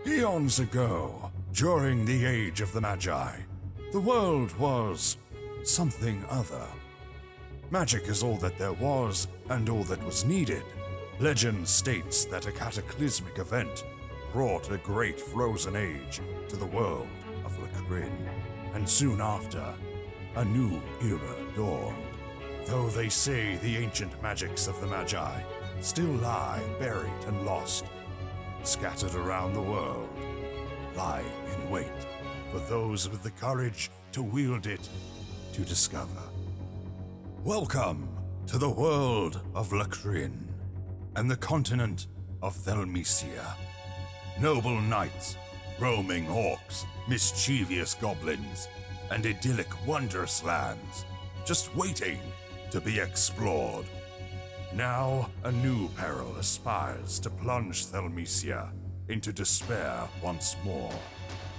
Eons ago, during the age of the Magi, the world was something other. Magic is all that there was and all that was needed. Legend states that a cataclysmic event brought a great frozen age to the world of Lacrin, and soon after, a new era dawned. Though they say the ancient magics of the Magi still lie buried and lost, scattered around the world, lying in wait for those with the courage to wield it to discover. Welcome to the world of Lacrin and the continent of Thelmecia. Noble knights, roaming orcs, mischievous goblins, and idyllic wondrous lands, just waiting to be explored. Now, a new peril aspires to plunge Thelmecia into despair once more,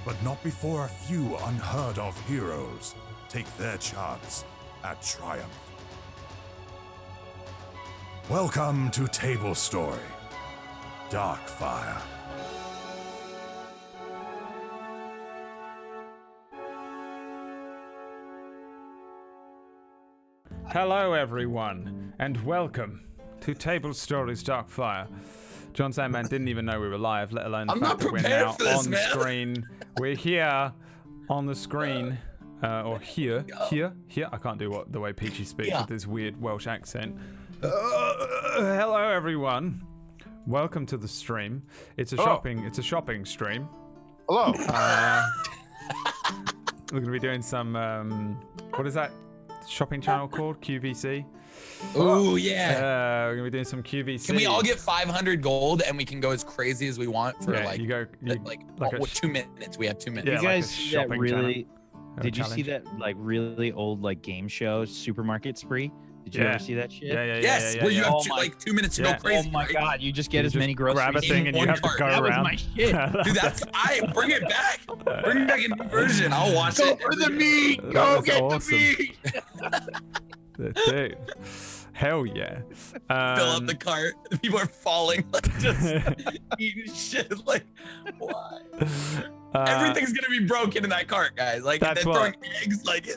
but not before a few unheard of heroes take their chance at triumph. Welcome to Tablestory, Darkfire. Hello everyone, and welcome to Tablestory's Darkfire. John Sandman didn't even know we were live, let alone the fact that we're now on the screen. We're here on the screen, or here. I can't do the way Peachy speaks with this weird Welsh accent. Hello everyone, welcome to the stream. It's a shopping stream. Hello. We're gonna be doing some what is that shopping channel called? QVC. Oh yeah. We're gonna be doing some QVC. Can we all get 500 gold and we can go as crazy as we want for like 2 minutes? We have 2 minutes. Yeah, You guys like see that really? Did you see challenge. that like really old like game show Supermarket Spree? Did you ever see that shit? Yes, where you have 2 minutes to go crazy. Oh my god, you just get as many groceries. Grab a thing and you have to go That was around. my shit. Dude, that's bring it back. Bring back a new version. I'll watch Go it. for the meat. That Go was get awesome. the meat. Dude, hell yeah. Fill up the cart. People are falling, like just eating shit. Like, why? Everything's gonna be broken in that cart, guys. Like, they're throwing eggs. Like,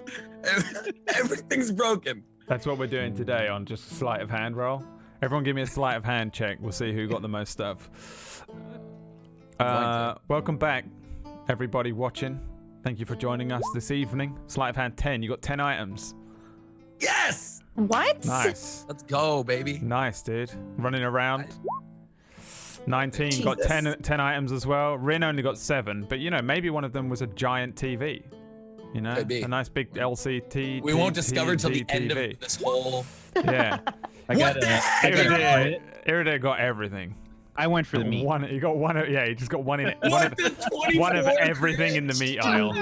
everything's broken. That's what we're doing today on just a sleight of hand roll. Everyone give me a sleight of hand check. We'll see who got the most stuff. Welcome back, everybody watching. Thank you for joining us this evening. Sleight of hand 10. You got 10 items. Yes. What? Nice. Let's go, baby. Nice, dude. Running around. 19 got 10 items as well. Rin only got 7, but you know, maybe one of them was a giant TV. You know, Could be. a nice big LCD. We won't discover till the end TV. of this whole. Yeah. What the heck? Iridae got everything. I went for the meat. He got one. Yeah, he just got one in it. One of everything in the meat aisle.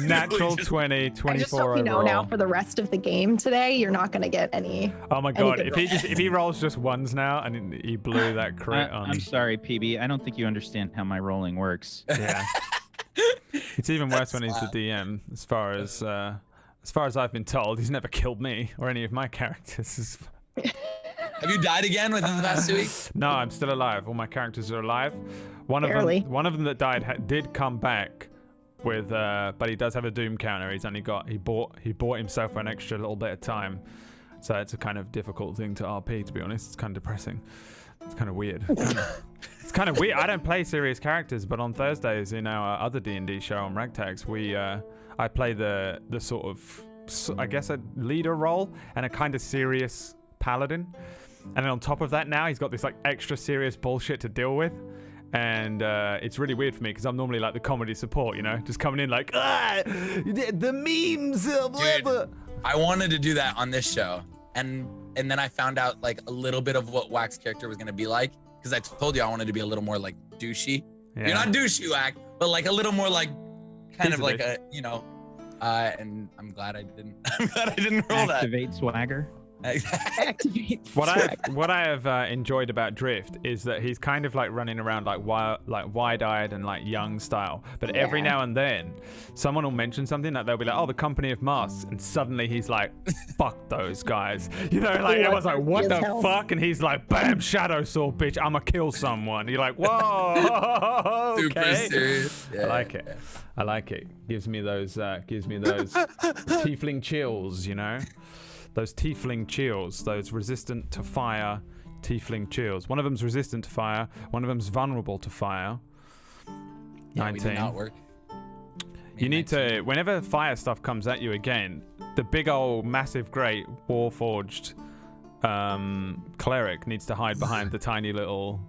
Natural 20, 24 I just hope you know overall. now for the rest of the game today, you're not going to get any. Oh my god! good If he rolls just ones now and he blew that crit on. I'm sorry, PB. I don't think you understand how my rolling works. Yeah. It's even worse when he's the DM. As far as I've been told, he's never killed me or any of my characters. Have you died again within the past 2 weeks? No, I'm still alive. All my characters are alive. One of them that died did come back with, but he does have a doom counter. He bought himself an extra little bit of time, so it's a kind of difficult thing to RP. To be honest, it's kind of depressing. It's kind of weird. It's kind of weird. I don't play serious characters, but on Thursdays in our other D&D show on Ragtags, I play the sort of, I guess, a leader role and a kind of serious paladin. And then on top of that, now he's got this like extra serious bullshit to deal with, and it's really weird for me because I'm normally like the comedy support, you know, just coming in like the memes. Dude, I wanted to do that on this show, and then I found out like a little bit of what Wack's character was gonna be like, because I told you I wanted to be a little more like douchey. Yeah. You're not douchey, Wack, but like a little more like kind of like a, you know. And I'm glad I didn't. I'm glad I didn't roll that. Activate swagger. Activates. What I have enjoyed about Drift is that he's kind of like running around like wide-eyed and like young style, but every now and then someone will mention something that they'll be like, oh, the company of masks, and suddenly he's like, fuck those guys, you know, like everyone's like, what the fuck, and he's like, bam, shadow sword, bitch, I'ma kill someone. You're like, whoa, Super serious. Yeah, I like it. I like it. Gives me those tiefling chills, you know. Those tiefling chills, those resistant to fire tiefling chills. One of them's resistant to fire, one of them's vulnerable to fire. Yeah, 19. we did not work. You need to, whenever fire stuff comes at you again, the big old massive great warforged cleric needs to hide behind the tiny little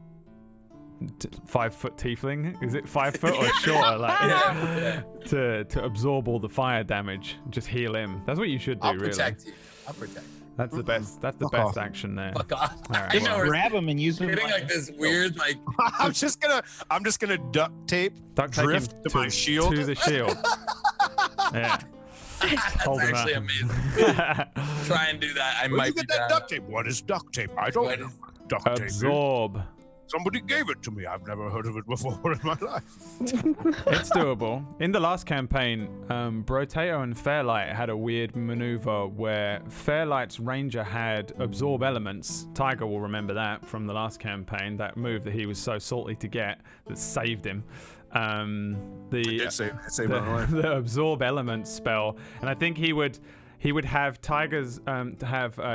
5-foot tiefling. Is it 5 foot or shorter? Like to absorb all the fire damage. Just heal him. That's what you should do. I'll protect really. you. I'll protect you. That's the best. That's the best action there. Fuck off. All right, Just well. grab him and use him. Getting like this weird like. I'm just gonna duct tape Duct tape Drift him to my shield. To the shield. Yeah. That's Hold him actually up. amazing. Try and do that. I Where'd might you be get that down. duct tape? What is duct tape? I don't What know. is- Duct tape. Absorb. Somebody gave it to me. I've never heard of it before in my life. It's doable. In the last campaign, BradWOTO and Fairlight had a weird maneuver where Fairlight's ranger had absorb elements. Tiger will remember that from the last campaign, that move that he was so salty to get that saved him. The absorb elements spell, and I think he would have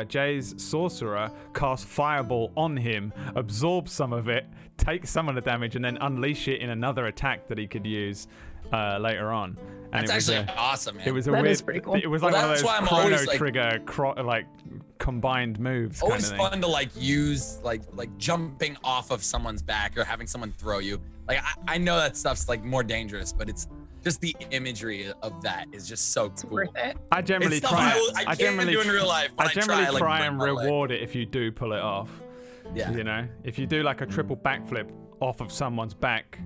Jay's sorcerer cast fireball on him, absorb some of it, take some of the damage, and then unleash it in another attack that he could use later on. And That's actually awesome, man. it was a That weird. is pretty cool. It was like one of that's those why I'm chrono always, like- trigger combined moves. Kind of always thing. fun to like use like jumping off of someone's back or having someone throw you. Like I know that stuff's like more dangerous, but it's just the imagery of that is just so cool. Worth it. I generally It's stuff try. I can't even do in real life, but I generally I try, like, try break and my leg. reward it if you do pull it off. Yeah. You know, if you do like a triple backflip off of someone's back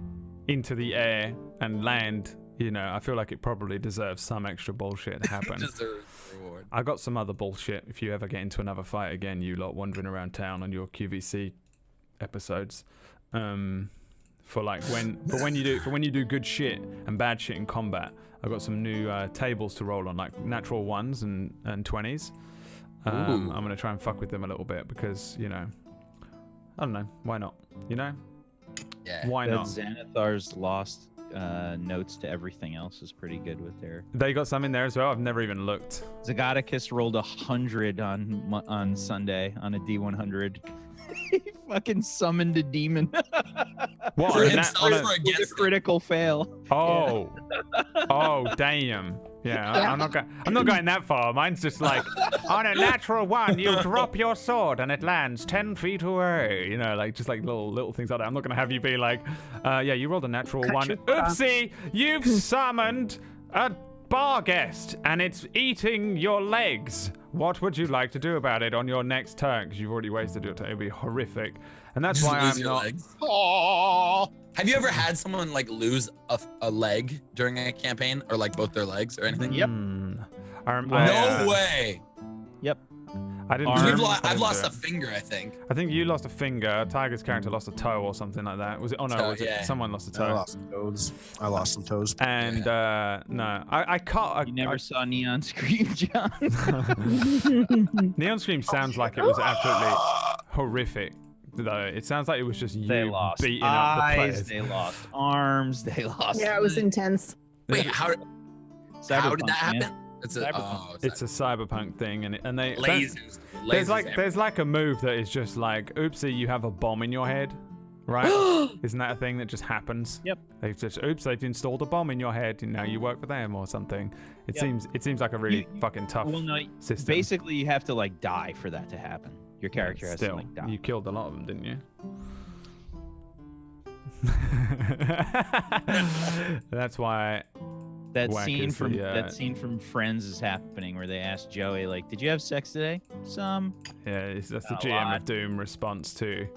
into the air and land, you know, I feel like it probably deserves some extra bullshit to happen. Deserves reward. I got some other bullshit. If you ever get into another fight again, you lot wandering around town on your QVC episodes, for when you do good shit and bad shit in combat, I got some new tables to roll on, like natural 1s and 20s. I'm gonna try and fuck with them a little bit because, you know, I don't know, why not? You know, Yeah. why That not? Xanathar's lost notes to everything else is pretty good with their. They got some in there as well. I've never even looked. Zagaticus rolled 100 on Sunday on a D100. He fucking summoned a demon. What? For on a himself on a- or It was a against it? critical fail. Oh, oh, damn. Yeah, I'm not going that far. Mine's just like, on a natural 1, you drop your sword and it lands 10 feet away. You know, like just like little things like that. I'm not gonna have you be like, yeah, you rolled a natural 1. Oopsie, you've summoned a bar guest and it's eating your legs. What would you like to do about it on your next turn? Because you've already wasted your turn. It'd be horrific. And that's Just why lose I'm your not. legs. Aww. Have you ever had someone like lose a leg during a campaign, or like both their legs or anything? Yep. No way. Yep. I didn't. Arm. I've lost a finger, I think. I think you lost a finger. Tiger's character lost a toe or something like that. Was it? Oh no, Toe, was it? yeah. Someone lost a I toe. lost some toes. I lost some toes. And no, I can't. You never saw Neon Scream, John. Neon Scream sounds like it was absolutely horrific. Though it sounds like it was just They you lost beating up the eyes, players. they lost arms, they lost. Yeah, it was intense. Wait, how did Cyberpunk, that happen? man. It's a Cyberpunk. It's a cyberpunk thing, and they lasers. There's Lasers like a move that is just like, oopsie, you have a bomb in your head, right? Isn't that a thing that just happens? Yep. They've just they've installed a bomb in your head, and now you work for them or something. It Yep. seems like a really You- fucking tough Well, no, system. basically you have to like die for that to happen. Your character has to Still, like die. you killed a lot of them, didn't you? That's why. That Whack scene is from the, from Friends is happening where they ask Joey like, "Did you have sex today?" Some. Yeah, that's the A GM lot. of Doom response to.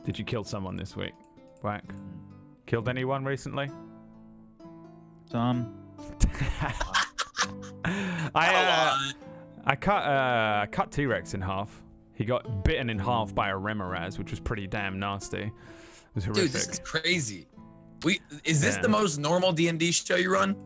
Did you kill someone this week? Whack. Killed anyone recently? Some. I cut T-Rex in half. He got bitten in half by a Remoraz, which was pretty damn nasty. It was horrific. Dude, this is crazy. Is this the most normal D&D show you run?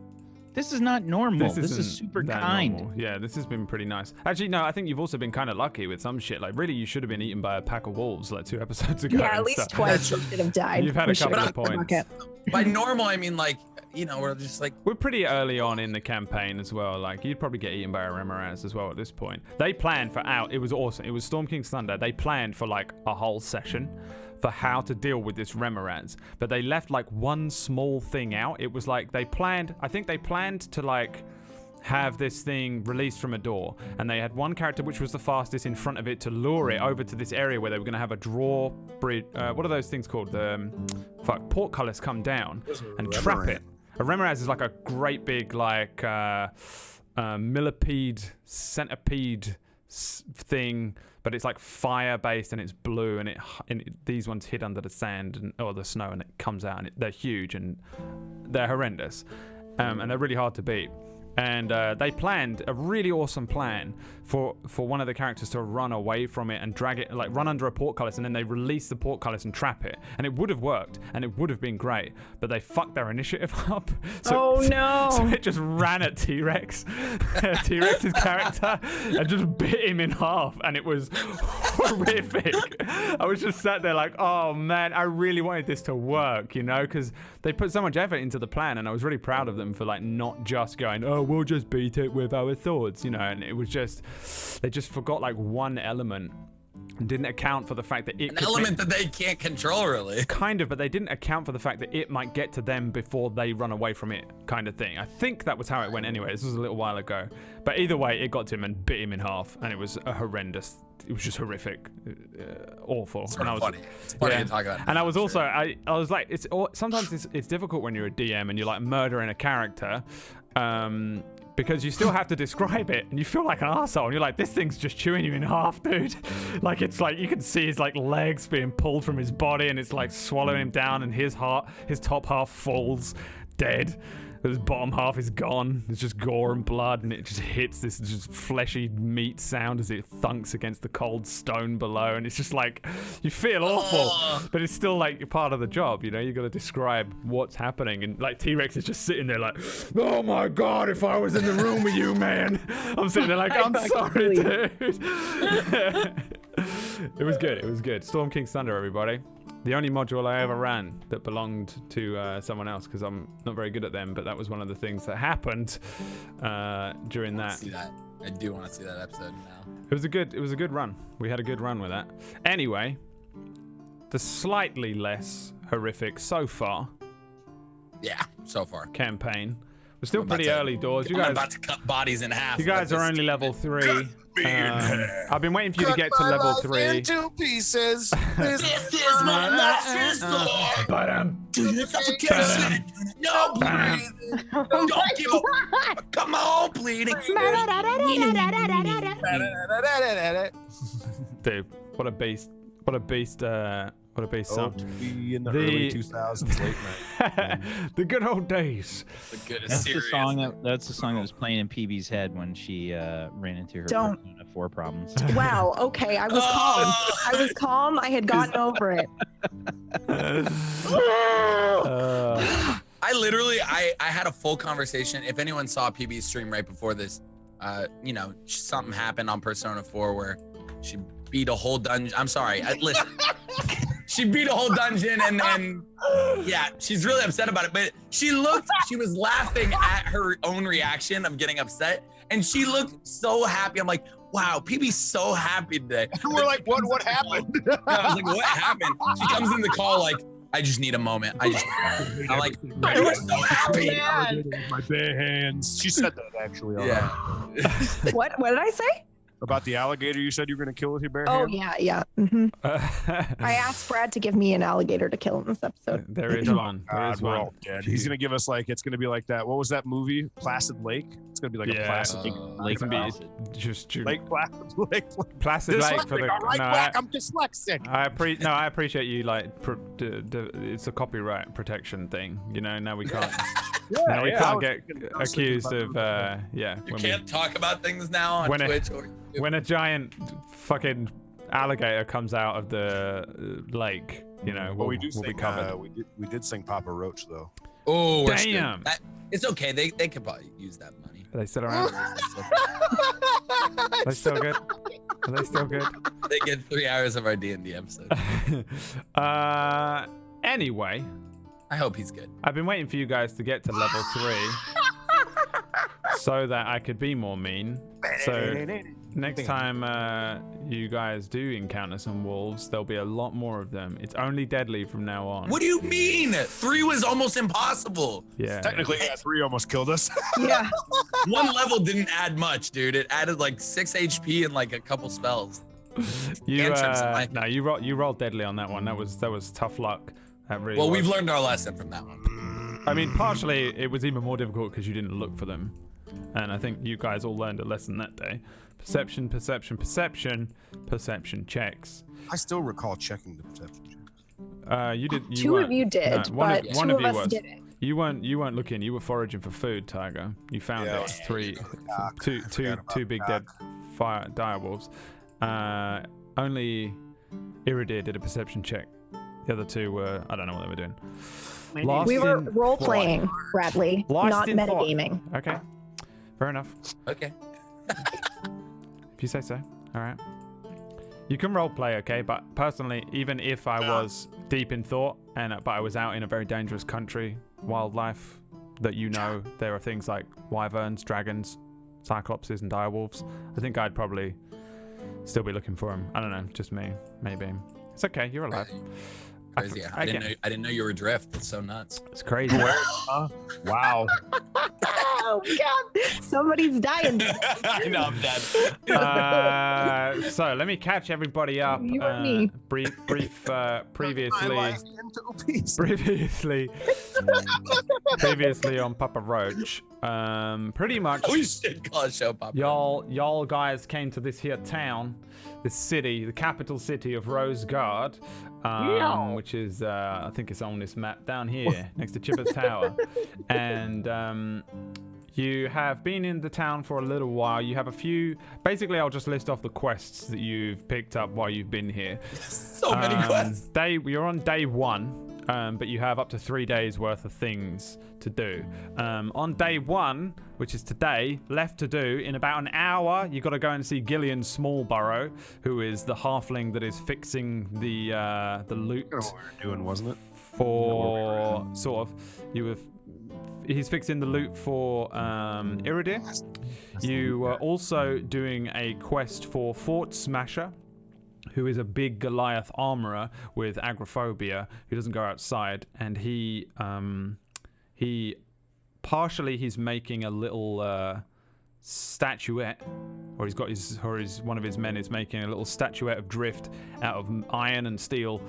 This is not normal. This is super kind. Normal. Yeah, this has been pretty nice. Actually, no, I think you've also been kind of lucky with some shit. Like, really, you should have been eaten by a pack of wolves like 2 episodes ago. Yeah, at least twice you should have died. You've had a couple of points. By normal, I mean like, we're just like... We're pretty early on in the campaign as well. Like, you'd probably get eaten by a Remoraz as well at this point. They planned for It was awesome. It was Storm King's Thunder. They planned for like a whole session for how to deal with this Remoraz, but they left like one small thing out. It was like I think they planned to like have this thing released from a door, and they had one character which was the fastest in front of it to lure it over to this area where they were going to have a draw bridge. What are those things called? Portcullis come down and trap it. A Remoraz is like a great big like millipede centipede thing, but it's like fire based and it's blue, and these ones hid under the sand or the snow, and it comes out, and they're huge and they're horrendous, and they're really hard to beat. And they planned a really awesome plan for one of the characters to run away from it and drag it, like run under a portcullis, and then they release the portcullis and trap it. And it would have worked, and it would have been great, but they fucked their initiative up. So it just ran at T-Rex, T-Rex's character, and just bit him in half, and it was horrific. I was just sat there like, oh man, I really wanted this to work, because they put so much effort into the plan, and I was really proud of them for like not just going, oh, we'll just beat it with our swords, and it was just, they just forgot like one element and didn't account for the fact that it that they can't control, really. Kind of, but they didn't account for the fact that it might get to them before they run away from it, kind of thing. I think that was how it went anyway. This was a little while ago. But either way, it got to him and bit him in half, and it was a horrendous. It was just horrific, awful. It's funny. It's funny to talk about. And I was also, I was like, sometimes it's difficult when you're a DM and you're like murdering a character, because you still have to describe it, and you feel like an arsehole, and you're like, this thing's just chewing you in half, dude. Like, it's like, you can see his like legs being pulled from his body, and it's like swallowing him down, and his top half falls dead. His bottom half is gone. It's just gore and blood, and it just hits this just fleshy meat sound as it thunks against the cold stone below, and it's just like, you feel awful, but it's still like part of the job, you got to describe what's happening, and like T-Rex is just sitting there like, oh my god, if I was in the room with you, man. I'm sitting there like, I'm sorry, dude. It was good. Storm King's Thunder, everybody. The only module I ever ran that belonged to someone else, because I'm not very good at them, but that was one of the things that happened during that. See that. I do want to see that episode now. It was a good run. We had a good run with that. Anyway, the slightly less horrific so far. Yeah, so far. Campaign. We're still pretty early doors. You guys about to cut bodies in half. You guys are only level 3. I've been waiting for you to get to level 3. In 2 pieces. This is my last resort. Do the suffocation. No breathing. Don't give up. Come on, bleeding. Dude, what a beast. What a beast. What a beast song. To be in the early 2000s, late night. The good old days. That's the song that was playing in PB's head when she ran into her Persona 4 problems. Wow. Okay, I was calm. I had gotten over it. I had a full conversation. If anyone saw PB's stream right before this, something happened on Persona 4 where she beat a whole dungeon. I'm sorry. Listen. She beat a whole dungeon, and then, yeah, she's really upset about it. But she was laughing at her own reaction of getting upset, and she looked so happy. I'm like, wow, PB's so happy today. We're like, what happened? Yeah, I was like, what happened? She comes in the call like, I just need a moment. I'm like, you were so happy. My bare hands. She said that actually. Yeah. What did I say? About the alligator you said you were going to kill with your bare hands? Oh, yeah. Mm-hmm. I asked Brad to give me an alligator to kill in this episode. There is one. We're all dead. He's going to give us it's going to be like that. What was that movie? Placid Lake? It's going to be like a Placid Lake. Lake Placid Lake. Placid Lake. For the, I'm dyslexic. I appreciate you, it's a copyright protection thing. Now we can't. Now we I can't was get thinking- I was accused thinking of about yeah. You when can't talk about things now on when a- Twitch or when a giant fucking alligator comes out of the lake, you know, But we'll we do be sing. covered. We did sing Papa Roach though. Oh, we're screwed. Damn. It's okay. They could probably use that money. Are they still around? Are they still good? Are they still good? They get 3 hours of our D&D episode. Anyway, I hope he's good. I've been waiting for you guys to get to level 3 so that I could be more mean. So next time you guys do encounter some wolves, there'll be a lot more of them. It's only deadly from now on. What do you mean? 3 was almost impossible. Yeah. Technically, 3 almost killed us. Yeah. 1 level didn't add much, dude. It added like 6 HP and like a couple spells. You Cantrips, no, you rolled deadly on that one. That was tough luck. That really Well, was. we've learned our lesson from that one. I mean, partially it was even more difficult because you didn't look for them, and I think you guys all learned a lesson that day. Perception checks. I still recall checking the perception checks. You did. You Two weren't. of you did, No, but one two of of you us was. didn't. You weren't looking. You were foraging for food, Tiger. You found Yeah, I it. was 3, cock. I forgot about two big cock. dead fire direwolves. Only Iridir did a perception check. The other 2 were, I don't know what they were doing. Lost We were in role thought. playing, Bradley, Lost not in thought. metagaming. Okay, fair enough. Okay. If you say so. All right. You can role play, okay? But personally, even if I was deep in thought but I was out in a very dangerous country, wildlife that there are things like wyverns, dragons, cyclopses, and direwolves. I think I'd probably still be looking for them. I don't know, just me, maybe. It's okay. You're alive. Crazy. I didn't know you were drift. It's so nuts. It's crazy. Wow. Oh God, somebody's dying. I know I'm dead. So let me catch everybody up. You and me. Previously on Papa Roach. Pretty much. We should call a show Papa. Y'all guys came to this here town, this city, the capital city of Rosegard, which is I think it's on this map down here next to Chipper's Tower, and you have been in the town for a little while. You have a few. Basically, I'll just list off the quests that you've picked up while you've been here. So many quests. You're on day 1, but you have up to 3 days worth of things to do. On day 1, which is today, left to do in about an hour, you got to go and see Gillian Smallburrow, who is the halfling that is fixing the loot. That's what we were doing, wasn't it? For sort of he's fixing the loot for Iridir. You were also doing a quest for Fort Smasher, who is a big Goliath armorer with agoraphobia who doesn't go outside, and he's making a little statuette, or one of his men is making a little statuette of drift out of iron and steel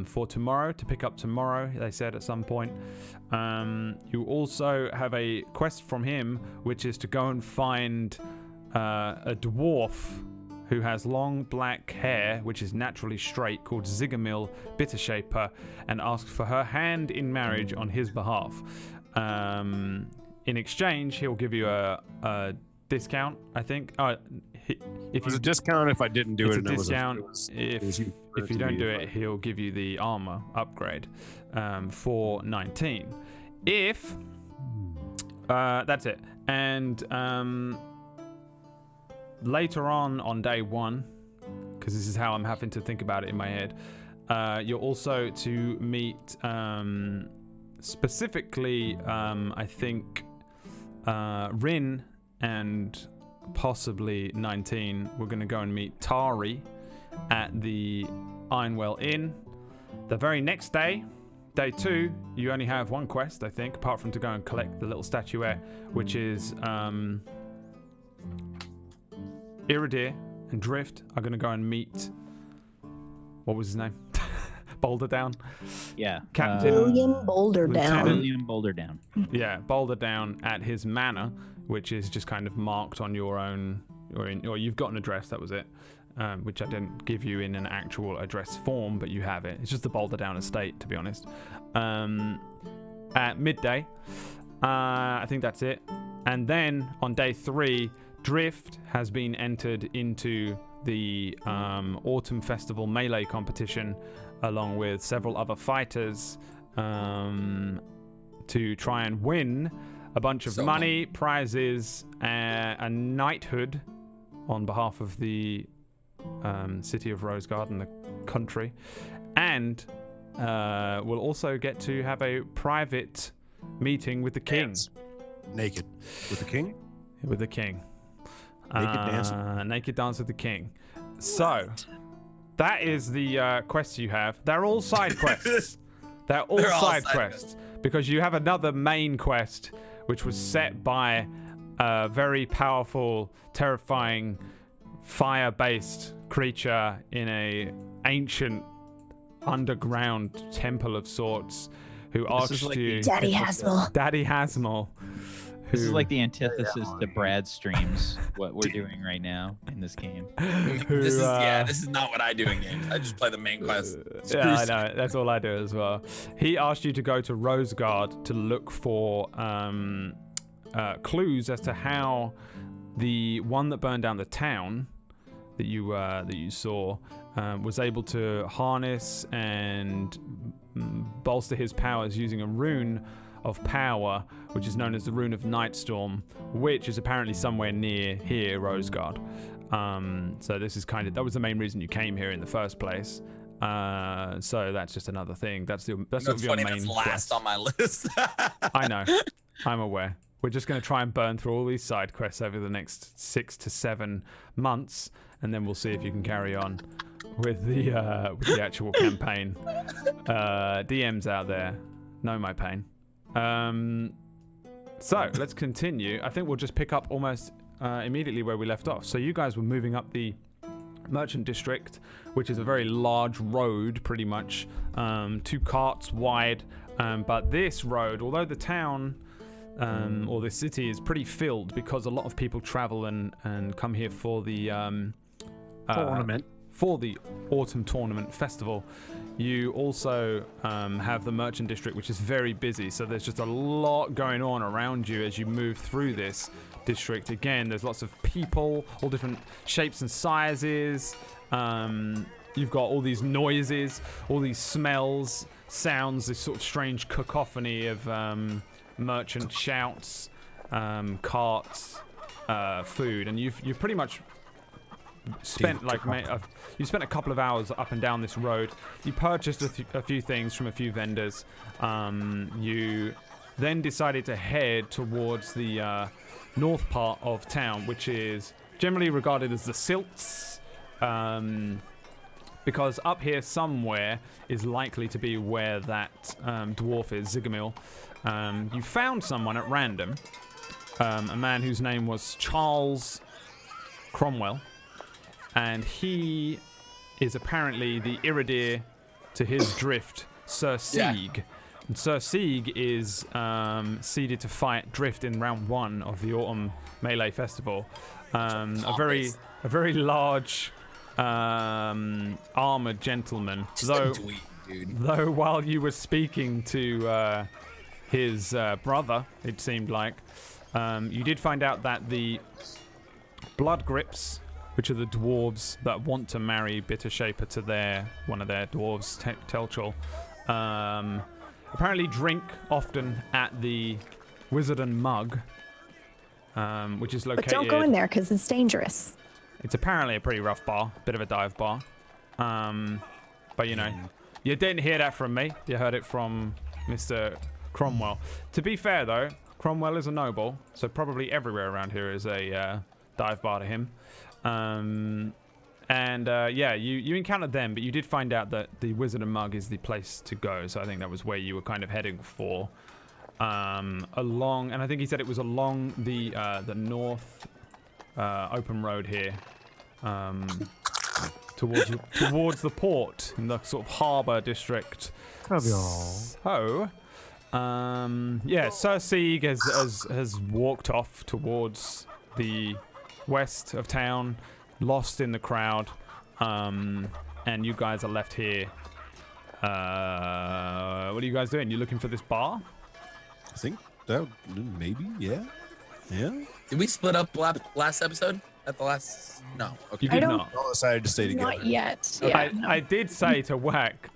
for tomorrow, to pick up tomorrow, they said at some point. You also have a quest from him, which is to go and find a dwarf who has long black hair, which is naturally straight, called Zigamil Bittershaper, and ask for her hand in marriage on his behalf. In exchange, he'll give you a discount, I think. It was a discount if I didn't do it. It's a discount if you don't do it. He'll give you the armor upgrade for 19. If that's it, and later on day 1, because this is how I'm having to think about it in my head, you're also to meet specifically, I think, Rin and possibly 19. We're going to go and meet Tari at the Ironwell Inn. The very next day, day 2, you only have 1 quest, I think, apart from to go and collect the little statuette, which is Iridir and Drift are going to go and meet, what was his name? Boulder Down? Yeah. Captain William Boulder Down. William Boulder Down. Yeah, Boulder Down at his manor, which is just kind of marked on your own, or you've got an address, that was it, which I didn't give you in an actual address form, but you have it. It's just the Boulder Down estate, to be honest. At midday, I think that's it. And then on day 3, Drift has been entered into the Autumn Festival Melee competition along with several other fighters to try and win a bunch of money, prizes, a knighthood on behalf of the city of Rosegard and the country. And we'll also get to have a private meeting with the king. Dance. Naked. With the king? With the king. Naked dancing? Naked dance with the king. So, that is the quests you have. They're all side quests. They're all side quests. Because you have another main quest, which was set by a very powerful, terrifying, fire-based creature in a ancient underground temple of sorts, who asked you... Daddy Hasmel. Daddy Hasmel. This is like the antithesis to Brad streams, what we're doing right now in this game. This is not what I do in games. I just play the main quest. Yeah, I know. That's all I do as well. He asked you to go to Rosegard to look for clues as to how the one that burned down the town that you saw was able to harness and bolster his powers using a rune of power, which is known as the Rune of Nightstorm, which is apparently somewhere near here, Rosegard. So this is that was the main reason you came here in the first place. So that's just another thing. That's sort of your funny, main that's last quest. on my list. I know. I'm aware. We're just going to try and burn through all these side quests over the next 6 to 7 months, and then we'll see if you can carry on with the actual campaign. DMs out there know my pain. So let's continue. I think we'll just pick up almost immediately where we left off. So you guys were moving up the Merchant District, which is a very large road, pretty much 2 carts wide. But this road, although the town or the city is pretty filled because a lot of people travel and come here for the Tournament. For the Autumn Tournament Festival, you also have the Merchant District, which is very busy. So there's just a lot going on around you as you move through this district. Again, there's lots of people, all different shapes and sizes. You've got all these noises, all these smells, sounds, this sort of strange cacophony of merchant shouts, carts, food, and you've pretty much spent you spent a couple of hours up and down this road. You purchased a few things from a few vendors. You then decided to head towards the north part of town, which is generally regarded as the Silts, because up here somewhere is likely to be where that dwarf is, Zigamil. You found someone at random, a man whose name was Charles Cromwell. And he is apparently the Iridir to his Drift, Sir Sieg. Yeah. And Sir Sieg is seeded to fight Drift in round 1 of the Autumn Melee Festival. A very large armored gentleman. Though while you were speaking to his brother, it seemed like, you did find out that the Blood Grips, which are the dwarves that want to marry Bittershaper to one of their dwarves, Telchul, apparently drink often at the Wizard and Mug, which is located... But don't go in there because it's dangerous. It's apparently a pretty rough bar, bit of a dive bar. But you know, you didn't hear that from me. You heard it from Mr. Cromwell. To be fair though, Cromwell is a noble, so probably everywhere around here is a dive bar to him. You encountered them, but you did find out that the Wizard and Mug is the place to go. So I think that was where you were kind of heading for. And I think he said it was along the north open road here, towards the port in the sort of harbour district. So, Sir Sieg has walked off towards the west of town, lost in the crowd, and you guys are left here. What are you guys doing? You looking for this bar? I think that maybe, yeah. Did we split up last episode? At the last? No. Okay. You did I don't- not. All decided to stay together. Not yet. Yeah. I did say to Whack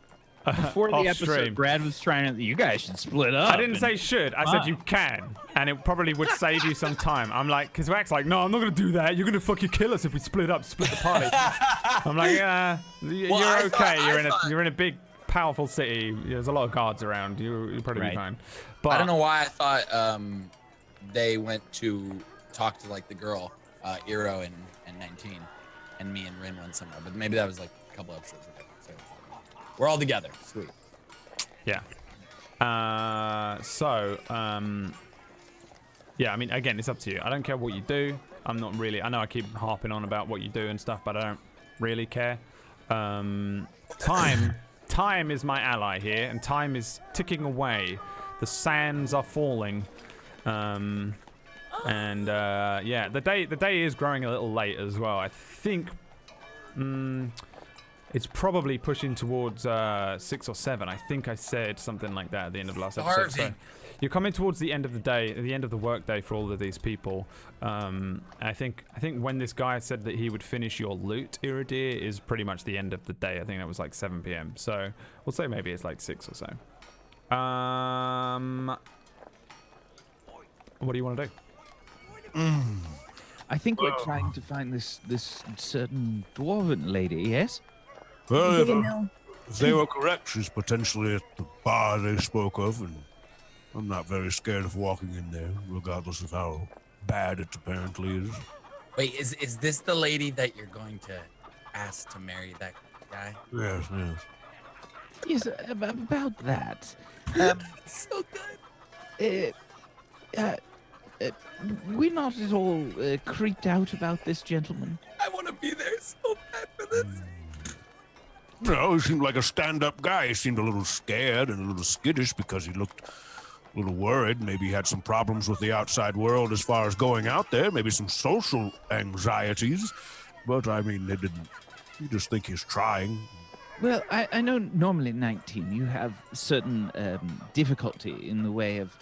Before the off episode, stream. Brad was trying to. You guys should split up. I didn't say should. I said you can, and it probably would save you some time. I'm like, because Whack's like, no, I'm not gonna do that. You're gonna fucking kill us if we split the party. I'm like, yeah, you're okay. You're in a big, powerful city. There's a lot of guards around. You'll probably be fine. But I don't know why I thought they went to talk to like the girl, Eero and 19, and me and Rin went somewhere. But maybe that was like a couple episodes ago. So we're all together. Sweet. Yeah. Yeah, I mean, again, it's up to you. I don't care what you do. I'm not really. I know I keep harping on about what you do and stuff, but I don't really care. Time is my ally here, and time is ticking away. The sands are falling. Yeah, the day is growing a little late as well. I think it's probably pushing towards 6 or 7. I think I said something like that at the end of last episode. So you're coming towards the end of the day, the end of the workday for all of these people. I think when this guy said that he would finish your loot, Iridir, is pretty much the end of the day. I think that was like 7 p.m. So we'll say maybe it's like 6 or so. What do you want to do? I think we're trying to find this certain dwarven lady. Yes. Well, if they were correct, she's potentially at the bar they spoke of, and I'm not very scared of walking in there, regardless of how bad it apparently is. Wait, is this the lady that you're going to ask to marry that guy? Yes. Yes, about that. So good. We're not at all creeped out about this gentleman. I want to be there so bad for this. No, he seemed like a stand-up guy. He seemed a little scared and a little skittish because he looked a little worried. Maybe he had some problems with the outside world as far as going out there. Maybe some social anxieties. But, I mean, they didn't... You just think he's trying. Well, I know normally 19 you have certain difficulty in the way of...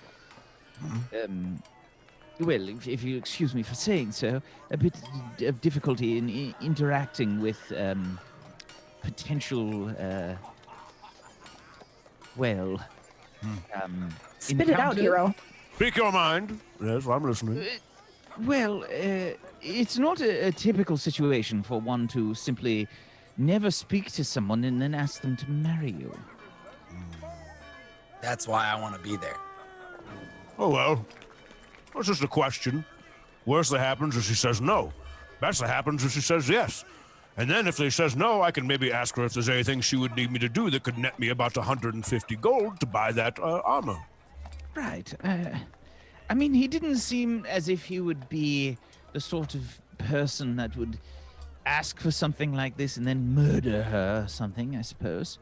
well, if you excuse me for saying so, a bit of difficulty in interacting with potential, Spit it out, hero. Speak your mind. Yes, I'm listening. Well, it's not a typical situation for one to simply never speak to someone and then ask them to marry you. That's why I want to be there. Oh, well. It's just a question. Worst that happens is she says no. Best that happens is she says yes. And then if she says no, I can maybe ask her if there's anything she would need me to do that could net me about 150 gold to buy that armor. Right. I mean, he didn't seem as if he would be the sort of person that would ask for something like this and then murder her or something, I suppose.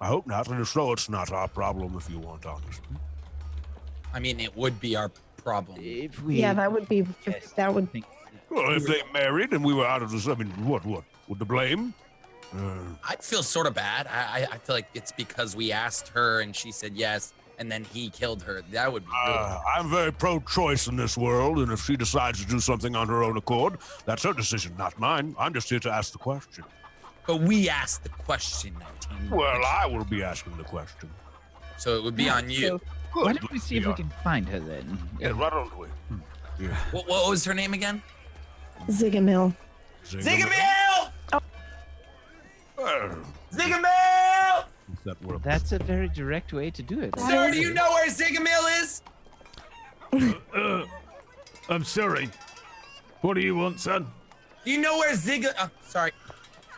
I hope not, and if so, it's not our problem if you want, honestly. I mean, it would be our problem. If we... Yeah, that would be. Yes. That would. Well, if they married and we were out of this, I mean, what? Would the blame? I'd feel sort of bad. I feel like it's because we asked her and she said yes, and then he killed her. That would be really I'm very pro-choice in this world, and if she decides to do something on her own accord, that's her decision, not mine. I'm just here to ask the question. But we asked the question, 19. Well, I will be asking the question. So it would be on you. Good. Why don't we see if we can find her then? Yeah, right on the way. Yeah. What was her name again? Zigamil. Zigamil! Zigamil! That's a very direct way to do it. Sir, do you know where Zigamil is? I'm sorry. What do you want, son? Do you know where sorry.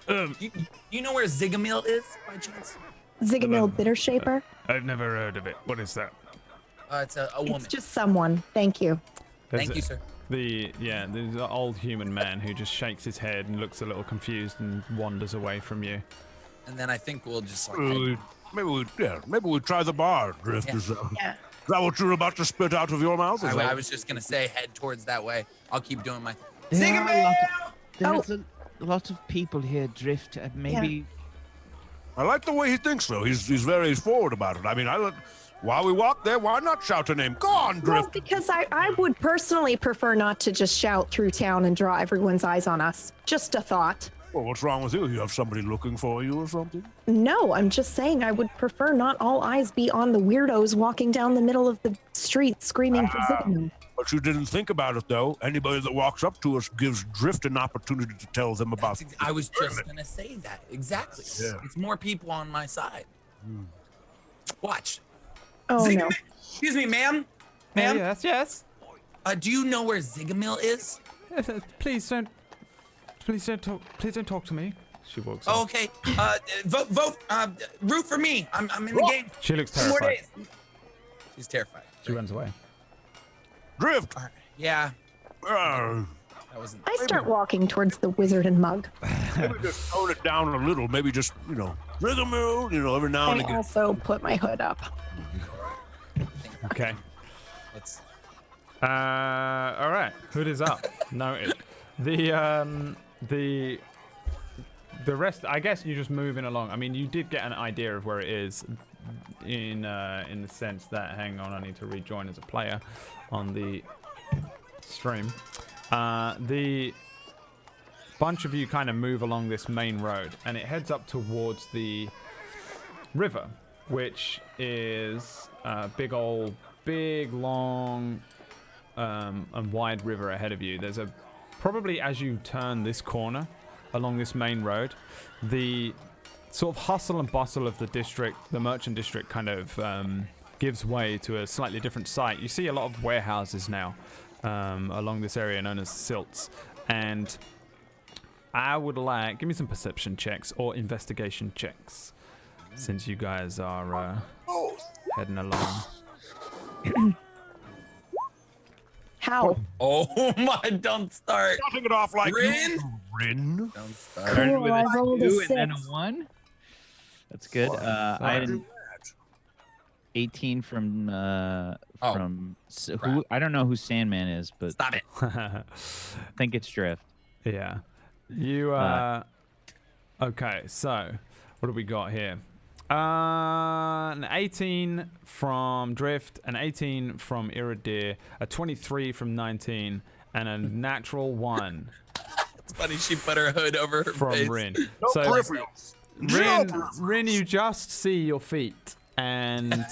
You know where Zigamil is, by chance? Zigamil Bitter Shaper. I've never heard of it. What is that? It's a woman. It's just someone. Thank you. Thank you, sir. There's an old human man who just shakes his head and looks a little confused and wanders away from you. And then I think we'll just Maybe we try the bar, Drift. Yeah. Is that Yeah. what you're about to spit out of your mouth? I was just gonna say head towards that way. I'll keep doing my There's a lot of people here, Drift. Maybe I like the way he thinks, though. He's very forward about it. I mean, While we walk there, why not shout a name? Go on, Well, Drift. because I would personally prefer not to just shout through town and draw everyone's eyes on us. Just a thought. Well, what's wrong with you? You have somebody looking for you or something? No, I'm just saying I would prefer not all eyes be on the weirdos walking down the middle of the street screaming for Zigmund. But you didn't think about it, though. Anybody that walks up to us gives Drift an opportunity to tell them about. I was just gonna say that exactly. Yeah. It's more people on my side. Watch. Oh no. Excuse me, ma'am. Ma'am. Yes. Do you know where Zigamil is? Please don't talk to me. She walks. Oh, off. okay. Vote. Root for me. I'm in the game. She looks 2 more terrified. days. She's terrified. She runs away. Drift. Yeah. Uh, That wasn't. I start walking towards the wizard and mug. maybe just tone it down a little. Maybe just, rhythm, every now and I again. also put my hood up. Okay. Let's. All right. Hood is up. Noted. The rest. I guess you're just moving along. I mean, you did get an idea of where it is, in the sense that. Hang on, I need to rejoin as a player, on the stream. The bunch of you kind of move along this main road, and it heads up towards the river, which is a big, long, and wide river ahead of you. There's probably as you turn this corner along this main road, the sort of hustle and bustle of the district, the merchant district, kind of gives way to a slightly different sight. You see a lot of warehouses now along this area known as Silts, and I would like, give me some perception checks or investigation checks, since you guys are heading along. How? Oh my! Don't start. Starting it off like Rin? Rin. Don't start. Started Cool, with I a rolled a 2 and then a 6. 1. That's good. I had an 18 from who I don't know who Sandman is, but Stop it. I think it's Drift. Yeah. You okay, so what do we got here? An 18 from Drift, an 18 from Iridir, a 23 from 19, and a natural 1 It's funny she put her hood over her from face. Rin. No So peripherals. Rin, you just see your feet, and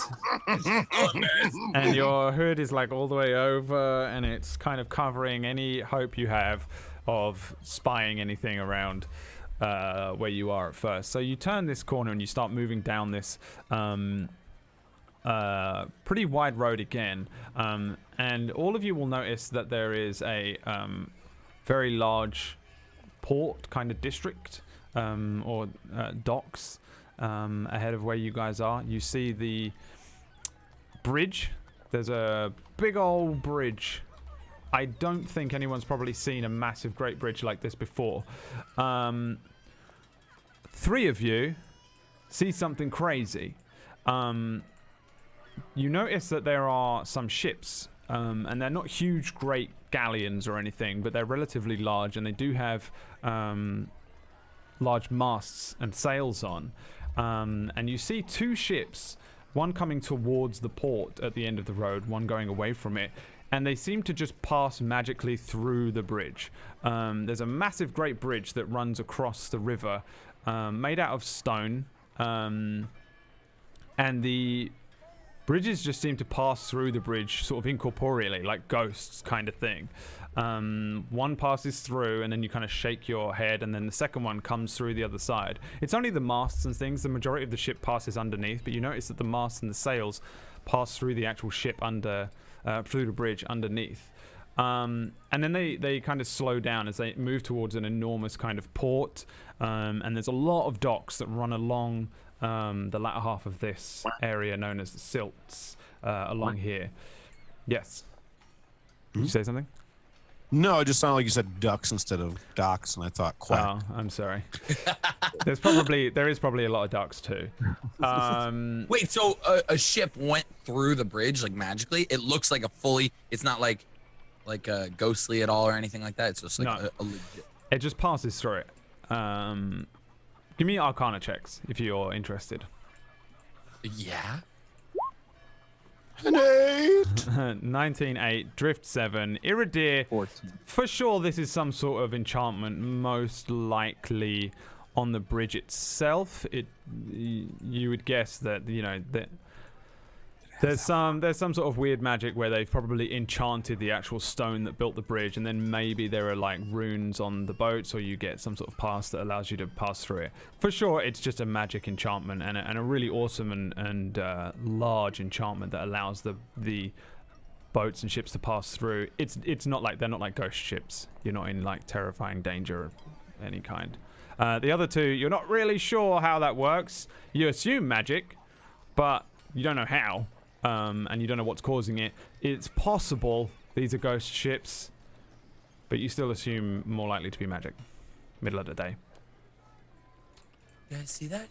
and your hood is like all the way over, and it's kind of covering any hope you have of spying anything around where you are at first. So you turn this corner and you start moving down this pretty wide road again, and all of you will notice that there is a very large port kind of district or docks ahead of where you guys are. You see the bridge. There's a big old bridge. I don't think anyone's probably seen a massive great bridge like this before. 3 of you see something crazy. You notice that there are some ships, and they're not huge, great galleons or anything, but they're relatively large, and they do have large masts and sails on. And you see 2 ships, one coming towards the port at the end of the road, one going away from it, and they seem to just pass magically through the bridge. There's a massive great bridge that runs across the river, made out of stone, and the bridges just seem to pass through the bridge sort of incorporeally, like ghosts kind of thing. One passes through, and then you kind of shake your head, and then the second one comes through the other side. It's only the masts and things. The majority of the ship passes underneath, but you notice that the masts and the sails pass through the actual ship through the bridge underneath. And then they kind of slow down as they move towards an enormous kind of port, and there's a lot of docks that run along the latter half of this area known as the Silts along here. Yes. Did you say something? No, it just sounded like you said ducks instead of docks, and I thought quack. Oh, I'm sorry. there is probably a lot of ducks too. Wait, so a ship went through the bridge like magically? It looks like it's not like ghostly at all or anything like that. It's just like a legit. It just passes through it. Give me Arcana checks if you're interested. Yeah. An 8. 19, 8, Drift 7, Iridir. 14. For sure, this is some sort of enchantment, most likely on the bridge itself. You would guess that that there's some sort of weird magic where they've probably enchanted the actual stone that built the bridge, and then maybe there are like runes on the boats, or you get some sort of pass that allows you to pass through it. For sure, it's just a magic enchantment and a really awesome and large enchantment that allows the boats and ships to pass through. It's not like they're not like ghost ships. You're not in like terrifying danger of any kind. The other two, you're not really sure how that works. You assume magic, but you don't know how. And you don't know what's causing it. It's possible these are ghost ships, but you still assume more likely to be magic. Middle of the day. You guys see that?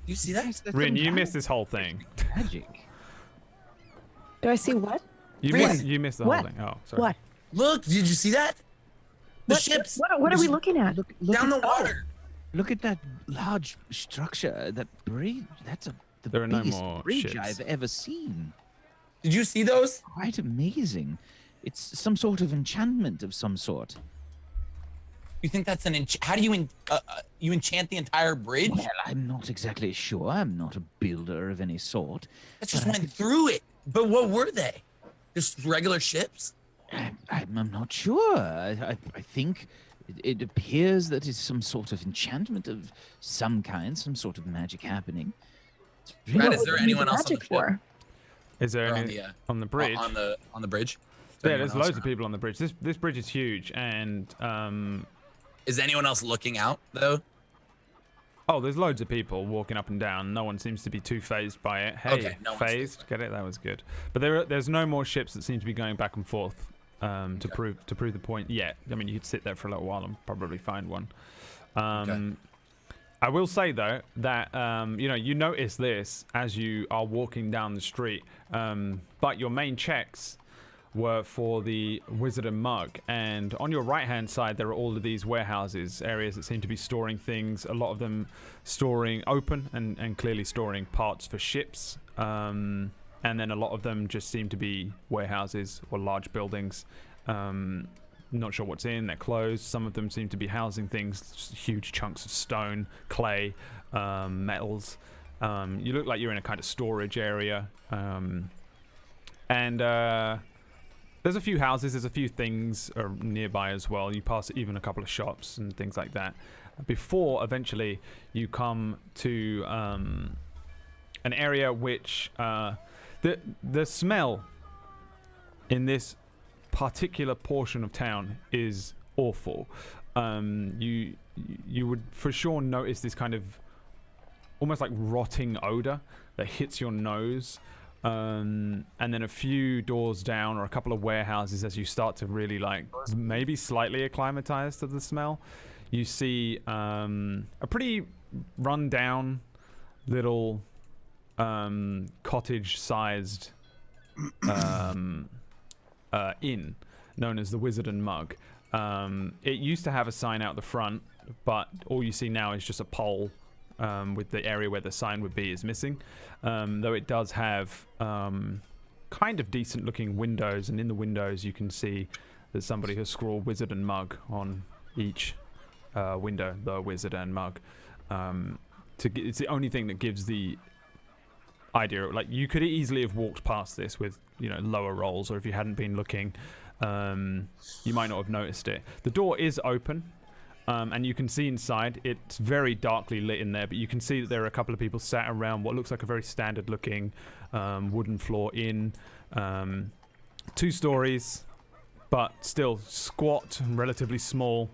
You see that? Rin, you missed this whole thing. Magic. Do I see what? You missed the whole thing. Oh, sorry. What? Look, did you see that? The ships. What are we looking at? Look Down at the water. Look at that large structure. That bridge. That's the There are no biggest more bridge ships. I've ever seen. Did you see those? Quite amazing. It's some sort of enchantment of some sort. You think that's an how do you you enchant the entire bridge? Well, I'm not exactly sure. I'm not a builder of any sort. That just but went through it. But what were they? Just regular ships? I'm not sure. I think it appears that it's some sort of enchantment of some kind, some sort of magic happening. It's Brad, really is there anyone else on the Magic ship? for? Is there Or any on on the bridge? On the bridge? Is Yeah, there anyone there's else loads of around? people on the bridge. This bridge is huge, and Is anyone else looking out though? oh, there's loads of people walking up and down. No one seems to be too phased by it. Hey, Okay, no one's phased. Get it? That was good. But there's no more ships that seem to be going back and forth to prove the point yet. I mean, you could sit there for a little while and probably find one. I will say though that you notice this as you are walking down the street, but your main checks were for the wizard and mug, and on your right hand side there are all of these warehouses, areas that seem to be storing things, a lot of them storing open and clearly storing parts for ships, and then a lot of them just seem to be warehouses or large buildings. Not sure what's in, they're closed. Some of them seem to be housing things, just huge chunks of stone, clay, metals. You look like you're in a kind of storage area, and there's a few houses, there's a few things nearby as well. You pass even a couple of shops and things like that before eventually you come to an area which the smell in this particular portion of town is awful. You would for sure notice this kind of almost like rotting odor that hits your nose. And then a few doors down, or a couple of warehouses, as you start to really like maybe slightly acclimatize to the smell, you see a pretty run-down little cottage-sized inn known as the Wizard and Mug. It used to have a sign out the front, but all you see now is just a pole with the area where the sign would be is missing, though it does have kind of decent looking windows, and in the windows you can see that somebody has scrawled Wizard and Mug on each window, the Wizard and Mug. It's the only thing that gives the idea, like you could easily have walked past this with lower rolls, or if you hadn't been looking, you might not have noticed it. The door is open. And you can see inside. It's very darkly lit in there, but you can see that there are a couple of people sat around what looks like a very standard looking wooden floor inn. 2 stories, but still squat and relatively small,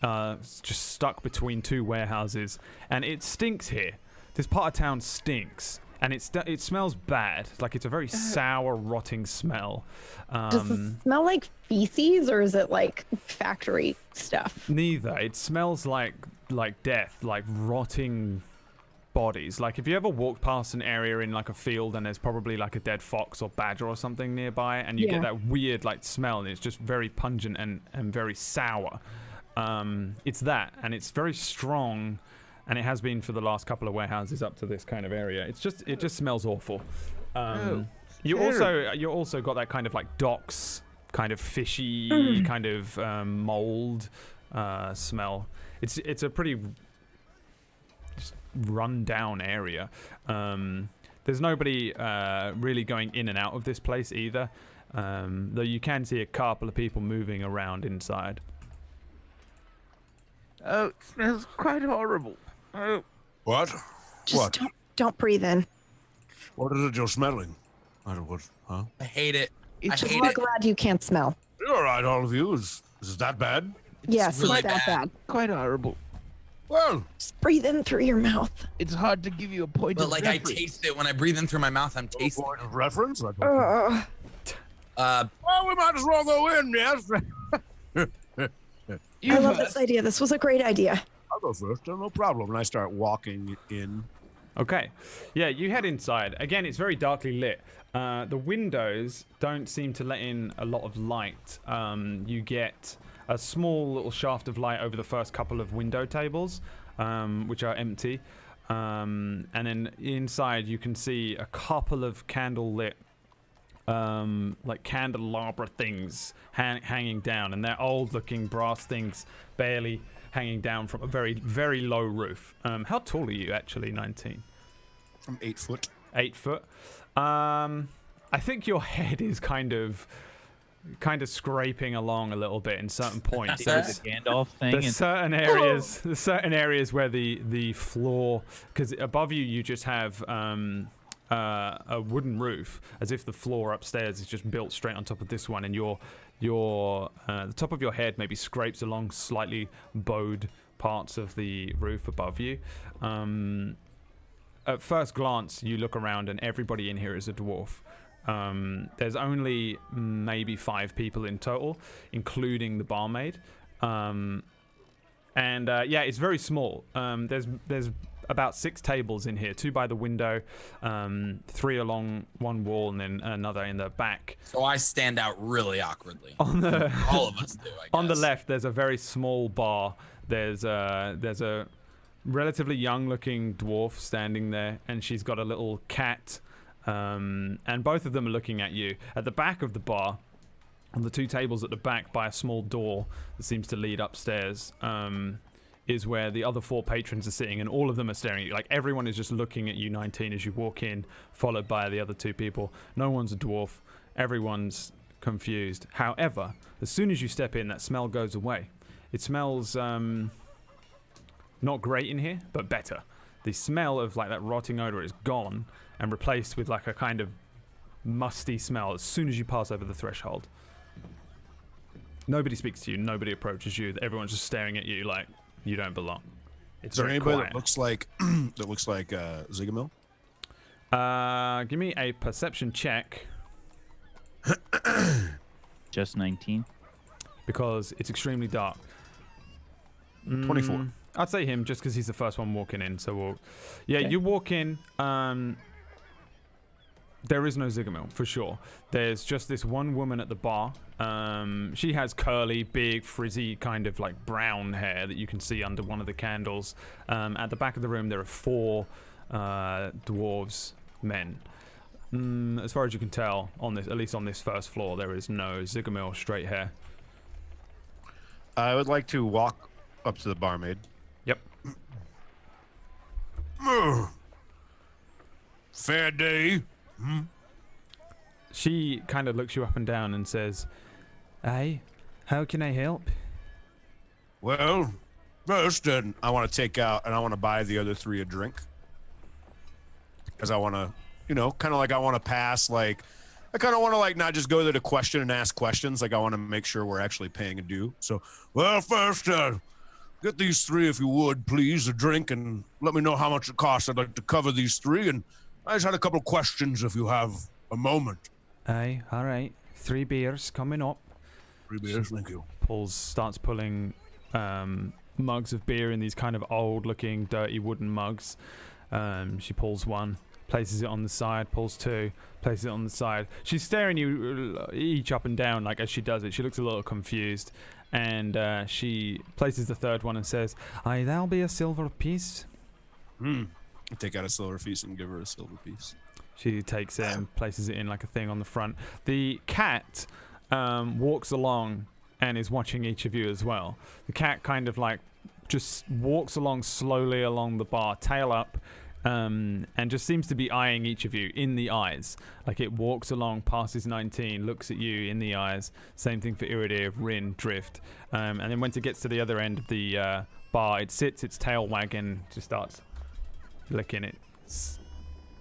just stuck between 2 warehouses. And it stinks here. This part of town stinks. And it smells bad. Like it's a very sour, rotting smell. Does it smell like feces, or is it like factory stuff? Neither. It smells like death, like rotting bodies. Like if you ever walk past an area in like a field and there's probably like a dead fox or badger or something nearby, and you get that weird like smell, and it's just very pungent and very sour. It's that, and it's very strong. And it has been for the last couple of warehouses up to this kind of area. It just smells awful. You also got that kind of like docks, kind of fishy, kind of mold smell. It's a pretty run down area. There's nobody really going in and out of this place either, though you can see a couple of people moving around inside. Oh, it smells quite horrible. Oh. What? Just don't breathe in. What is it you're smelling? I don't what, huh? I hate it. It's I hate so it. glad you can't smell. You're all right, all of you. Is it that bad? Yes, really it's that bad. Quite horrible. Well, Just breathe in through your mouth. It's hard to give you a point But of like I reference. taste it when I breathe in through my mouth. I'm no tasting. point of reference. Ugh. Well, we might as well go in, yes. I love this idea. This was a great idea. I'll go first. No problem. And I start walking in. Okay. Yeah, you head inside. Again, it's very darkly lit. The windows don't seem to let in a lot of light. You get a small little shaft of light over the first couple of window tables, which are empty. And then inside you can see a couple of candle-lit like candelabra things hanging down, and they're old-looking brass things barely hanging down from a very, very low roof. How tall are you, actually, 19? From 8 foot. 8 foot. I think your head is kind of scraping along a little bit in certain points. There's the Gandalf thing. There's certain areas where the floor, because above you just have a wooden roof, as if the floor upstairs is just built straight on top of this one, and the top of your head maybe scrapes along slightly bowed parts of the roof above you. At first glance, you look around and everybody in here is a dwarf. There's only maybe 5 people in total, including the barmaid. Yeah, it's very small. There's about 6 tables in here, 2 by the window, 3 along one wall, and then another in the back. So I stand out really awkwardly. On the All of us do, I guess. on the left, there's a very small bar. There's a relatively young-looking dwarf standing there, and she's got a little cat. And both of them are looking at you. At the back of the bar, on the 2 tables at the back by a small door that seems to lead upstairs, is where the other 4 patrons are sitting, and all of them are staring at you. Like, everyone is just looking at you, 19, as you walk in, followed by the other 2 people. No one's a dwarf. Everyone's confused. However, as soon as you step in, that smell goes away. It smells not great in here, but better. The smell of like that rotting odor is gone and replaced with like a kind of musty smell as soon as you pass over the threshold. Nobody speaks to you, nobody approaches you, everyone's just staring at you like you don't belong. It's Is there very anybody quiet. that looks like Zigamil? Give me a perception check Just 19. because it's extremely dark. 24. I'd say him just because he's the first one walking in. So you walk in. There is no Zigamil for sure. There's just this one woman at the bar. She has curly, big, frizzy, kind of like brown hair that you can see under one of the candles. At the back of the room, there are 4 dwarves, men. As far as you can tell, at least on this first floor, there is no Zigamil straight hair. I would like to walk up to the barmaid. Yep. Fair day. She kind of looks you up and down and says, "Hey, how can I help?" Well, first, I want to take out and I want to buy the other 3 a drink. Because I want to, kind of like I want to pass, like, I kind of want to, like, not just go there to question and ask questions. Like, I want to make sure we're actually paying a due. So, well, first, get these 3, if you would, please, a drink, and let me know how much it costs. I'd like to cover these 3, and I just had a couple questions if you have a moment. Aye, all right. 3 beers coming up. 3 beers, thank you. Starts pulling mugs of beer in these kind of old-looking, dirty wooden mugs. She pulls 1, places it on the side, pulls 2, places it on the side. She's staring you each up and down, like as she does it. She looks a little confused, and she places the 3rd one and says, "Aye, that'll be a silver piece." I take out a silver piece and give her a silver piece. She takes it and places it in like a thing on the front. The cat walks along and is watching each of you as well. The cat kind of like just walks along slowly along the bar, tail up, and just seems to be eyeing each of you in the eyes. Like it walks along, passes 19, looks at you in the eyes. Same thing for Iridir, Rin, Drift. And then once it gets to the other end of the bar, it sits, its tail wagging, just starts licking its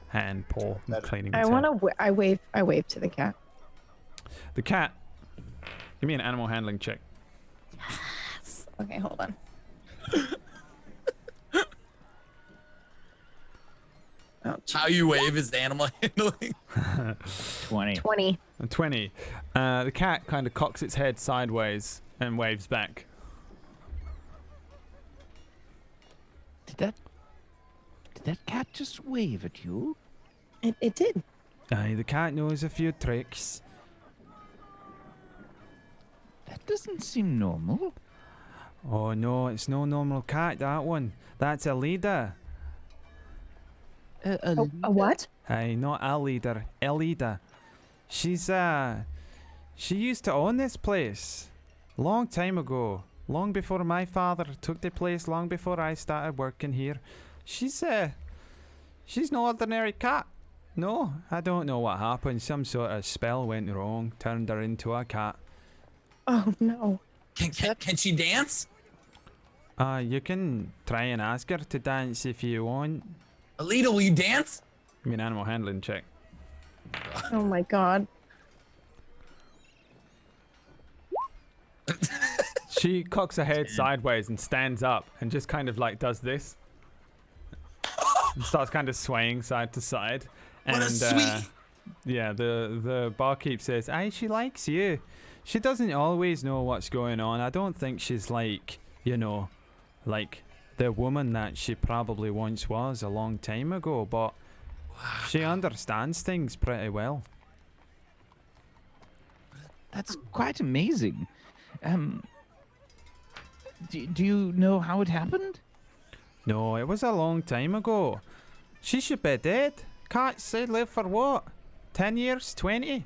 hand, paw, and cleaning its head. I wave to the cat. The cat, give me an animal handling check. Yes. Okay, hold on. Oh, How you wave is animal handling. 20. 20. 20. The cat kind of cocks its head sideways and waves back. Did that cat just wave at you? It did. Aye, the cat knows a few tricks. That doesn't seem normal. Oh no, it's no normal cat, that one. That's a leader. A what? Aye, not a leader, Elida. She used to own this place. Long time ago. Long before my father took the place, long before I started working here. She's no ordinary cat. No, I don't know what happened. Some sort of spell went wrong, turned her into a cat. Oh no. Can she dance? You can try and ask her to dance if you want. Alita, will you dance? Give me an animal handling check. Oh my god. She cocks her head sideways and stands up and just kind of like does this. And starts kind of swaying side to side. What a sweet. Yeah, the barkeep says, aye, she likes you. She doesn't always know what's going on. I don't think she's like, like the woman that she probably once was a long time ago, but she understands things pretty well. That's quite amazing. Do you know how it happened? No, it was a long time ago. She should be dead. Cats, they live for what? 10 years? 20?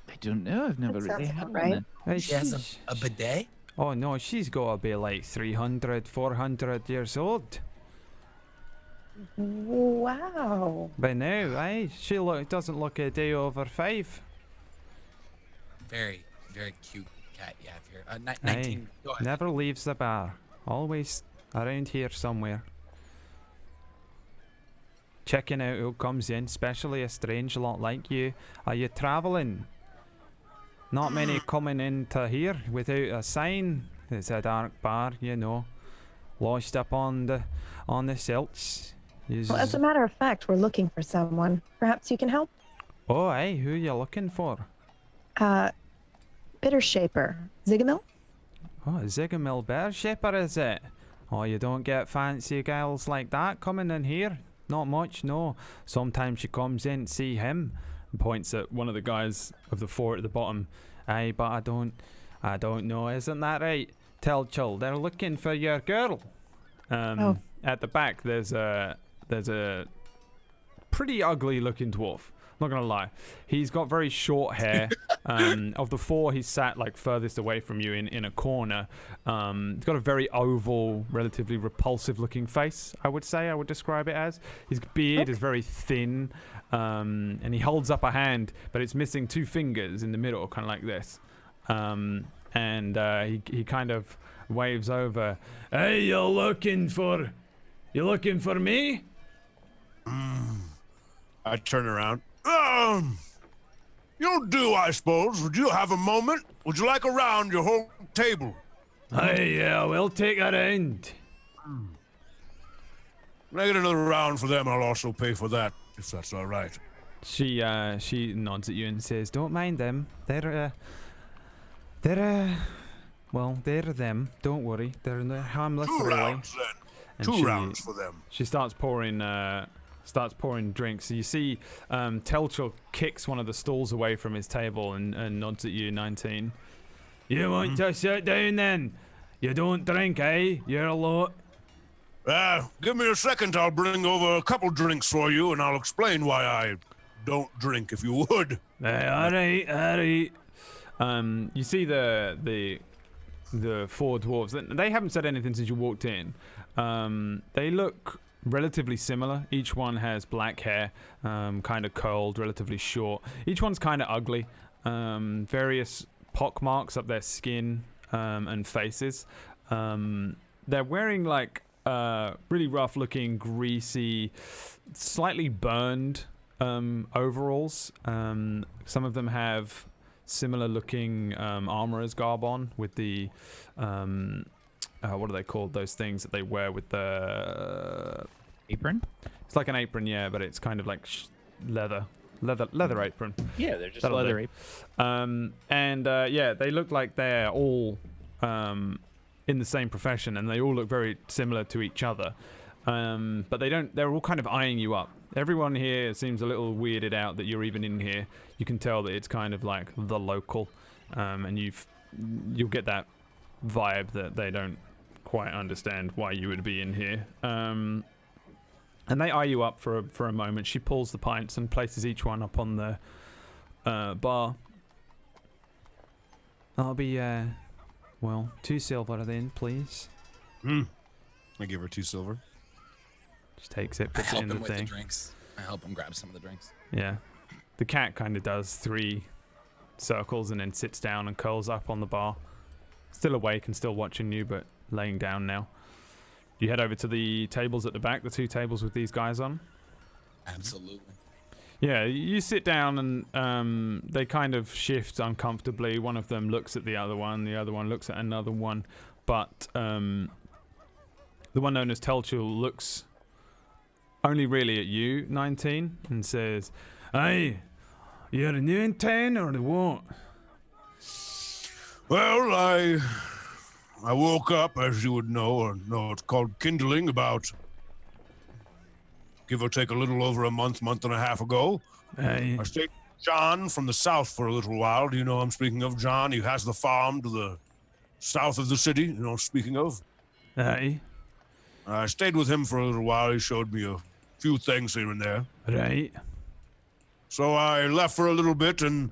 I don't know. I've never That really sounds had about one. right. Hey, She has a bidet? Oh no, she's got to be like 300, 400 years old. Wow. By now, aye. She doesn't look a day over 5. Very, very cute cat you have here. 19. Aye. Go ahead. Never leaves the bar. Always around here somewhere. Checking out who comes in, especially a strange lot like you. Are you travelling? Not many coming into here without a sign. It's a dark bar, Lost up on the silts. Well, as a matter of fact, we're looking for someone. Perhaps you can help? Oh, aye, who you looking for? Bitter Shaper. Zigamil? Oh, Zigamil Bear Shaper, is it? Oh, you don't get fancy gals like that coming in here? Not much, no. Sometimes she comes in to see him and points at one of the guys of the 4 at the bottom. Aye, but I don't know, isn't that right? Tell Chul, they're looking for your girl. At the back, there's a pretty ugly looking dwarf. Not gonna lie, he's got very short hair. Of the 4, he's sat like furthest away from you in a corner. He's got a very oval, relatively repulsive looking face, I would describe it as. His beard is very thin, and he holds up a hand, but it's missing 2 fingers in the middle, kind of like this. He kind of waves over. Hey, you looking for me? I turn around. You'll do, I suppose. Would you have a moment? Would you like a round your whole table? Hey, yeah, we'll take a round. When I get another round for them, I'll also pay for that, if that's all right. She nods at you and says, "Don't mind them. They're them. Don't worry. They're harmless, 2 really." rounds then. And 2 rounds for them. She starts pouring drinks. So you see, Telchel kicks one of the stools away from his table and nods at you, 19. You want to sit down then? You don't drink, eh? You're a lot. Give me a second. I'll bring over a couple drinks for you, and I'll explain why I don't drink if you would. All right. You see the four dwarves. They haven't said anything since you walked in. They look relatively similar. Each one has black hair, kind of curled, relatively short. Each one's kind of ugly. Various pock marks up their skin and faces. They're wearing like really rough-looking, greasy, slightly burned overalls. Some of them have similar-looking armorer's garb on with the what are they called? Those things that they wear with the Apron? It's like an apron, yeah, but it's kind of like leather apron. Yeah, they're just That'll leather do. aprons. Yeah, they look like they're all in the same profession, and they all look very similar to each other. But they don't. They're all kind of eyeing you up. Everyone here seems a little weirded out that you're even in here. You can tell that it's kind of like the local, and you'll get that vibe that they don't quite understand why you would be in here. And they eye you up for a moment. She pulls the pints and places each one up on the bar. I'll be 2 silver then, please. I give her 2 silver. She takes it, I puts it help in him the with the thing. drinks. I help him grab some of the drinks. Yeah. The cat kind of does 3 circles and then sits down and curls up on the bar. Still awake and still watching you, but laying down now. You head over to the tables at the back, the 2 tables with these guys on. Absolutely. Yeah, you sit down and they kind of shift uncomfortably. One of them looks at the other one looks at another one. But the one known as Telchul looks only really at you, 19, and says, "Hey, you're new in town or what?" Well, I woke up, as you would know it's called kindling, about give or take a little over a month and a half ago. Hey. I stayed with John from the south for a little while. Do you know I'm speaking of? John, he has the farm to the south of the city, you know, speaking of. Hey. I stayed with him for a little while. He showed me a few things here and there. Right. So I left for a little bit and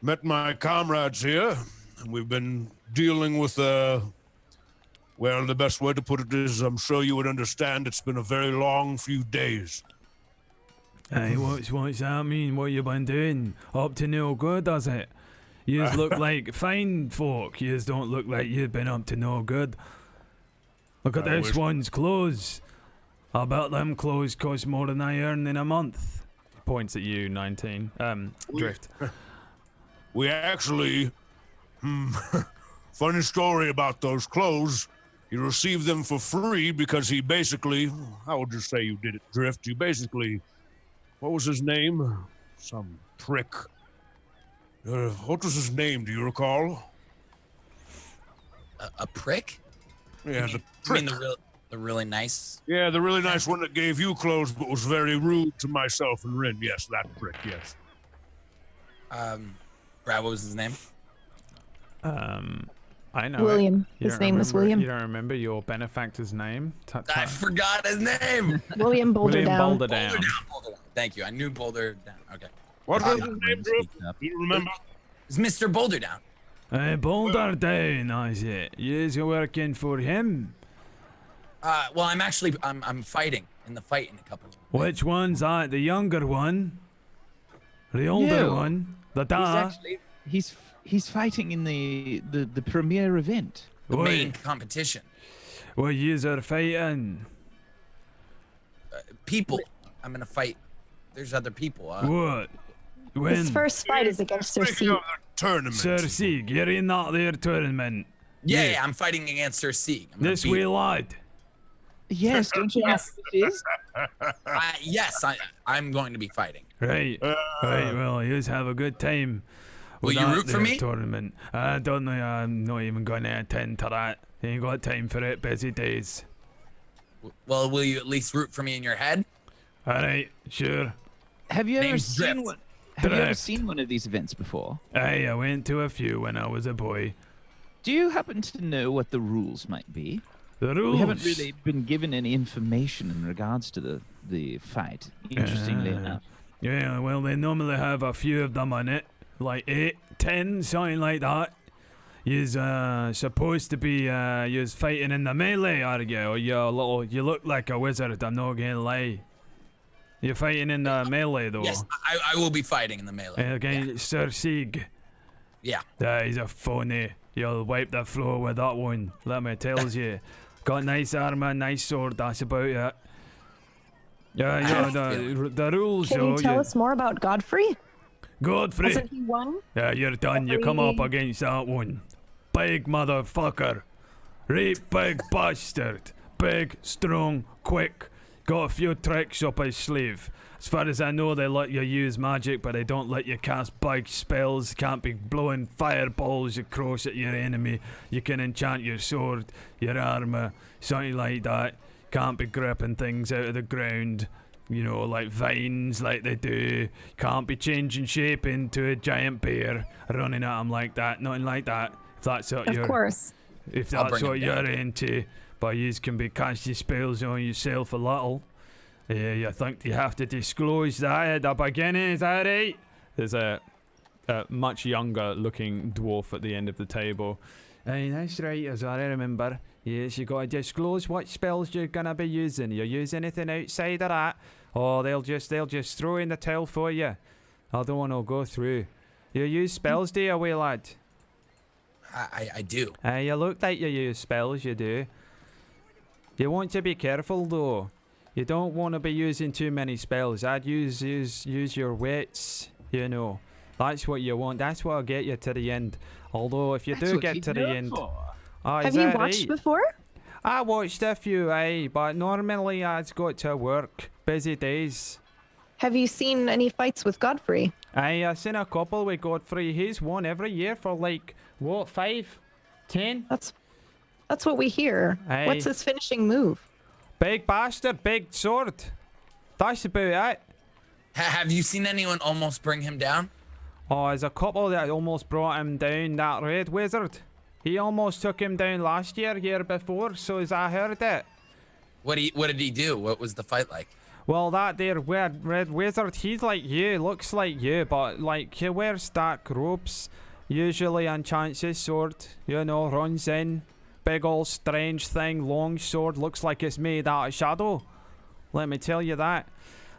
met my comrades here. And we've been dealing with, well, the best way to put it is, I'm sure you would understand, it's been a very long few days. Hey, what's that mean? What you been doing? Up to no good, does it? Yous look like fine folk. Yous don't look like you've been up to no good. Look at this one's clothes. I bet them clothes cost more than I earn in a month. Points at you, 19. Drift. We actually, funny story about those clothes. He received them for free because he basically, how would you say you did it, Drift? You basically, what was his name? Some prick. What was his name, do you recall? A prick? Yeah, the You prick. mean the really nice? Yeah, the really nice one that gave you clothes but was very rude to myself and Rin. Yes, that prick, yes. Brad, what was his name? I know. William. You His don't name was remember- William. You don't remember your benefactor's name? I forgot his name. William Boulder William Down. Boulder Down. Boulder Down. Thank you. I knew Boulder Down. Okay. What was his name, Drift? Speak up. Do you remember? It's Mr. Boulder Down. Hey, Boulder Down, I say. You're working for him. Well, I'm fighting in the fight in a couple. Which one's that? The younger one? The older No. one? The He's da? actually he's fighting in the premiere event. The Oi. main competition. Well, yous are fighting. People. I'm gonna fight. There's other people. What? When? His first fight is against Sir Speaking C. of the tournament. Sir Sieg, you're in that there tournament. Yeah, I'm fighting against Sir Sieg. I'm gonna This beat way, him. lad. Yes, don't you know what it is? Yes, I'm going to be fighting. Right. Right, well, yous have a good time. Will with you that root for there me? Tournament. I don't know, I'm not even going to attend to that. Ain't got time for it, busy days. Well, will you at least root for me in your head? Alright, sure. Have you ever Name's seen Drift. one? Have you ever Drift. seen one of these events before? Aye, I went to a few when I was a boy. Do you happen to know what the rules might be? The rules. We haven't really been given any information in regards to the fight. Interestingly enough. Yeah, well, they normally have a few of them on it. Like 8, 10, something like that. You's supposed to be you's fighting in the melee, are you? Or you look like a wizard, I'm not gonna lie. You're fighting in the melee though. Yes, I will be fighting in the melee. Against Sir Sieg. Yeah. He's a phony. You'll wipe the floor with that one, let me tell you. Got nice armor, nice sword, that's about it. Yeah, the rules. Can you tell us more about Godfrey? Godfrey. Hasn't he won? Yeah, you're done. You come up against that one. Big motherfucker. Right, big bastard. Big, strong, quick. Got a few tricks up his sleeve. As far as I know, they let you use magic, but they don't let you cast big spells. Can't be blowing fireballs across at your enemy. You can enchant your sword, your armor, something like that. Can't be gripping things out of the ground, you know, like vines like they do. Can't be changing shape into a giant bear, running at them like that. Nothing like that. If that's what Of course. If that's what you're into. But you can be casting spells on yourself a little. I think you have to disclose that at the beginning, is that right? There's a much younger looking dwarf at the end of the table. Aye, that's right, as I remember. Yes, you gotta disclose what spells you're gonna be using. You use anything outside of that, or they'll just throw in the towel for you. Other one will go through. You use spells, do you, wee lad? I do. You look like you use spells, you do. You want to be careful though. You don't want to be using too many spells. I'd use your wits, you know. That's what you want. That's what'll get you to the end. Although if you do get to the end... Have you watched before? I watched a few, but normally I've got to work. Busy days. Have you seen any fights with Godfrey? I've seen a couple with Godfrey. He's won every year for like, what, 5? 10? That's what we hear. What's his finishing move? Big bastard, big sword. That's about it. Have you seen anyone almost bring him down? Oh, there's a couple that almost brought him down. That red wizard. He almost took him down last year before, so as I heard it. What did he do? What was the fight like? Well, that there red wizard, he's like you, looks like you, but like he wears dark robes, usually enchants his sword, you know, runs in, big old strange thing, long sword, looks like it's made out of shadow. Let me tell you that.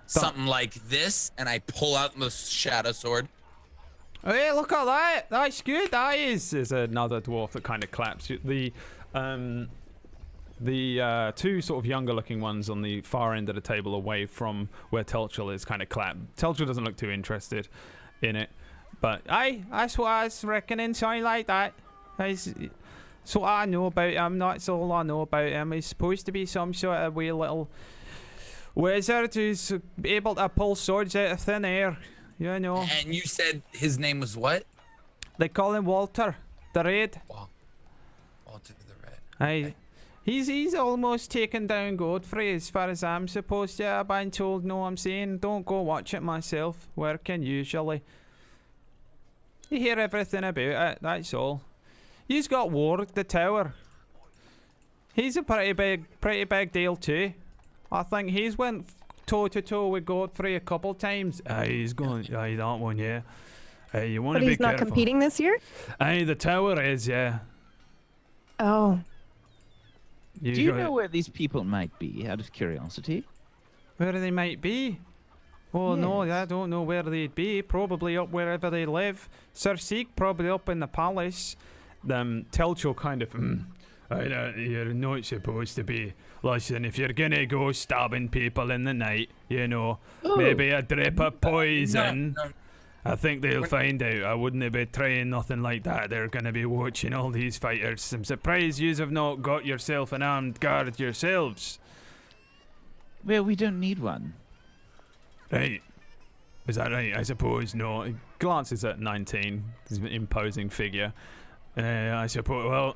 Something like this, and I pull out the shadow sword. Hey, look at that! That's good. That is. There's another dwarf that kind of claps. The two sort of younger-looking ones on the far end of the table, away from where Telchel is, kind of clap. Telchel doesn't look too interested in it, but that's what I was reckoning. Something like that. That's what I know about him. That's all I know about him. He's supposed to be some sort of wee little wizard who's able to pull swords out of thin air. You know. And you said his name was what? They call him Walter the Red. Walter the Red. Aye. He's almost taken down Godfrey as far as I'm supposed to. I've been told, no, I'm saying don't go watch it myself. Working usually. You hear everything about it, that's all. He's got Ward the Tower. He's a pretty big deal too. I think he's went toe-to-toe with Godfrey a couple times. He's going, that one, yeah. You want to be careful. But he's not competing this year? The Tower is, yeah. Oh. Do you know where these people might be, out of curiosity? Where they might be? Oh, yes. No, I don't know where they'd be. Probably up wherever they live. Sir Seek probably up in the palace. Telcho kind of, you're not supposed to be. Listen, if you're gonna go stabbing people in the night, you know, maybe a drip of poison. No. I think they'll find out. I wouldn't be trying nothing like that. They're gonna be watching all these fighters. I'm surprised you have not got yourself an armed guard yourselves. Well, we don't need one. Right. Is that right? I suppose. No. He glances at 19. He's an imposing figure. I suppose. Well,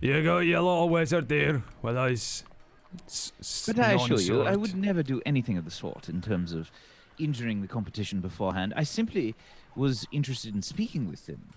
you got your little wizard there with us. But I assure you, I would never do anything of the sort in terms of injuring the competition beforehand. I simply was interested in speaking with them.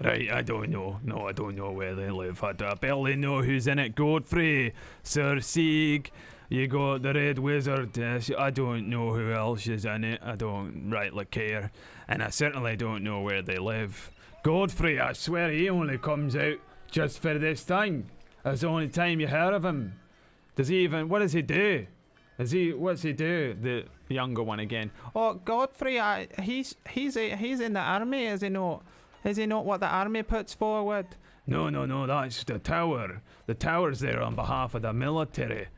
Right, I don't know. No, I don't know where they live. I barely know who's in it. Godfrey, Sir Sieg, You got the Red Wizard. I don't know who else is in it. I don't rightly care. And I certainly don't know where they live. Godfrey, I swear he only comes out just for this thing. That's the only time you hear of him. Does he even... What does he do? What's he do? The younger one again. Oh, Godfrey, he's in the army, is he not? Is he not what the army puts forward? No, that's the tower. The tower's there on behalf of the military.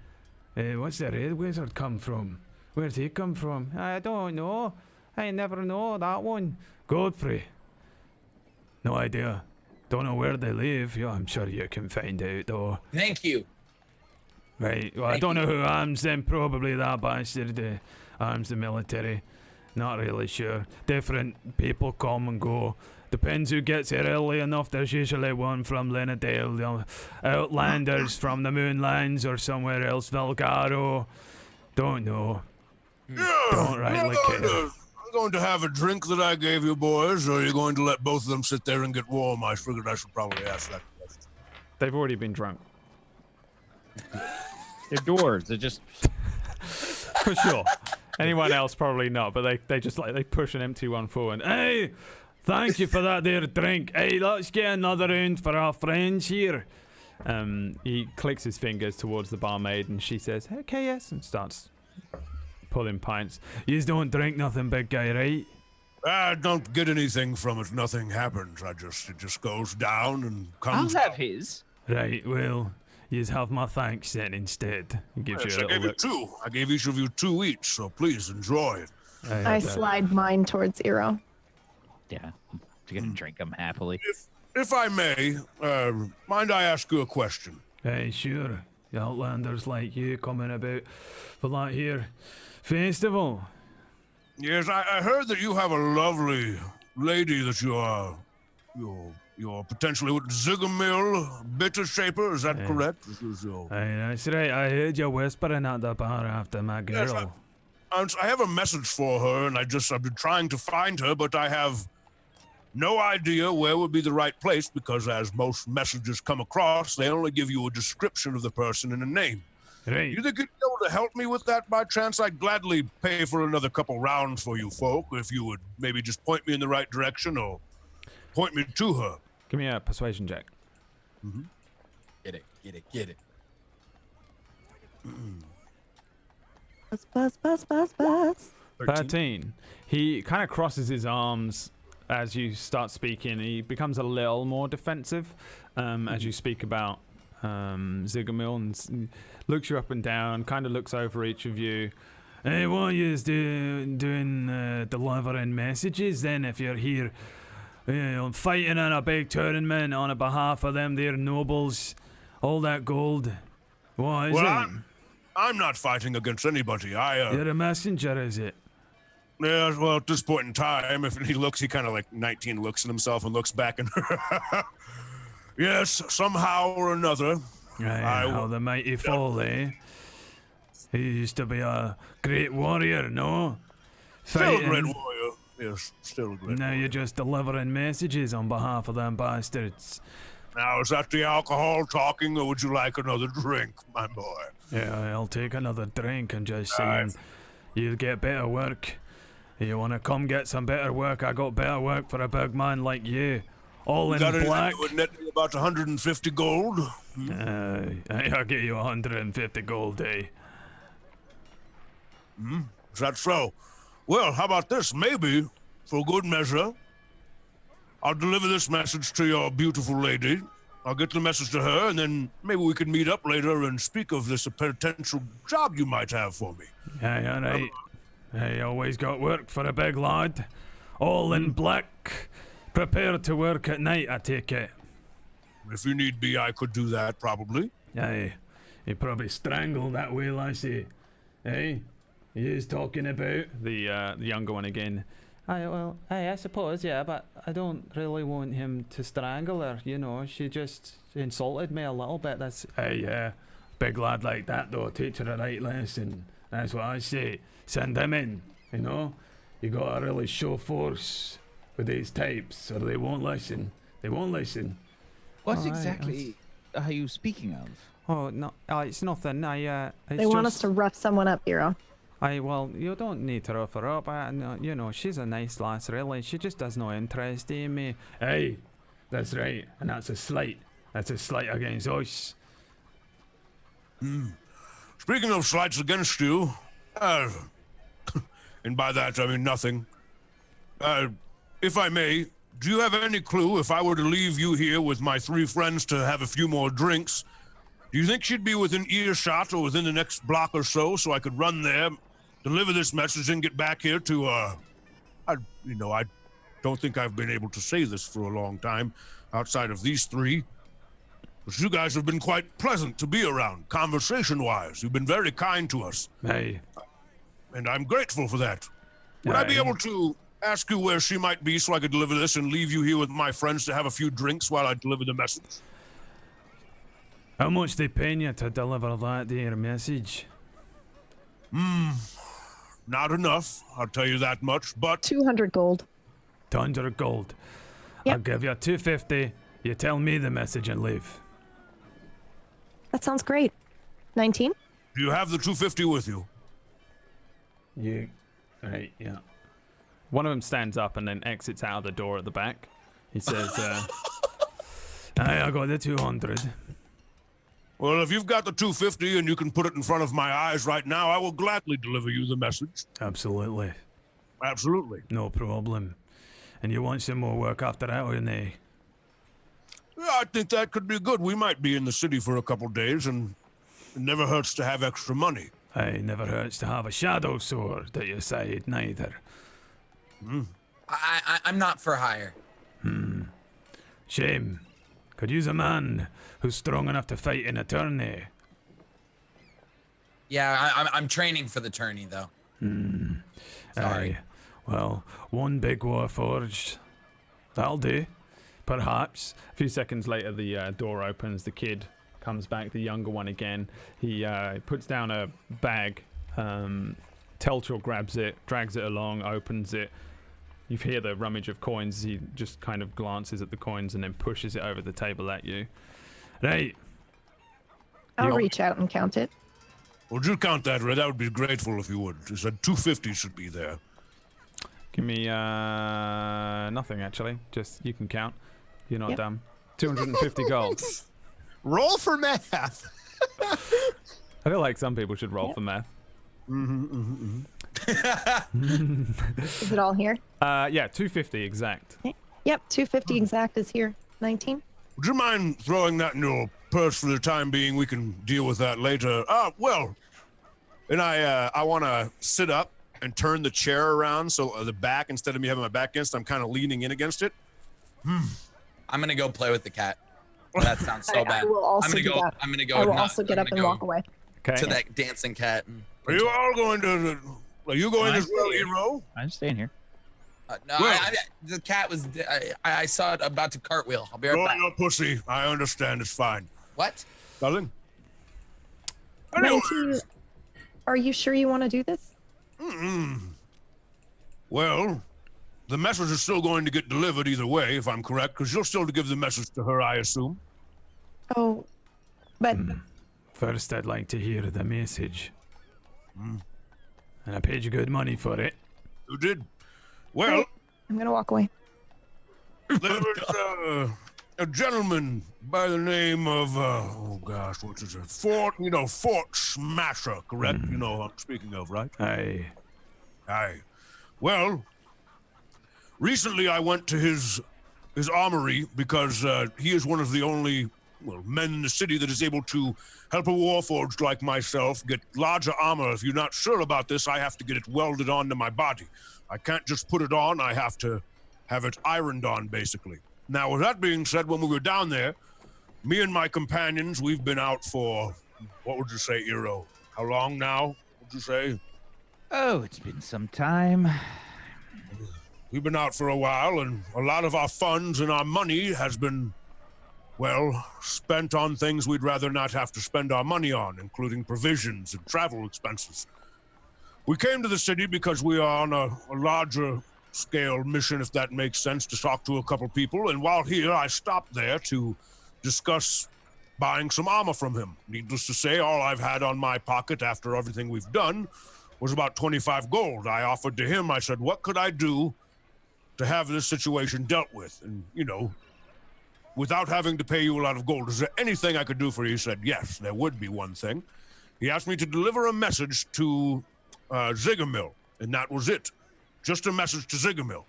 What's the Red Wizard come from? Where's he come from? I don't know. I never know that one. Godfrey. No idea. Don't know where they live. Yeah, I'm sure you can find out though. Thank you. Right, well, I don't know who arms them. Probably that bastard arms the military. Not really sure. Different people come and go. Depends who gets here early enough. There's usually one from Linadale, Outlanders from the Moonlands or somewhere else, Valgaro. Don't know. Yeah, Don't rightly care. I'm going to have a drink that I gave you boys, or are you going to let both of them sit there and get warm? I figured I should probably ask that question. They've already been drunk. They're doors. They're just... For sure. Anyone else probably not, but they just they push an empty one forward. Hey! Thank you for that there drink. Hey, let's get another round for our friends here. He clicks his fingers towards the barmaid and she says, okay, yes, and starts pulling pints. Yous don't drink nothing, big guy, right? I don't get anything from it. Nothing happens. It just goes down and comes. I'll have his. Right, well, yous have my thanks then instead. He gives Yes, you a I gave little you look. two. I gave each of you two each, so please enjoy it. I slide mine towards Eero. Yeah, I'm gonna drink them happily. If I may, mind I ask you a question? Hey, sure. The Outlanders like you coming about for that here festival. Yes, I heard that you have a lovely lady that you're potentially with Ziggamil Bitter Shaper. Is that correct? Hey, that's right. I heard you whispering at the bar after my girl. Yes, I have a message for her, and I've been trying to find her, but I have no idea where would be the right place because, as most messages come across, they only give you a description of the person and a name. Right. You think you'd be able to help me with that by chance? I'd gladly pay for another couple rounds for you folk if you would maybe just point me in the right direction or point me to her. Give me a persuasion check. Mm-hmm. Get it. Buzz. 13. He kind of crosses his arms as you start speaking. He becomes a little more defensive as you speak about Ziggamil and looks you up and down, kind of looks over each of you. Hey, what are you doing delivering messages then if you're here fighting in a big tournament on behalf of them there nobles, all that gold? What is it? I'm not fighting against anybody. You're a messenger, is it? Yeah, well, at this point in time, if he kind of like 19 looks at himself and looks back and yes, somehow or another. How the mighty fall, eh? He used to be a great warrior, no? Still a great warrior. Yes, still a great Now warrior. you're just delivering messages on behalf of them bastards. Now, is that the alcohol talking, or would you like another drink, my boy? Yeah, I'll take another drink. I'm just saying, you'll get better work. You want to come get some better work? I got better work for a big man like you. All in black. Would net me about 150 gold. I'll get you 150 gold, eh? Is that so? Well, how about this? Maybe, for good measure, I'll deliver this message to your beautiful lady. I'll get the message to her, and then maybe we can meet up later and speak of this potential job you might have for me. Yeah, all right. I always got work for a big lad. All in black. Prepared to work at night, I take it. If you need be, I could do that, probably. Aye. You probably strangle that way, lassie. Hey? He is talking about the younger one again. I suppose, yeah, but I don't really want him to strangle her, you know. She just insulted me a little bit. That's yeah. Big lad like that though, teach her a right lesson. That's what I say. Send him in, you know. You gotta really show force with these types, or they won't listen. They won't listen. What exactly are you speaking of? Oh, no, it's nothing. They want us to rough someone up, hero. Well, you don't need to rough her up. You know, she's a nice lass, really. She just has no interest in me. Hey, that's right. And that's a slight. That's a slight against us. Speaking of slights against you, and by that I mean nothing, if I may, do you have any clue if I were to leave you here with my 3 friends to have a few more drinks? Do you think she'd be within earshot or within the next block or so I could run there, deliver this message, and get back here to, I don't think I've been able to say this for a long time outside of these 3. But you guys have been quite pleasant to be around, conversation-wise. You've been very kind to us. Hey. And I'm grateful for that. Would I be able to ask you where she might be so I could deliver this and leave you here with my friends to have a few drinks while I deliver the message? How much they paying you to deliver that dear message? Not enough, I'll tell you that much, but... 200 gold. 200 gold. Yep. I'll give you 250. You tell me the message and leave. That sounds great. 19? Do you have the 250 with you? Right, yeah. One of them stands up and then exits out of the door at the back. He says, I got the 200. Well, if you've got the 250 and you can put it in front of my eyes right now, I will gladly deliver you the message. Absolutely. Absolutely. No problem. And you want some more work after that, or nay? Yeah, I think that could be good. We might be in the city for a couple days, and it never hurts to have extra money. Aye, never hurts to have a shadow sword at your side, neither. I'm not for hire. Shame. Could use a man who's strong enough to fight in a tourney. Yeah, I'm training for the tourney, though. Sorry. Aye. Well, one big war forged. That'll do. Perhaps. A few seconds later, the door opens. The kid comes back, the younger one again. He puts down a bag. Telchor grabs it, drags it along, opens it. You hear the rummage of coins. He just kind of glances at the coins and then pushes it over the table at you. Right. I'll reach out and count it. Would you count that, Red? I would be grateful if you would. You said 250 should be there. Give me nothing, actually. Just, you can count. You're not dumb. 250 gold. Roll for math. I feel like some people should roll for math. Is it all here? Yeah, 250 exact. Okay. Yep, 250 exact is here. 19? Would you mind throwing that in your purse for the time being? We can deal with that later. Well, and I want to sit up and turn the chair around so the back, instead of me having my back against, I'm kind of leaning in against it. I'm gonna go play with the cat. That sounds so bad. I will also I'm gonna do go. that. I'm gonna go. I will not- also get I'm up and gonna go walk away. Okay. to that dancing cat. Are you all going to... Are you going as well, hero? I'm staying here. No, Well- the cat was. I saw it about to cartwheel. I'll be right Go back. your pussy. I understand. It's fine. What? Nothing? Anyway, 19, are you sure you want to do this? well, the message is still going to get delivered either way, if I'm correct, because you'll still give the message to her, I assume. Oh, but First, I'd like to hear the message. And I paid you good money for it. You did? Well, I'm going to walk away. there was a gentleman by the name of, what's his name? Fort Smasher, correct? You know who I'm speaking of, right? Aye. Aye. Well, recently I went to his armory because he is one of the only men in the city that is able to help a warforged like myself get larger armor. If you're not sure about this, I have to get it welded onto my body. I can't just put it on. I have to have it ironed on, basically. Now, with that being said, when we were down there, me and my companions, we've been out for, what would you say, Eero? How long now, would you say? Oh, it's been some time. We've been out for a while, and a lot of our funds and our money has been, spent on things we'd rather not have to spend our money on, including provisions and travel expenses. We came to the city because we are on a larger scale mission, if that makes sense, to talk to a couple people, and while here, I stopped there to discuss buying some armor from him. Needless to say, all I've had on my pocket after everything we've done was about 25 gold. I offered to him, I said, what could I do to have this situation dealt with? And, you know, without having to pay you a lot of gold, is there anything I could do for you? He said, yes, there would be one thing. He asked me to deliver a message to Zigamil, and that was it. Just a message to Zigamil.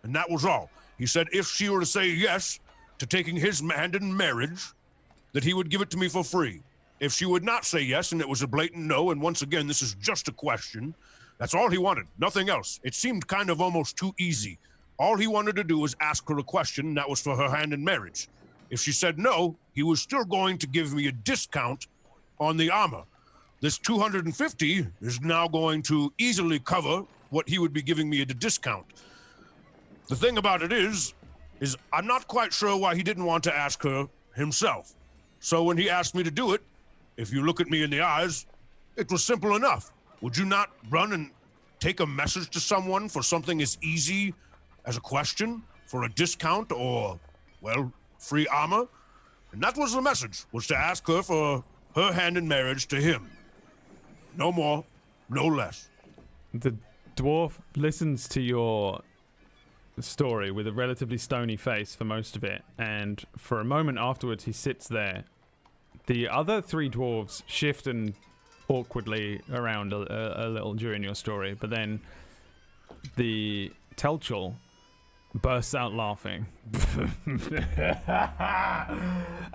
And that was all. He said if she were to say yes to taking his hand in marriage, that he would give it to me for free. If she would not say yes, and it was a blatant no, and once again, this is just a question, that's all he wanted, nothing else. It seemed kind of almost too easy. All he wanted to do was ask her a question, and that was for her hand in marriage. If she said no, he was still going to give me a discount on the armor. This 250 is now going to easily cover what he would be giving me at a discount. The thing about it is I'm not quite sure why he didn't want to ask her himself. So when he asked me to do it, if you look at me in the eyes, it was simple enough. Would you not run and take a message to someone for something as easy as a question, for a discount or, well, free armor? And that was the message, was to ask her for her hand in marriage to him. No more, no less. The dwarf listens to your story with a relatively stony face for most of it, and for a moment afterwards he sits there. The other three dwarves shift and awkwardly around a little during your story, but then the Telchul bursts out laughing.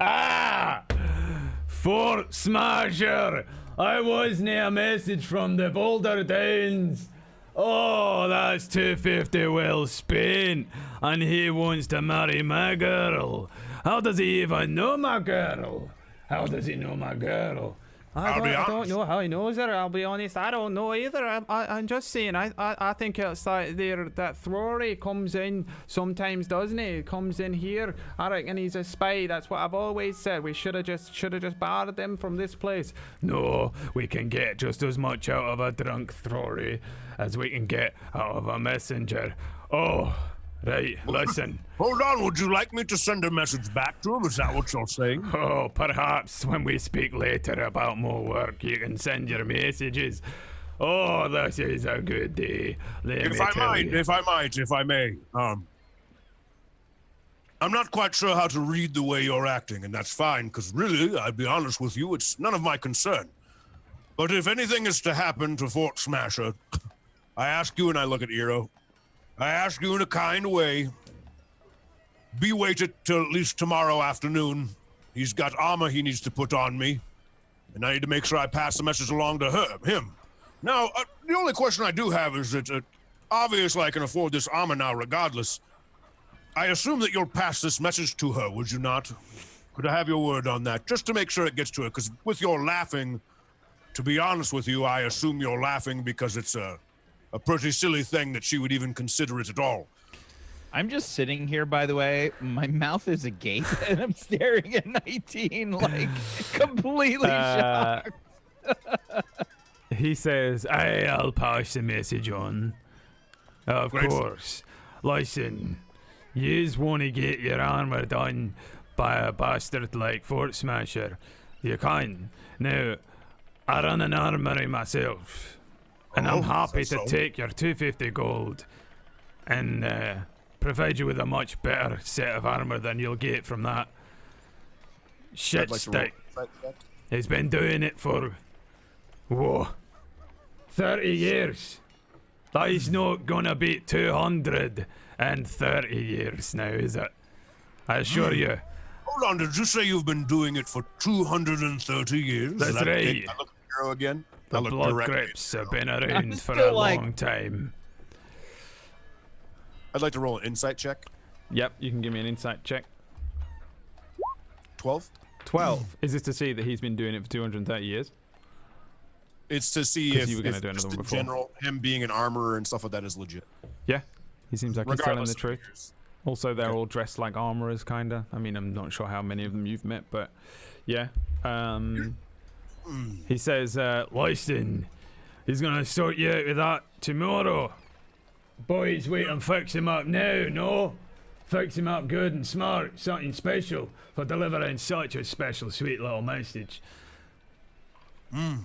Ah! Fort Smasher! I was near a message from the Boulder Downs. Oh, that's 250 well spent, and he wants to marry my girl. How does he even know my girl? How does he know my girl? I don't know how he knows her, I'll be honest. I don't know either. I'm just saying, I think it's like that Throry comes in sometimes, doesn't he? Comes in here. I reckon he's a spy. That's what I've always said. We should have just barred him from this place. No, we can get just as much out of a drunk Throry as we can get out of a messenger. Oh, right, listen. Hold on, would you like me to send a message back to him? Is that what you're saying? Oh, perhaps when we speak later about more work, you can send your messages. Oh, this is a good day. If I may. I'm not quite sure how to read the way you're acting, and that's fine, because really, I'll be honest with you, it's none of my concern. But if anything is to happen to Fort Smasher, I ask you, and I look at Eero, I ask you in a kind way, be waited till at least tomorrow afternoon. He's got armor he needs to put on me, and I need to make sure I pass the message along to him. Now, the only question I do have is that obviously I can afford this armor now regardless. I assume that you'll pass this message to her, would you not? Could I have your word on that, just to make sure it gets to her? Because with your laughing, to be honest with you, I assume you're laughing because it's a pretty silly thing that she would even consider it at all. I'm just sitting here, by the way. My mouth is agape, and I'm staring at 19, like, completely shocked. He says, I'll pass the message on. Of course. Listen, yous want to get your armor done by a bastard like Fort Smasher. You can. Now, I run an armory myself, and I'm happy to take your 250 gold and provide you with a much better set of armor than you'll get from that shit stick. He's been doing it for 30 years. That is not gonna beat 230 years now, is it? I assure you. Hold on, did you say you've been doing it for 230 years? That's right. I look at Eero again. The blood grips have been around for a long time. I'd like to roll an insight check. Yep, you can give me an insight check. 12? 12. Is this to see that he's been doing it for 230 years? It's to see if, you were gonna do another just one in before. general, him being an armorer and stuff like that is legit. Yeah, he seems like he's telling the Regardless of truth. years. Also, they're all dressed like armorers, kinda. I mean, I'm not sure how many of them you've met, but yeah. He says, listen, he's gonna sort you out with that tomorrow. Boys, wait and fix him up now, no? Fix him up good and smart, something special for delivering such a special, sweet little message. And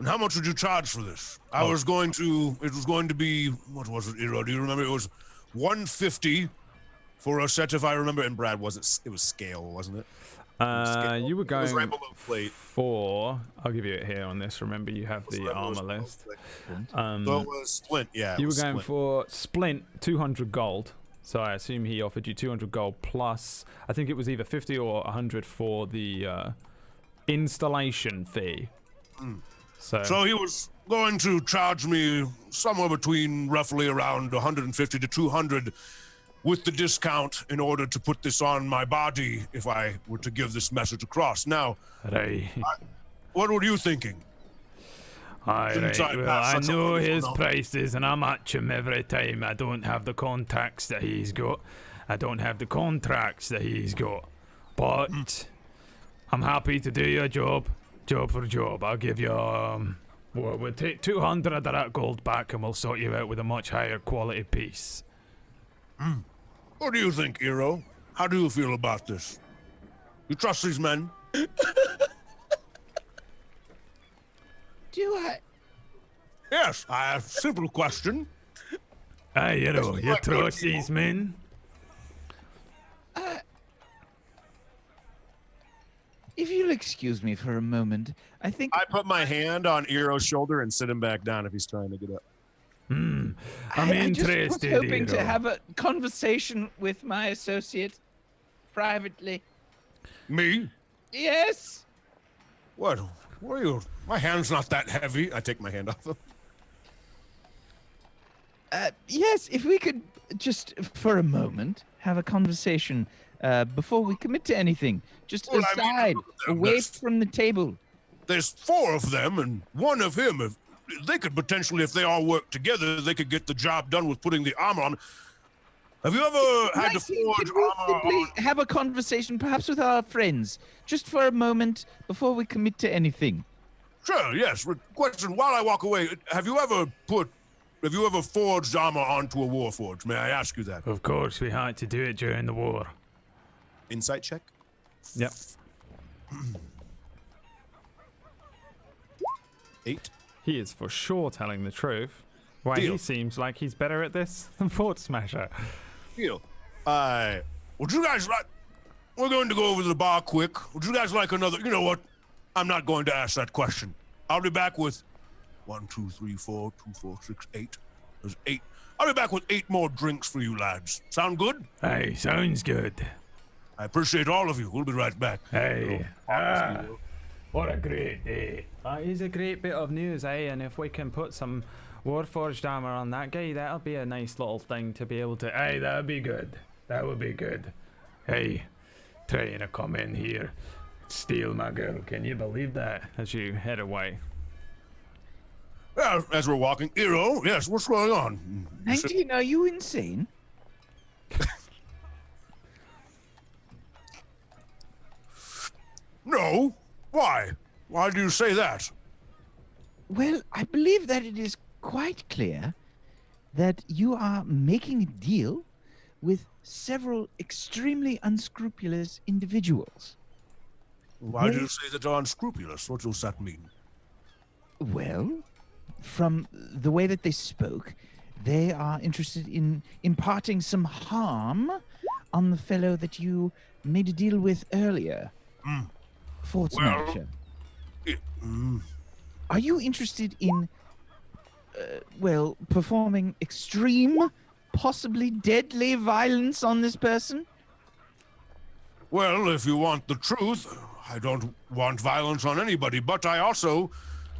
how much would you charge for this? It was going to be, what was it, Iro? Do you remember? It was 150 for a set, if I remember. And Brad, it was scale, wasn't it? You were going plate. for, I'll give you it here on this. Remember, you have the armor list. So it was splint, yeah. You were going for splint, 200 gold. So I assume he offered you 200 gold plus, I think it was either 50 or 100 for the installation fee. So he was going to charge me somewhere between roughly around 150 to 200 with the discount in order to put this on my body if I were to give this message across. Now, what were you thinking? Well, I know his prices and I match him every time. I don't have the contacts that he's got. I don't have the contracts that he's got. But I'm happy to do your job for job. I'll give you, we'll take 200 of that gold back and we'll sort you out with a much higher quality piece. What do you think, Iro? How do you feel about this? You trust these men? Do I? Yes, I have a simple question. Hey, you trust these men? If you'll excuse me for a moment, I think I put my hand on Iro's shoulder and sit him back down if he's trying to get up. I'm I just interested, was hoping to Iro. have a conversation with my associate privately. Me? Yes. What? What are you? My hand's not that heavy. I take my hand off him. Yes, if we could just for a moment have a conversation before we commit to anything. Just Well, I mean, aside, look at them. away There's- from the table. There's 4 of them and 1 of him. If they could potentially, if they all work together, they could get the job done with putting the armor on. Have you ever had to forge Could we armor simply on? have a conversation, perhaps with our friends, just for a moment before we commit to anything? Sure, yes. Question, while I walk away, have you ever forged armor onto a warforge? May I ask you that? Of course, we had to do it during the war. Insight check. Yep. 8. He is for sure telling the truth. Why, he Deal. seems like he's better at this than Fort Smasher. Deal. Would you guys like... We're going to go over to the bar quick. Would you guys like another... You know what? I'm not going to ask that question. I'll be back with 1, 2, 3, 4, 2, 4, 6, 8. There's 8. I'll be back with 8 more drinks for you lads. Sound good? Hey, sounds good. I appreciate all of you. We'll be right back. Hey, what a great day. That is a great bit of news, eh? And if we can put some Warforged armor on that guy, that'll be a nice little thing to be able to... Hey, that'll be good. That would be good. Hey, trying to come in here, steal my girl. Can you believe that? As you head away. Yeah, as we're walking, Iro, yes, what's going on? 19, are you insane? No. Why? Why do you say that? Well, I believe that it is quite clear that you are making a deal with several extremely unscrupulous individuals. Why do you say that they're unscrupulous? What does that mean? Well, from the way that they spoke, they are interested in imparting some harm on the fellow that you made a deal with earlier. Fort Smasher. Are you interested in, performing extreme, possibly deadly violence on this person? Well, if you want the truth, I don't want violence on anybody, but I also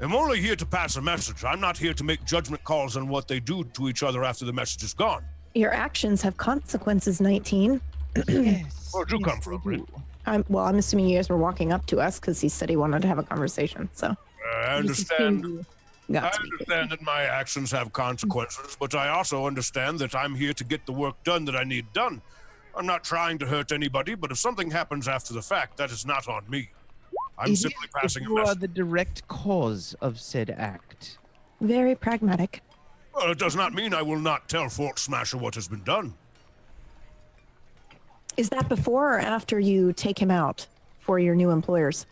am only here to pass a message. I'm not here to make judgment calls on what they do to each other after the message is gone. Your actions have consequences, 19. Yes. Where'd you come from, they Rick? do. I'm assuming you guys were walking up to us because he said he wanted to have a conversation. So I understand. I got to be understand that my actions have consequences, but I also understand that I'm here to get the work done that I need done. I'm not trying to hurt anybody, but if something happens after the fact, that is not on me. I'm It simply is passing if a you are message. the direct cause of said act. very pragmatic. Well, it does not mean I will not tell Fort Smasher what has been done. Is that before or after you take him out for your new employers?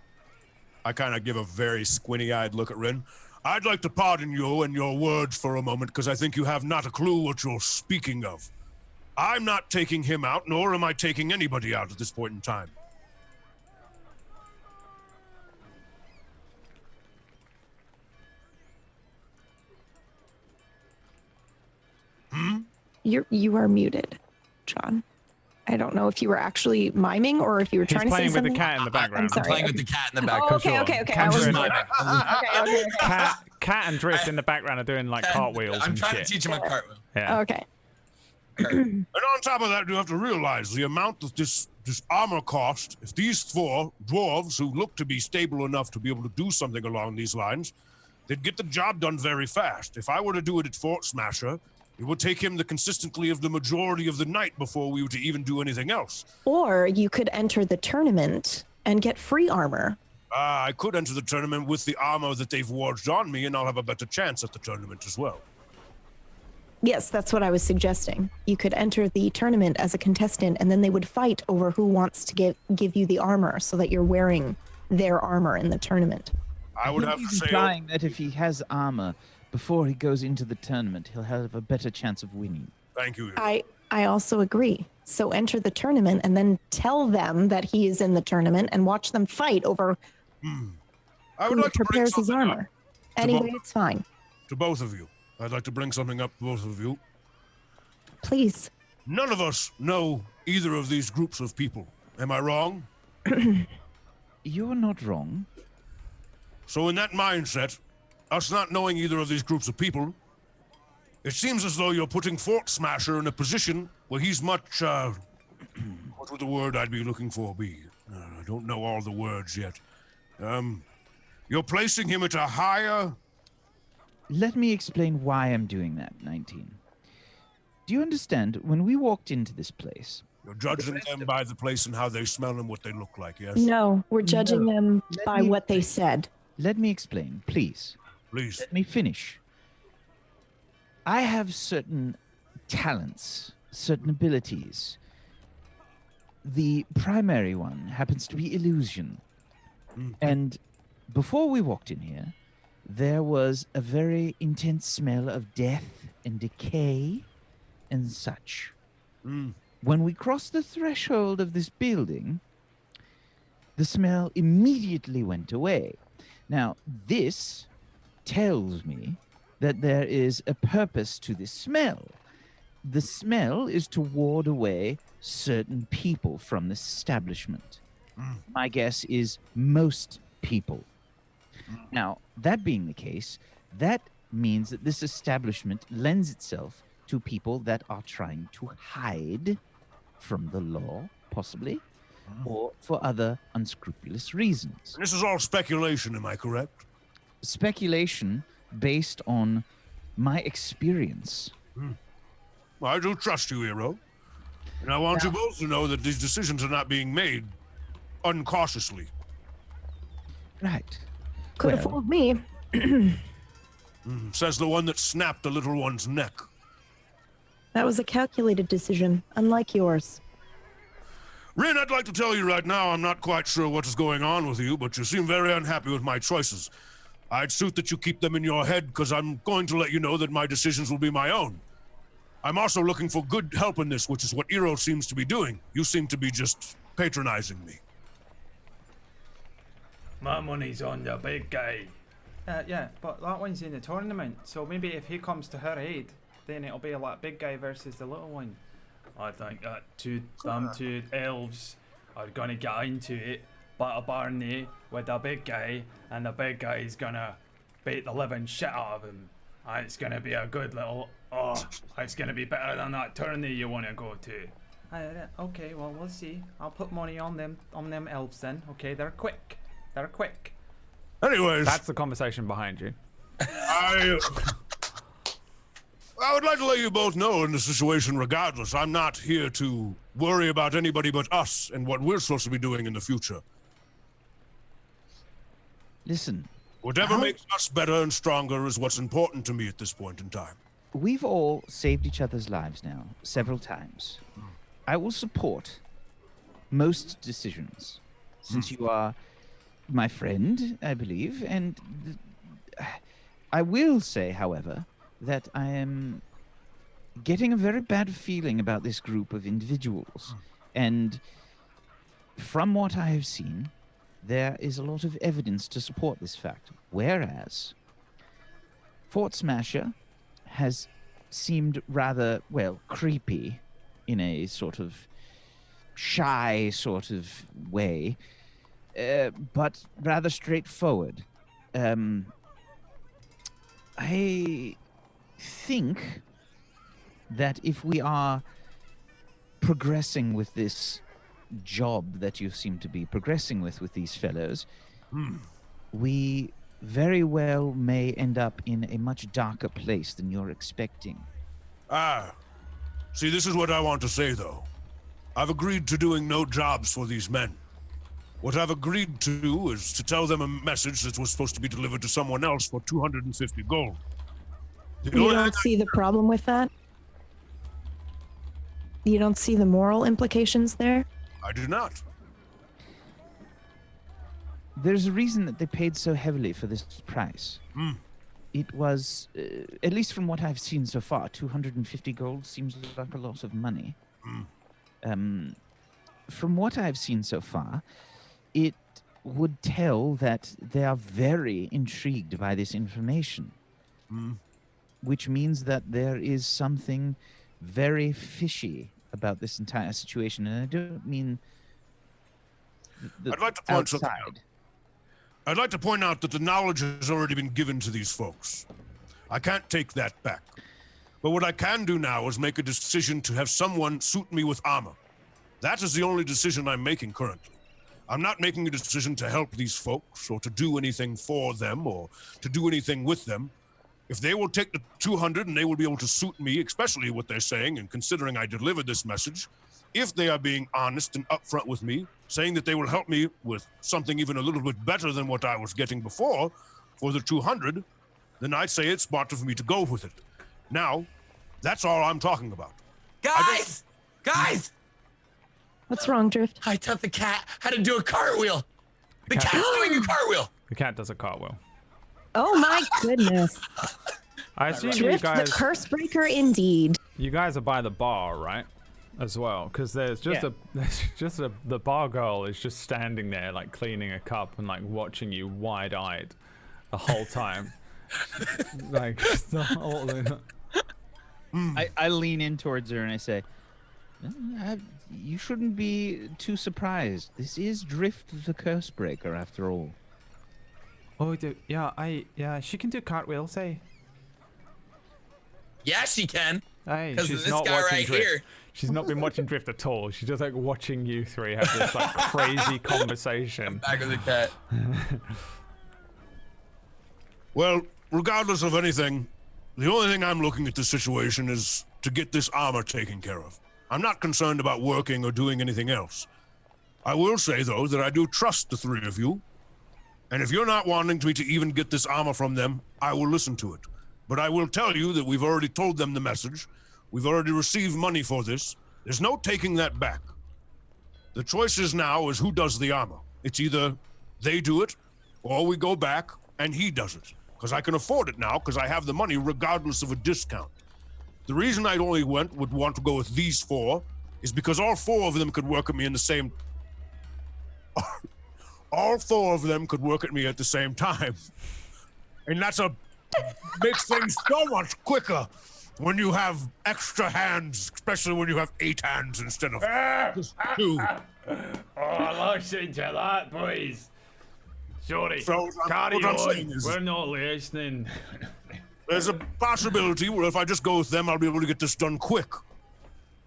I kind of give a very squinty-eyed look at Rin. I'd like to pardon you and your words for a moment, because I think you have not a clue what you're speaking of. I'm not taking him out, nor am I taking anybody out at this point in time. You are muted, John. I don't know if you were actually miming or if you were trying to say something. He's playing with the something. cat in the background. I'm sorry. Playing with the cat in the back. Oh, okay. Cat's I was doing okay. Cat and Drift in the background are doing like cartwheels I'm and trying shit. to teach him a cartwheel. Yeah. Okay. And on top of that, you have to realize the amount that this armor cost. If these 4 dwarves, who look to be stable enough to be able to do something along these lines, they'd get the job done very fast. If I were to do it at Fort Smasher, it would take him the consistently of the majority of the night before we were to even do anything else. Or you could enter the tournament and get free armor. I could enter the tournament with the armor that they've forged on me, and I'll have a better chance at the tournament as well. Yes, that's what I was suggesting. You could enter the tournament as a contestant, and then they would fight over who wants to give you the armor so that you're wearing their armor in the tournament. I would have to He's say... implying that if he has armor before he goes into the tournament, he'll have a better chance of winning. Thank you. I also agree. So enter the tournament and then tell them that he is in the tournament and watch them fight over I would who like to bring prepares his something armor. up Anyway, it's fine. to both of you. I'd like to bring something up to both of you. Please. None of us know either of these groups of people. Am I wrong? You're not wrong. So in that mindset, us not knowing either of these groups of people, it seems as though you're putting Fort Smasher in a position where he's much, what would the word I'd be looking for be? I don't know all the words yet. You're placing him at a higher... Let me explain why I'm doing that, 19. Do you understand? When we walked into this place... You're judging them by the place and how they smell and what they look like, yes? No, we're judging them Let by me- what they said. Let me explain, please. Please. Let me finish. I have certain talents, certain abilities. The primary one happens to be illusion. And before we walked in here, there was a very intense smell of death and decay and such. When we crossed the threshold of this building, the smell immediately went away. Now, this tells me that there is a purpose to this smell. The smell is to ward away certain people from this establishment. My guess is most people. Now, that being the case, that means that this establishment lends itself to people that are trying to hide from the law, possibly, or for other unscrupulous reasons. This is all speculation, am I correct? Speculation based on my experience. I do trust you, Hero. And I want you both to know that these decisions are not being made uncautiously. Right. Could have Well, fooled me. Says the one that snapped the little one's neck. That was a calculated decision, unlike yours. Rin, I'd like to tell you right now, I'm not quite sure what is going on with you, but you seem very unhappy with my choices. I'd suit that you keep them in your head, because I'm going to let you know that my decisions will be my own. I'm also looking for good help in this, which is what Eero seems to be doing. You seem to be just patronizing me. My money's on the big guy. Yeah, but that one's in the tournament, so maybe if he comes to her aid, then it'll be like big guy versus the little one. I think that two elves are gonna get into it, but a Barney with the big guy, and the big guy's gonna beat the living shit out of him. And it's gonna be a good little. Oh, it's gonna be better than that tourney you wanna go to. Okay, well we'll see. I'll put money on them elves then. Okay, they're quick. Anyways, That's the conversation behind you. I would like to let you both know in the situation regardless, I'm not here to worry about anybody but us and what we're supposed to be doing in the future. listen, Whatever makes us better and stronger is what's important to me at this point in time. we've all saved each other's lives now several times. I will support most decisions, since you are my friend, I believe. And I will say, however, that I am getting a very bad feeling about this group of individuals. And from what I have seen, there is a lot of evidence to support this fact. Whereas Fort Smasher has seemed rather, well, creepy in a sort of shy sort of way, but rather straightforward. I think that if we are progressing with this job that you seem to be progressing with these fellows, we very well may end up in a much darker place than you're expecting. See, this is what I want to say, though. I've agreed to doing no jobs for these men. What I've agreed to do is to tell them a message that was supposed to be delivered to someone else for 250 gold. You don't see the problem with that? You don't see the moral implications there? I do not. There's a reason that they paid so heavily for this price. It was, at least from what I've seen so far, 250 gold seems like a lot of money. From what I've seen so far, it would tell that they are very intrigued by this information. Which means that there is something very fishy about this entire situation. And I don't mean I'd like to point something out. I'd like to point out that the knowledge has already been given to these folks. I can't take that back. But what I can do now is make a decision to have someone suit me with armor. That is the only decision I'm making currently. I'm not making a decision to help these folks or to do anything for them or to do anything with them. If they will take the 200 and they will be able to suit me, especially what they're saying, and considering I delivered this message, if they are being honest and upfront with me, saying that they will help me with something even a little bit better than what I was getting before for the 200, then I'd say it's smarter for me to go with it. Now, that's all I'm talking about. Guys! Guys! What's wrong, Drift? I taught the cat how to do a cartwheel. The cat's doing a cartwheel. The cat does a cartwheel. Oh my goodness. I assume you Drift guys, the curse breaker indeed. you guys are by the bar, right? As well, because there's just the bar girl is just standing there like cleaning a cup and like watching you wide-eyed the whole time. Like the whole. I lean in towards her and I say, you shouldn't be too surprised. This is Drift the curse breaker after all. Oh, yeah, she can do cartwheels, eh? Yeah, she can. Hey, Because she's this not guy watching right Drift. here. She's not been watching Drift at all. She's just like watching you three have this like crazy conversation. Back of the cat. Well, regardless of anything, the only thing I'm looking at this situation is to get this armor taken care of. I'm not concerned about working or doing anything else. I will say, though, that I do trust the three of you. And if you're not wanting me to even get this armor from them, I will listen to it. But I will tell you that we've already told them the message. We've already received money for this. There's no taking that back. The choice is now is who does the armor. It's either they do it, or we go back and he does it. Because I can afford it now, because I have the money regardless of a discount. The reason I only would want to go with these four is because all four of them could work at me in the same... all four of them could work at me at the same time. And makes things so much quicker when you have extra hands, especially when you have 8 hands instead of just 2. Oh, listen to that, boys. Sorry, So, carry what I'm on. saying is- We're not listening. There's a possibility where if I just go with them, I'll be able to get this done quick.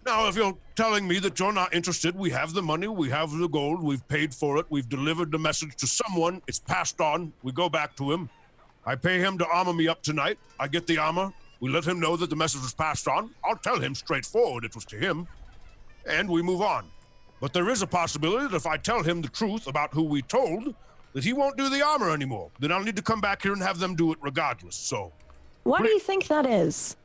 Now, if you're telling me that you're not interested, we have the money, we have the gold, we've paid for it, we've delivered the message to someone, it's passed on, we go back to him. I pay him to armor me up tonight. I get the armor. We let him know that the message was passed on. I'll tell him straightforward it was to him. And we move on. But there is a possibility that if I tell him the truth about who we told, that he won't do the armor anymore. Then I'll need to come back here and have them do it regardless. So, Why do you think that is?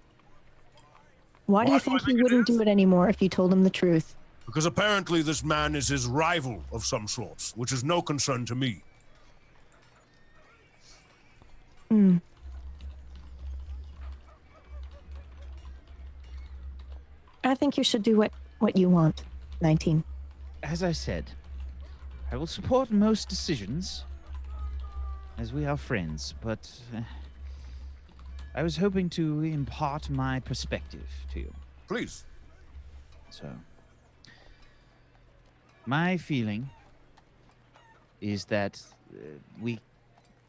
Why do Why you do I think he think it wouldn't is? do it anymore if you told him the truth? Because apparently this man is his rival of some sorts, which is no concern to me. I think you should do what you want, 19. As I said, I will support most decisions, as we are friends, but I was hoping to impart my perspective to you. Please. So, my feeling is that we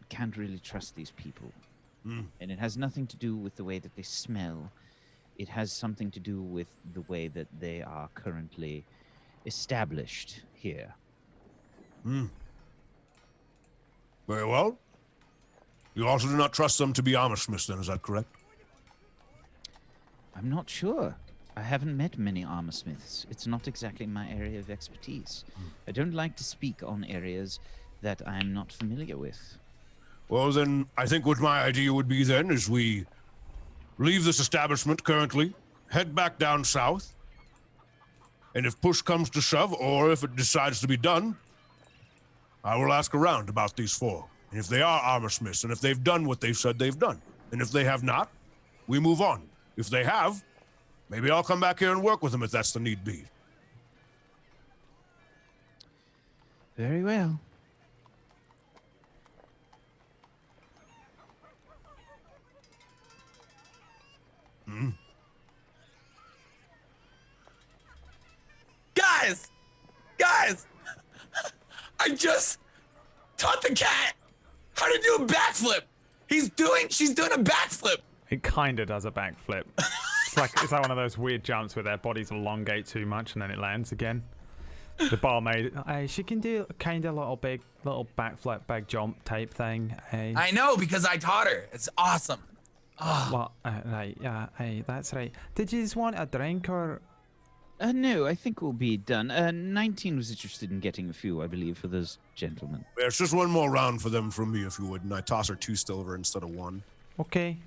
can't really trust these people. And it has nothing to do with the way that they smell. It has something to do with the way that they are currently established here. Very well. You also do not trust them to be armor smiths, then, is that correct? I'm not sure. I haven't met many armor smiths. It's not exactly my area of expertise. I don't like to speak on areas that I'm not familiar with. Well, then, I think what my idea would be then is we leave this establishment currently, head back down south, and if push comes to shove, or if it decides to be done, I will ask around about these four. And if they are armor smiths, and if they've done what they've said they've done. And if they have not, we move on. If they have, maybe I'll come back here and work with them if that's the need be. Very well. Guys! I just taught the cat how to do a backflip. She's doing a backflip. It kind of does a backflip. It's like one of those weird jumps where their bodies elongate too much and then it lands again. The barmaid, she can do kind of little backflip, big jump type thing. I know because I taught her. It's awesome. Well, right, yeah, that's right. Did you just want a drink or? No, I think we'll be done. 19 was interested in getting a few, I believe, for those gentlemen. There's just one more round for them from me, if you would, and I toss her 2 silver instead of 1. Okay.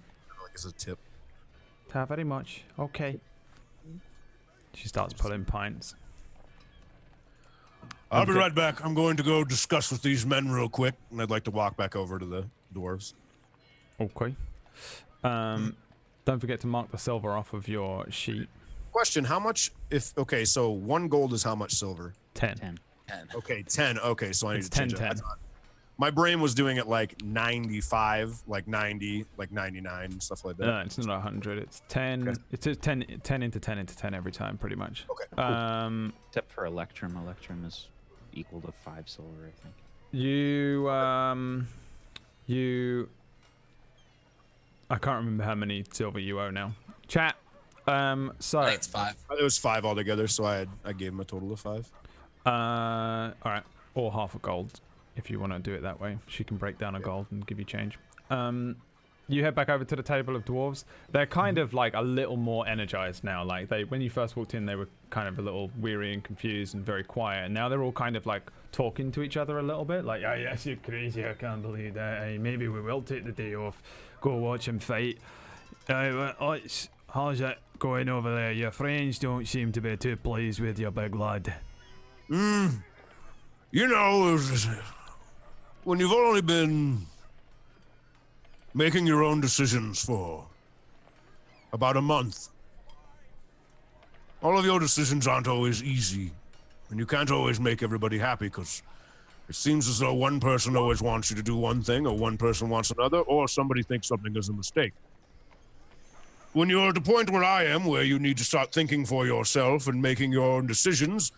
Like as a tip. Very much. Okay. She starts pulling pints. I'll be right back. I'm going to go discuss with these men real quick, and I'd like to walk back over to the dwarves. Okay. Don't forget to mark the silver off of your sheet. Question, how much okay, so 1 gold is how much silver? 10. Okay, 10. Okay, so I need It's to change 10. it. My brain was doing it like 95, like 90, like 99, and stuff like that. No, it's not 100. It's 10. Okay. It's just 10 into 10 into 10 every time, pretty much. Okay, cool. Except for Electrum. Electrum is equal to 5 silver, I think. I can't remember how many silver you owe now. Chat. So I think it's 5. It was 5 altogether, so I gave him a total of 5. all right, or half a gold if you want to do it that way. She can break down a gold and give you change. You head back over to the table of dwarves. They're kind of like a little more energized now. Like when you first walked in, they were kind of a little weary and confused and very quiet. And now they're all kind of like talking to each other a little bit. Like, oh yes, you're crazy. I can't believe that. Hey, maybe we will take the day off. Go watch him fight. How's it going over there? Your friends don't seem to be too pleased with you, big lad. You know, when you've only been making your own decisions for about a month, all of your decisions aren't always easy, and you can't always make everybody happy, because it seems as though one person always wants you to do one thing, or one person wants another, or somebody thinks something is a mistake. When you're at the point where I am, where you need to start thinking for yourself and making your own decisions,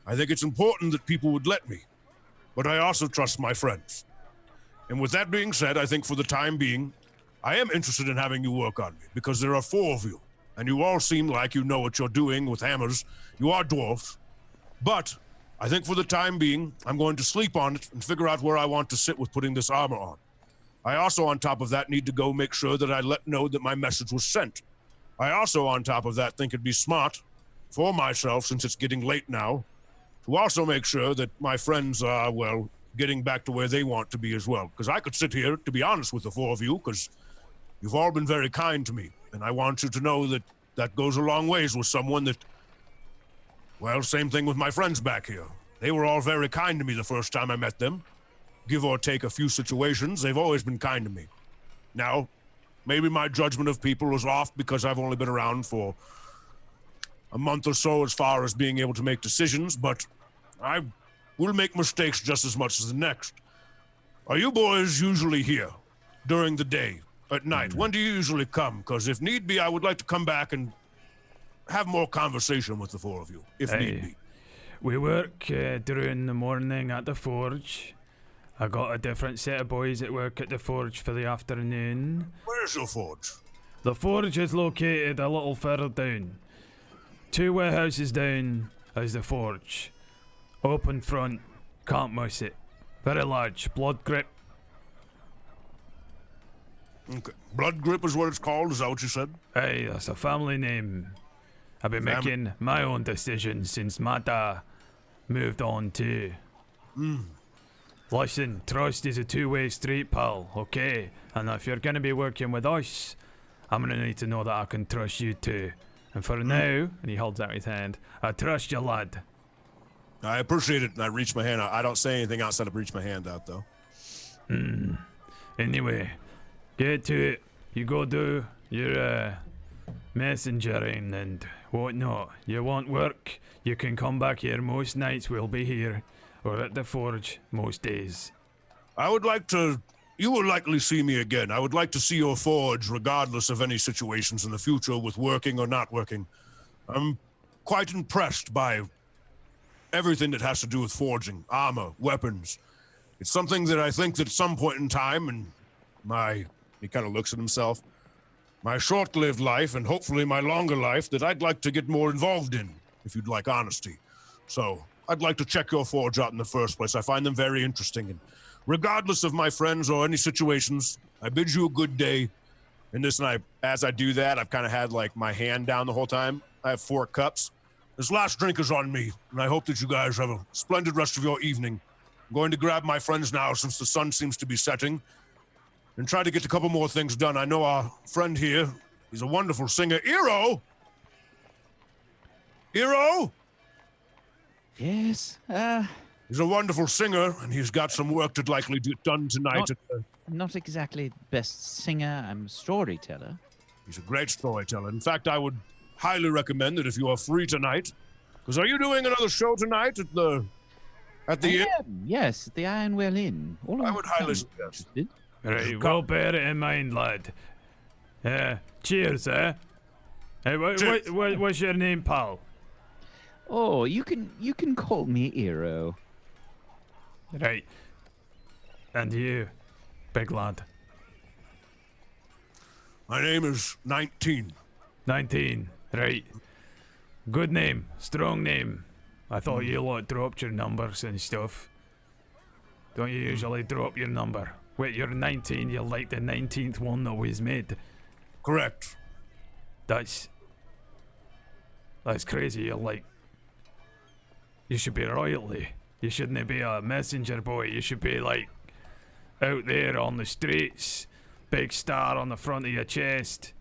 I think it's important that people would let me. But I also trust my friends. And with that being said, I think for the time being, I am interested in having you work on me, because there are 4 of you, and you all seem like you know what you're doing with hammers. You are dwarfs. But I think for the time being, I'm going to sleep on it and figure out where I want to sit with putting this armor on. I also, on top of that, need to go make sure that I know that my message was sent. I also, on top of that, think it'd be smart for myself, since it's getting late now, to also make sure that my friends are, well, getting back to where they want to be as well. Because I could sit here, to be honest with the 4 of you, because you've all been very kind to me. And I want you to know that that goes a long ways with someone that Well, same thing with my friends back here. They were all very kind to me the first time I met them. Give or take a few situations, they've always been kind to me. Now, maybe my judgment of people is off because I've only been around for a month or so as far as being able to make decisions, but I will make mistakes just as much as the next. Are you boys usually here during the day, at night? When do you usually come? Because if need be, I would like to come back and have more conversation with the four of you, if need be. We work during the morning at the forge. I got a different set of boys that work at the forge for the afternoon. Where's your forge? The forge is located a little further down. 2 warehouses down is the forge. Open front, can't miss it. Very large, blood grip. Okay. Blood grip is what it's called, is that what you said? Hey, that's a family name. I've been making my own decisions since my dad moved on too. Listen, trust is a two-way street, pal, okay? And if you're gonna be working with us, I'm gonna need to know that I can trust you too. And for now, and he holds out his hand, I trust you, lad. I appreciate it, and I reach my hand out. I don't say anything outside of reach my hand out, though. Anyway, get to it. You go do your messengering and whatnot. You want work, you can come back here most nights, we'll be here. Or at the forge most days. You will likely see me again. I would like to see your forge regardless of any situations in the future with working or not working. I'm quite impressed by everything that has to do with forging, armor, weapons. It's something that I think that at some point in time he kind of looks at himself, my short-lived life and hopefully my longer life that I'd like to get more involved in, if you'd like honesty. So I'd like to check your forge out in the first place. I find them very interesting. And regardless of my friends or any situations, I bid you a good day. And as I do that, I've kind of had like my hand down the whole time. I have 4 cups. This last drink is on me, and I hope that you guys have a splendid rest of your evening. I'm going to grab my friends now since the sun seems to be setting and try to get a couple more things done. I know our friend here, he's a wonderful singer. Eero? Yes. He's a wonderful singer, and he's got some work to likely get done tonight. Not exactly best singer. I'm a storyteller. He's a great storyteller. In fact, I would highly recommend that if you are free tonight, because are you doing another show tonight at the inn? Yes, at the Ironwell Inn. I would highly suggest. Right, well, bear it in mind, lad. Cheers, eh? Hey, what's your name, pal? Oh, you can call me Eero. Right. And you, big lad? My name is 19. 19, right. Good name, strong name. I thought you lot dropped your numbers and stuff. Don't you usually drop your number? Wait, you're 19, you're like the 19th one that was made. Correct. That's crazy, you should be royalty. You shouldn't be a messenger boy. You should be like out there on the streets, big star on the front of your chest,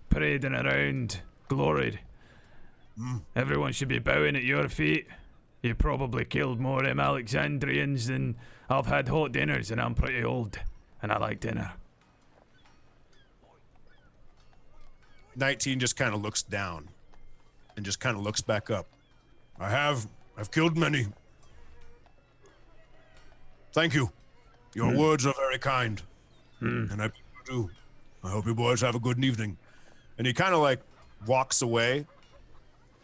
parading around, gloried. Everyone should be bowing at your feet. You probably killed more Alexandrians than I've had hot dinners, and I'm pretty old, and I like dinner. 19 just kind of looks down and just kind of looks back up. I've killed many. Thank you. Your words are very kind. And I do. I hope you boys have a good evening. And he kind of like walks away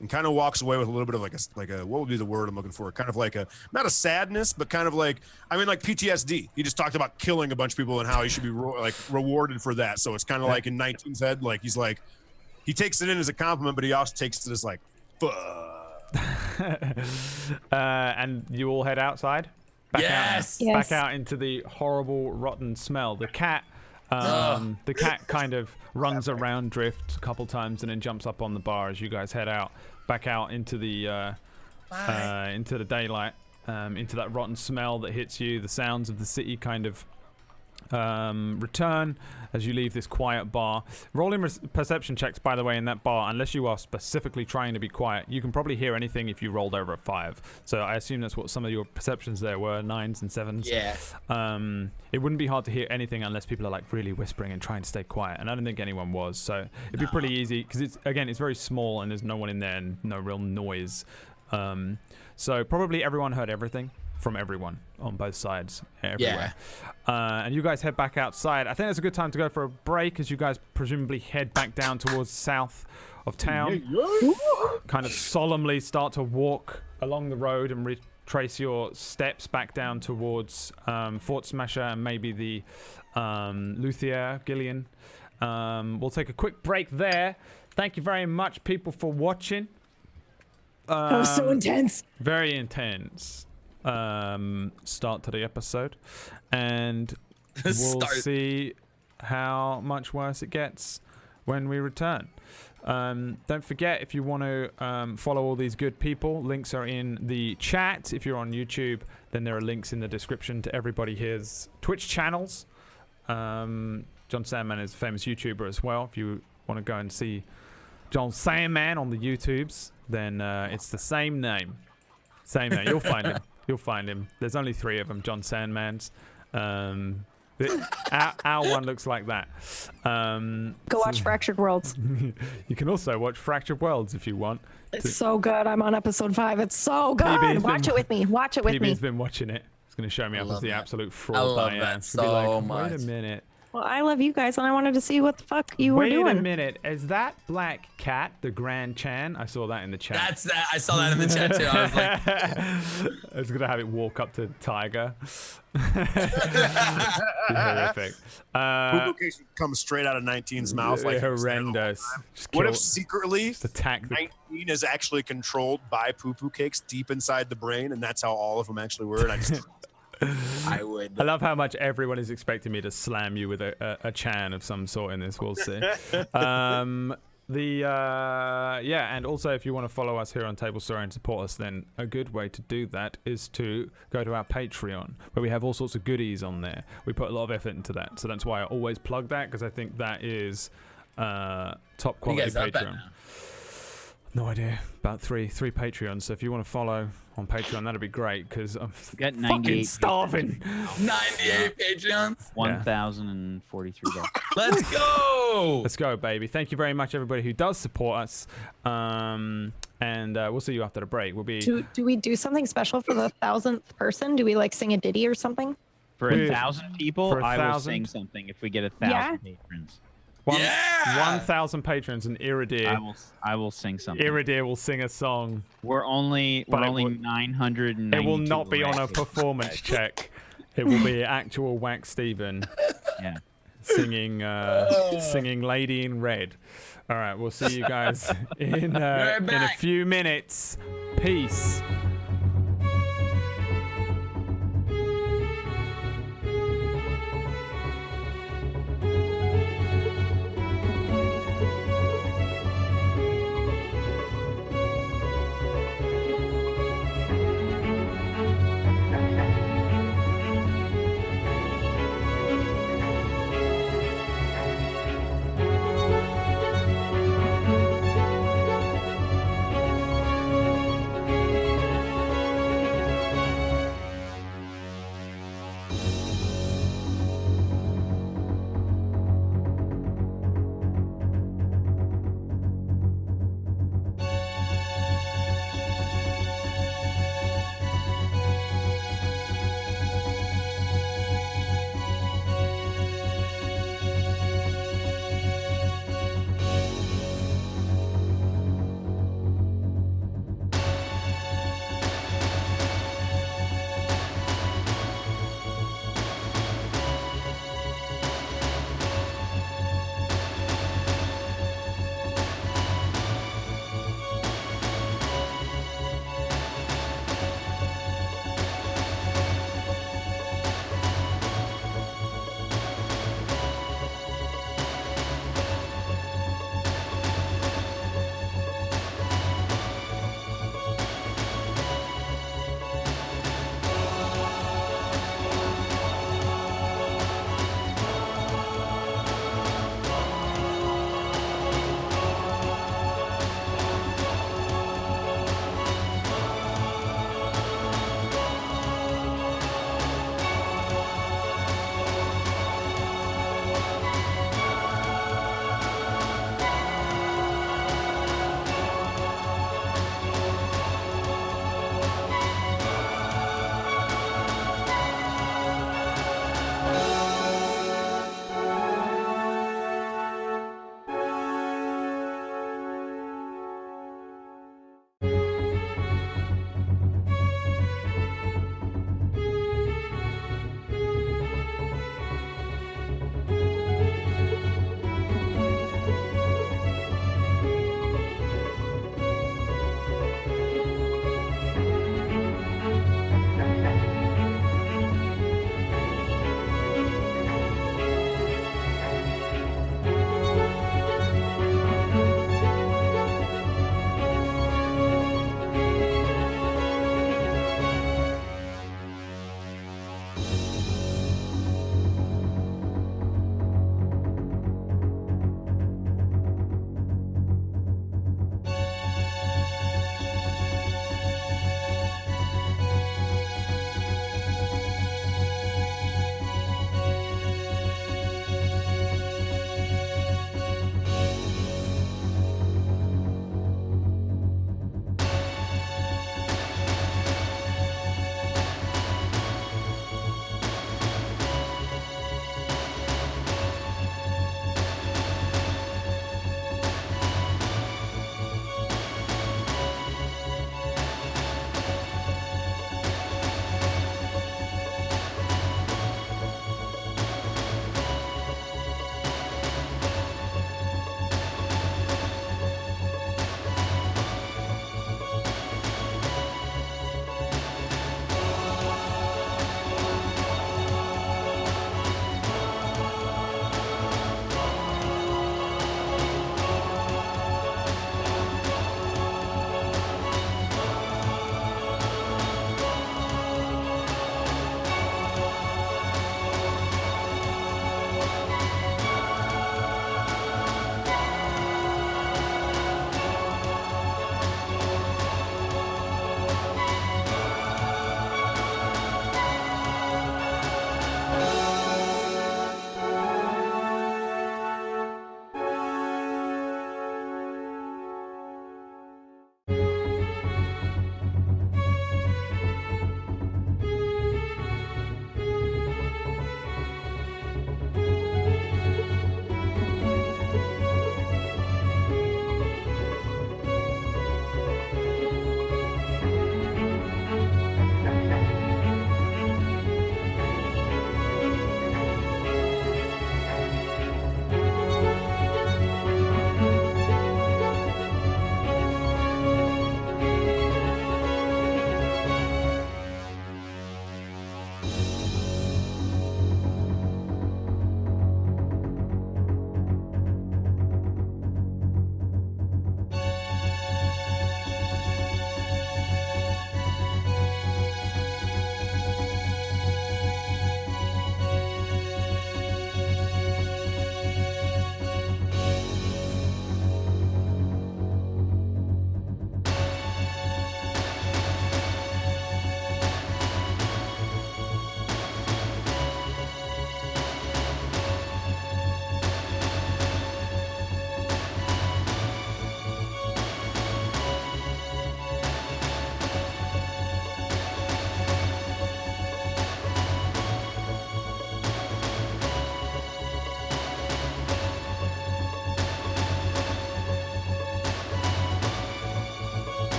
with a little bit of like a what would be the word I'm looking for? Kind of like not a sadness, but kind of like PTSD. He just talked about killing a bunch of people and how he should be rewarded for that. So it's kind of like in 19's head, like he's like, he takes it in as a compliment, but he also takes it as like, fuck. And you all head outside? Back out into the horrible, rotten smell. The cat kind of runs around, drifts a couple times, and then jumps up on the bar as you guys head out, back out into the daylight, into that rotten smell that hits you. The sounds of the city kind of return as you leave this quiet bar. Rolling perception checks, by the way, in that bar, unless you are specifically trying to be quiet, you can probably hear anything if you rolled over a 5. So I assume that's what some of your perceptions there were, 9s and 7s. Yeah. It wouldn't be hard to hear anything unless people are like really whispering and trying to stay quiet, and I don't think anyone was. So it'd be pretty easy because it's very small and there's no one in there and no real noise. So probably everyone heard everything from everyone on both sides everywhere. And you guys head back outside. I think it's a good time to go for a break as you guys presumably head back down towards south of town. Kind of solemnly start to walk along the road and retrace your steps back down towards Fort Smasher and maybe the Luthier, Gillian. We'll take a quick break there. Thank you very much, people, for watching. That was so intense. Very intense. Start to the episode, and we'll see how much worse it gets when we return. Don't forget, if you want to follow all these good people, links are in the chat. If you're on YouTube, then there are links in the description to everybody here's Twitch channels. John Sandman is a famous YouTuber as well. If you want to go and see John Sandman on the YouTubes, then it's the same name. You'll find him. You'll find him. There's only 3 of them, John Sandmans. Our one looks like that. Go watch Fractured Worlds. You can also watch Fractured Worlds if you want. It's so good. I'm on episode 5. It's so good. Watch it with me. Watch it with me. PB's been watching it. It's going to show me up as the absolute fraud. I love that so much. Wait a minute. Well, I love you guys, and I wanted to see what the fuck you were doing. Wait a minute. Is that Black Cat, the Grand Chan? I saw that in the chat. That's that. I saw that in the chat too. I was like, I was gonna have it walk up to Tiger. Horrific. Poo case comes straight out of 19's mouth. Like horrendous. What if secretly attack 19 is actually controlled by poo cakes deep inside the brain, and that's how all of them actually were? And I just. I would. I love how much everyone is expecting me to slam you with a Chan of some sort in this. We'll see. And also if you want to follow us here on Tablestory and support us, then a good way to do that is to go to our Patreon, where we have all sorts of goodies on there. We put a lot of effort into that, so that's why I always plug that, because I think that is top quality Patreon. No idea. About three Patreons. So if you want to follow on Patreon, that'd be great, because I'm fucking starving. 98 Patreons. $1,043. Let's go. Let's go, baby. Thank you very much, everybody who does support us. And we'll see you after the break. We'll be. Do we do something special for the 1,000th person? Do we like sing a ditty or something? For 1,000 people, for I will sing something if we get 1,000 patrons. 1,000 patrons, and Iridir. I will sing something. Iridir will sing a song. We're only 990. It will not be on a performance check. It will be actual Wax Steven. Yeah. Singing Lady in Red. All right, we'll see you guys in a few minutes. Peace.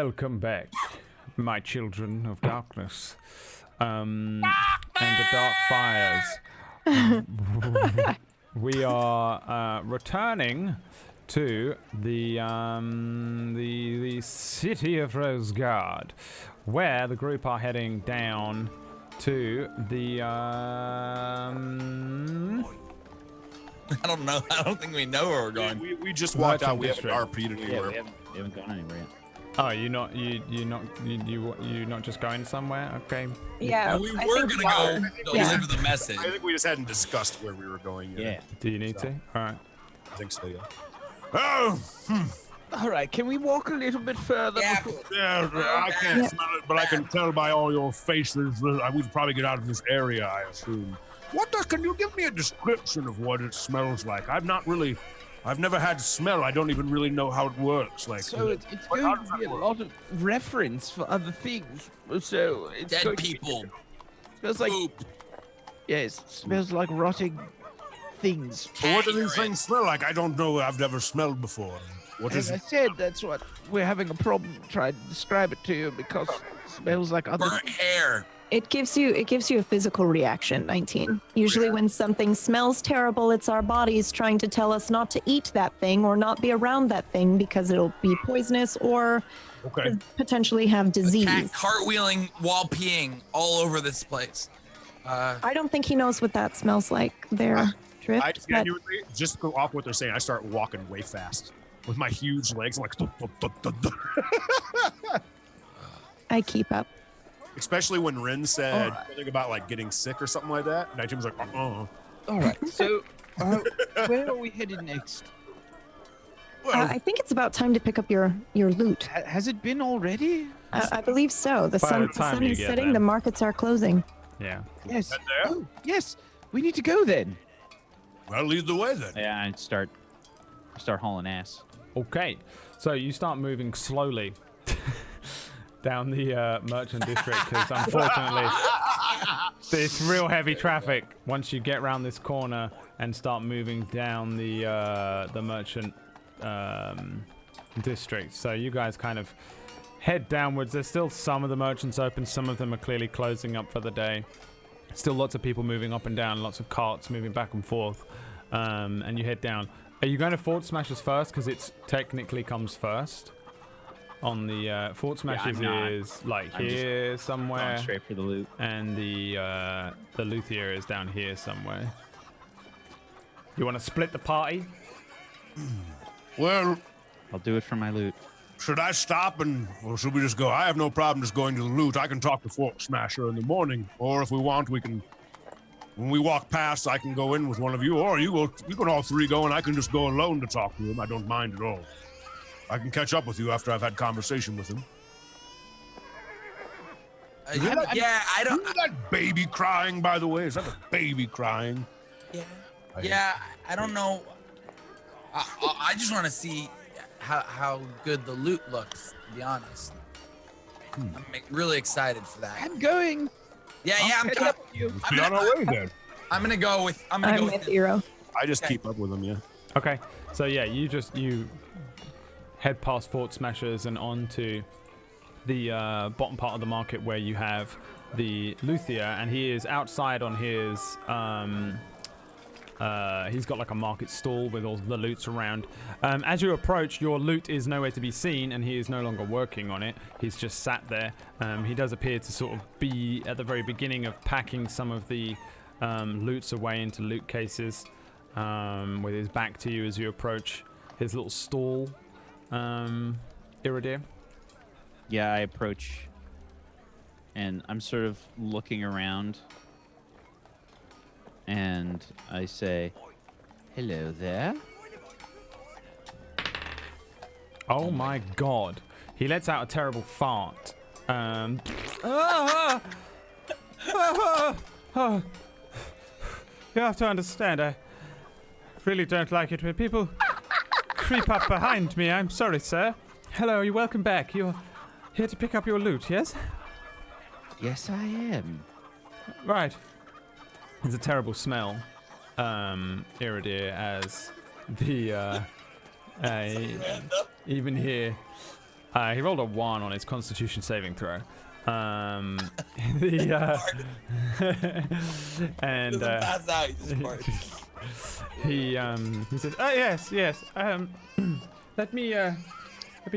Welcome back, my children of darkness, and the dark fires. We are returning to the city of Rosegard, where the group are heading down to the I don't know. I don't think we know where we're going. We just walked out. We haven't District. RP'd anywhere. we haven't gone anywhere yet. Oh, you're not just going somewhere? Okay. Yeah. We I were think gonna go Yeah. deliver the message. I think we just hadn't discussed where we were going yet. Yeah. Do you need to? All right. I think so, yeah. Oh, All right, can we walk a little bit further? Yeah. before- Yeah, I can't smell it, but I can tell by all your faces. We'd probably get out of this area, I assume. Can you give me a description of what it smells like? I've never had smell. I don't even really know how it works. Like, So it's how going does to be that a work? lot of reference for other things. So it's Dead going to be- people. smells like Poop. yes, smells like rotting things. But what do these Urine. things smell like? I don't know. I've never smelled before. What As is I it? said, that's what we're having a problem trying to describe it to you because it smells like other. Burnt hair. It gives you a physical reaction, 19. Usually when something smells terrible, it's our bodies trying to tell us not to eat that thing or not be around that thing because it'll be poisonous or Okay. potentially have disease. Cat cartwheeling while peeing all over this place. I don't think he knows what that smells like there, Drift. I but genuinely, just go off what they're saying, I start walking way fast with my huge legs. I'm like, I keep up. especially when Rin said something about like getting sick or something like that. And Jim's like, All right, so where are we headed next? I think it's about time to pick up your loot. Has it been already? I believe so. The By sun, the the time sun you is get setting. there. The markets are closing. Yeah. Yes. Head there? Oh, yes. We need to go then. Well, lead the way then. Yeah, I start hauling ass. Okay. So you start moving slowly down the merchant district because unfortunately it's real heavy traffic once you get around this corner and start moving down the merchant district. So you guys kind of head downwards. There's still some of the merchants open. Some of them are clearly closing up for the day. Still lots of people moving up and down, lots of carts moving back and forth, and you head down. Are you going to Fort Smashers first because it technically comes first? On the Fort Smashers I'm not. is like I'm just here somewhere, Going straight for the loot. and the Luthier is down here somewhere. You want to split the party? Well, I'll do it for my loot. should I stop or should we just go? I have no problem just going to the loot. I can talk to Fort Smasher in the morning, or if we want, we can. When we walk past, I can go in with one of you, or you can all three go, and I can just go alone to talk to him. I don't mind at all. I can catch up with you after I've had conversation with him. Yeah, I don't. Is that baby crying, by the way? Is that a baby crying? Yeah, I don't know. I just want to see how good the loot looks. To be honest, I'm really excited for that. I'm going. Yeah, I'm head coming. up with you. Be on our way then. I'm gonna go with. I'm gonna I'm go with with. Eero. I just Okay. keep up with them, yeah. Okay, so yeah, you head past Fort Smashers and on to the bottom part of the market where you have the Luthier, and he is outside on his he's got like a market stall with all the loots around. As you approach, your loot is nowhere to be seen, and he is no longer working on it. He's just sat there. He does appear to sort of be at the very beginning of packing some of the loots away into loot cases, with his back to you as you approach his little stall. Iridir. Yeah, I approach, and I'm sort of looking around, and I say, "Hello there." Oh my god. He lets out a terrible fart. You have to understand, I really don't like it when people creep up behind me. I'm sorry, sir. Hello, you're welcome back. You're here to pick up your loot, yes? Yes, I am. Right. There's a terrible smell, Iridir, as the, even here, He rolled a 1 on his Constitution saving throw. And Doesn't pass out. He just farts. he says, "Oh yes. Let me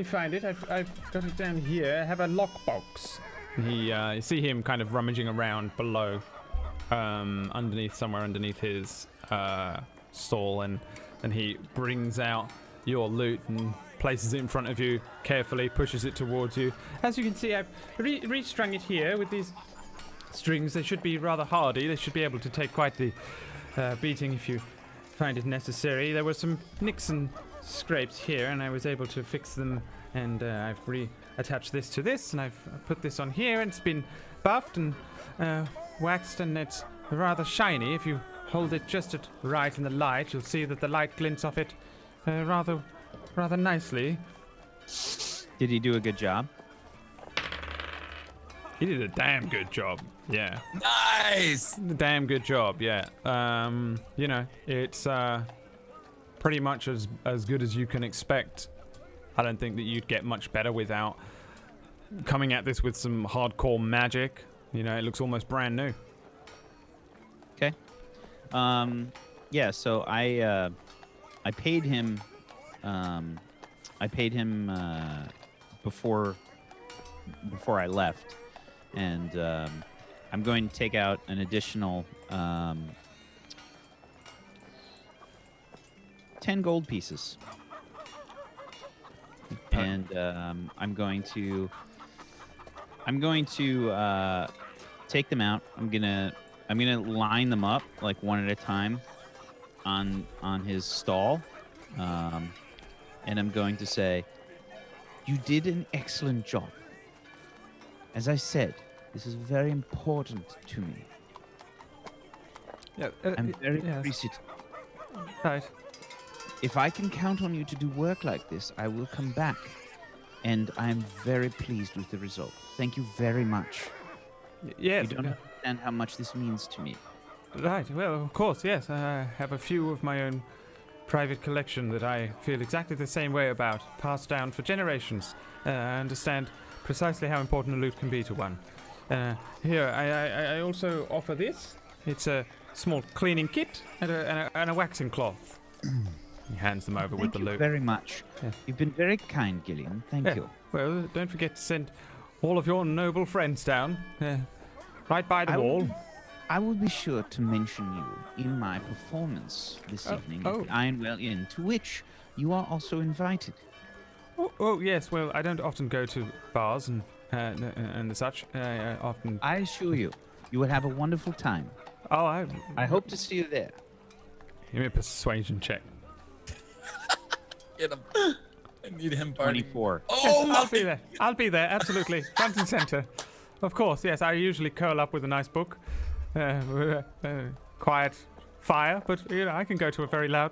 find it. I've got it down here. I have a lockbox." You see him kind of rummaging around below, somewhere underneath his stall, and he brings out your loot and places it in front of you carefully, pushes it towards you. As you can see, I've restrung it here with these strings. They should be rather hardy. They should be able to take quite the beating if you find it necessary. There were some nicks and scrapes here, and I was able to fix them, and I've reattached this to this, and I've put this on here, and it's been buffed and waxed, and it's rather shiny. If you hold it just right in the light, you'll see that the light glints off it rather nicely. Did he do a good job? He did a damn good job. Yeah. Nice. Damn good job. Yeah. It's pretty much as good as you can expect. I don't think that you'd get much better without coming at this with some hardcore magic. It looks almost brand new. Okay. Yeah. So I paid him. Before I left, and I'm going to take out an additional 10 gold pieces, and I'm going to take them out. I'm gonna line them up like one at a time on his stall. And I'm going to say, you did an excellent job. As I said, this is very important to me. Yeah, I'm very appreciative. Right. If I can count on you to do work like this, I will come back. And I'm very pleased with the result. Thank you very much. Yes. You don't understand how much this means to me. Right. Well, of course, yes. I have a few of my own private collection that I feel exactly the same way about, passed down for generations. I understand precisely how important a loot can be to one. Here, I also offer this. It's a small cleaning kit and a waxing cloth. He hands them over with the loot. Thank you very much. Yeah. You've been very kind, Gillian. Thank you. Well, don't forget to send all of your noble friends down, right by the wall. I will be sure to mention you in my performance this evening at the Ironwell Inn, to which you are also invited. Oh yes. Well, I don't often go to bars and such. Often. I assure you, you will have a wonderful time. Oh, I hope to see you there. Give me a persuasion check. Get him. I need him. 24. Oh, yes, I'll be there. I'll be there. Absolutely, front and center. Of course. Yes, I usually curl up with a nice book. Quiet fire, but I can go to a very loud,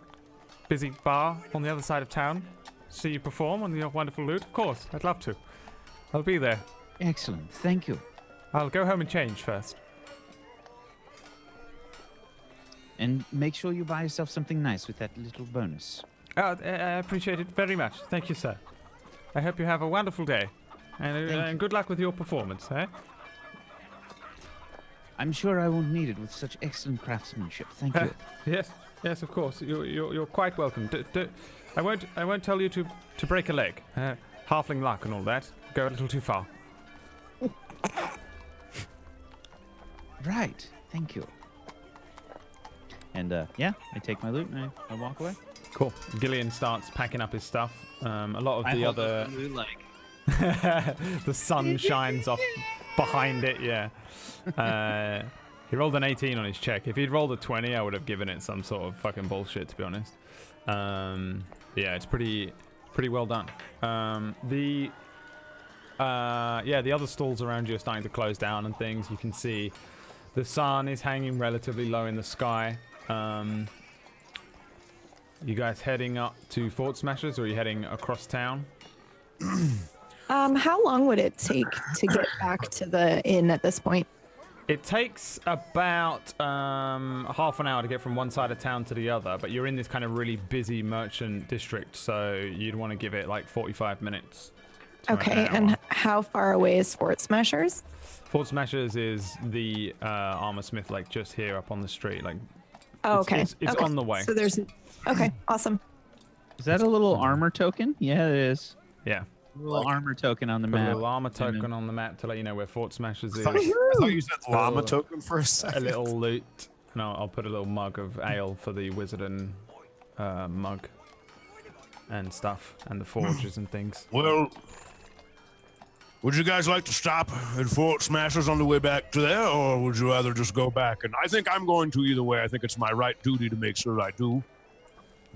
busy bar on the other side of town, see you perform on your wonderful loot. Of course, I'd love to. I'll be there. Excellent, thank you. I'll go home and change first. And make sure you buy yourself something nice with that little bonus. I appreciate it very much. Thank you, sir. I hope you have a wonderful day, and good luck with your performance. I'm sure I won't need it with such excellent craftsmanship. Thank you. Yes, of course. You're quite welcome. I won't tell you to break a leg. Halfling luck and all that. Go a little too far. Right. Thank you. And I take my loot and I walk away. Cool. Gillian starts packing up his stuff. A lot of the other. The sun shines off behind it. Yeah. He rolled an 18 on his check. If he'd rolled a 20, I would have given it some sort of fucking bullshit, to be honest. Yeah, it's pretty well done. The other stalls around you are starting to close down and things. You can see the sun is hanging relatively low in the sky. You guys heading up to Fort Smashers, or are you heading across town? How long would it take to get back to the inn at this point? It takes about half an hour to get from one side of town to the other, but you're in this kind of really busy merchant district, so you'd want to give it like 45 minutes. Okay, and how far away is Fort Smashers? Fort Smashers is the armor smith, like just here up on the street. Like, Oh, okay. It's okay. on the way. So there's. Okay, awesome. Is that a little armor token? Yeah, it is. Yeah. A little armor token on the Put a map. little armor token on the map to let you know where Fort Smashers is. I thought you said llama token for a A second. little loot. And I'll put a little mug of ale for the wizard and mug and stuff, and the forges and things. Well, would you guys like to stop at Fort Smashers on the way back to there, or would you rather just go back? And I think I'm going to either way. I think it's my right duty to make sure I do.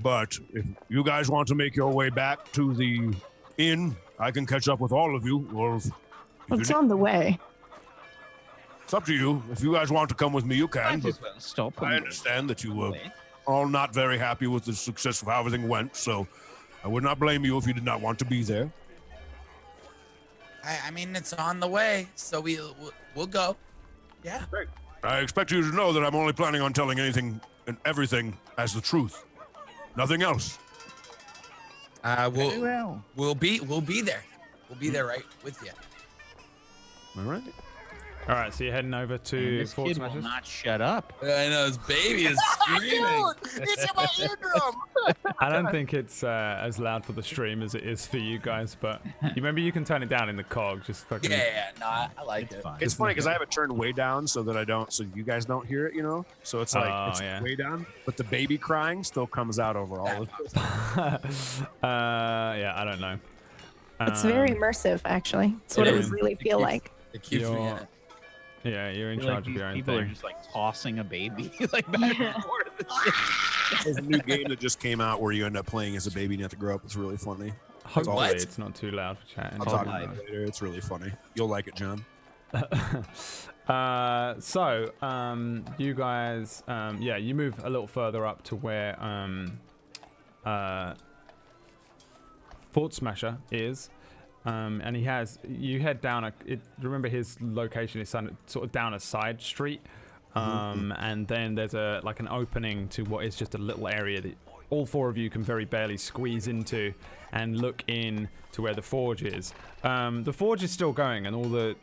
But if you guys want to make your way back to the inn, I can catch up with all of you. Or if It's on the way. it's up to you. If you guys want to come with me, you can. But Stop. I understand that you were all not very happy with the success of how everything went, so I would not blame you if you did not want to be there. I mean, it's on the way, so we'll go. Yeah. Great. I expect you to know that I'm only planning on telling anything and everything as the truth. Nothing else. We'll be there. We'll be there right with you. All right. All right, so you're heading over to This Fort kid will Smashers. not shut up. I know his baby is screaming. It's in my eardrum. I don't think it's as loud for the stream as it is for you guys, but you remember you can turn it down in the cog. Just fucking. Yeah, no, I like it. Fine. It's funny because I have it turned way down so that so you guys don't hear it, you know? So it's like, Oh, it's yeah. way down, but the baby crying still comes out over all of it. Yeah, I don't know. It's very immersive, actually. It's what It it is. would really feel like. It keeps me in You're- it. Yeah, you're in I feel charge of like your own people are thing. just like tossing a baby like back and forth. There's a new game that just came out where you end up playing as a baby and you have to grow up. It's really funny. Hopefully, What? it's not too loud for chatting. I'll talk live. about it later. It's really funny. You'll like it, John. You guys, you move a little further up to where Fort Smasher is, and you head down remember his location is sort of down a side street, and then there's an opening to what is just a little area that all four of you can very barely squeeze into and look in to where the forge is. The forge is still going, and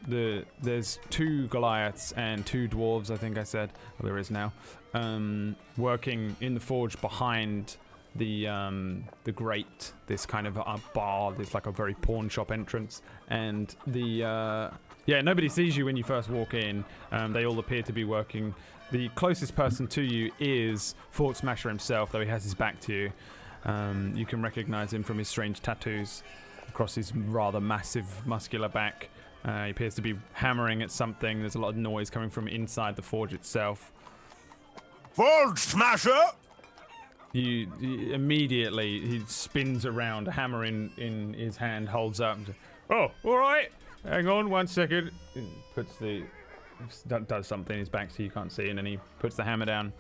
there's 2 Goliaths and 2 dwarves, I think I said, or there is now, working in the forge behind the grate, this kind of a bar, there's like a very pawn shop entrance, and nobody sees you when you first walk in. They all appear to be working. The closest person to you is Fort Smasher himself, though he has his back to you. You can recognize him from his strange tattoos across his rather massive muscular back. He appears to be hammering at something. There's a lot of noise coming from inside the forge itself. Fort Smasher! You immediately, he spins around, a hammer in his hand, holds up. And says, "Oh, all right. Hang on 1 second." Does something in his back so you can't see, and then he puts the hammer down,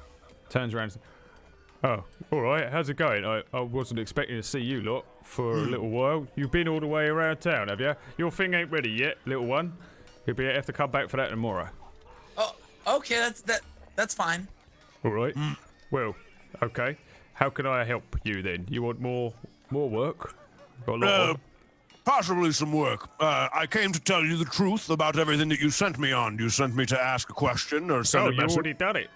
turns around and says, "Oh, all right. How's it going? I wasn't expecting to see you lot for a little while. You've been all the way around town, have you? Your thing ain't ready yet, little one. You'll have to come back for that tomorrow." Oh, okay, that's fine. All right. Well, okay. How can I help you then? You want more work? Got a lot of work? Possibly some work. I came to tell you the truth about everything that you sent me on. You sent me to ask a question or send Oh, a you message. already done it.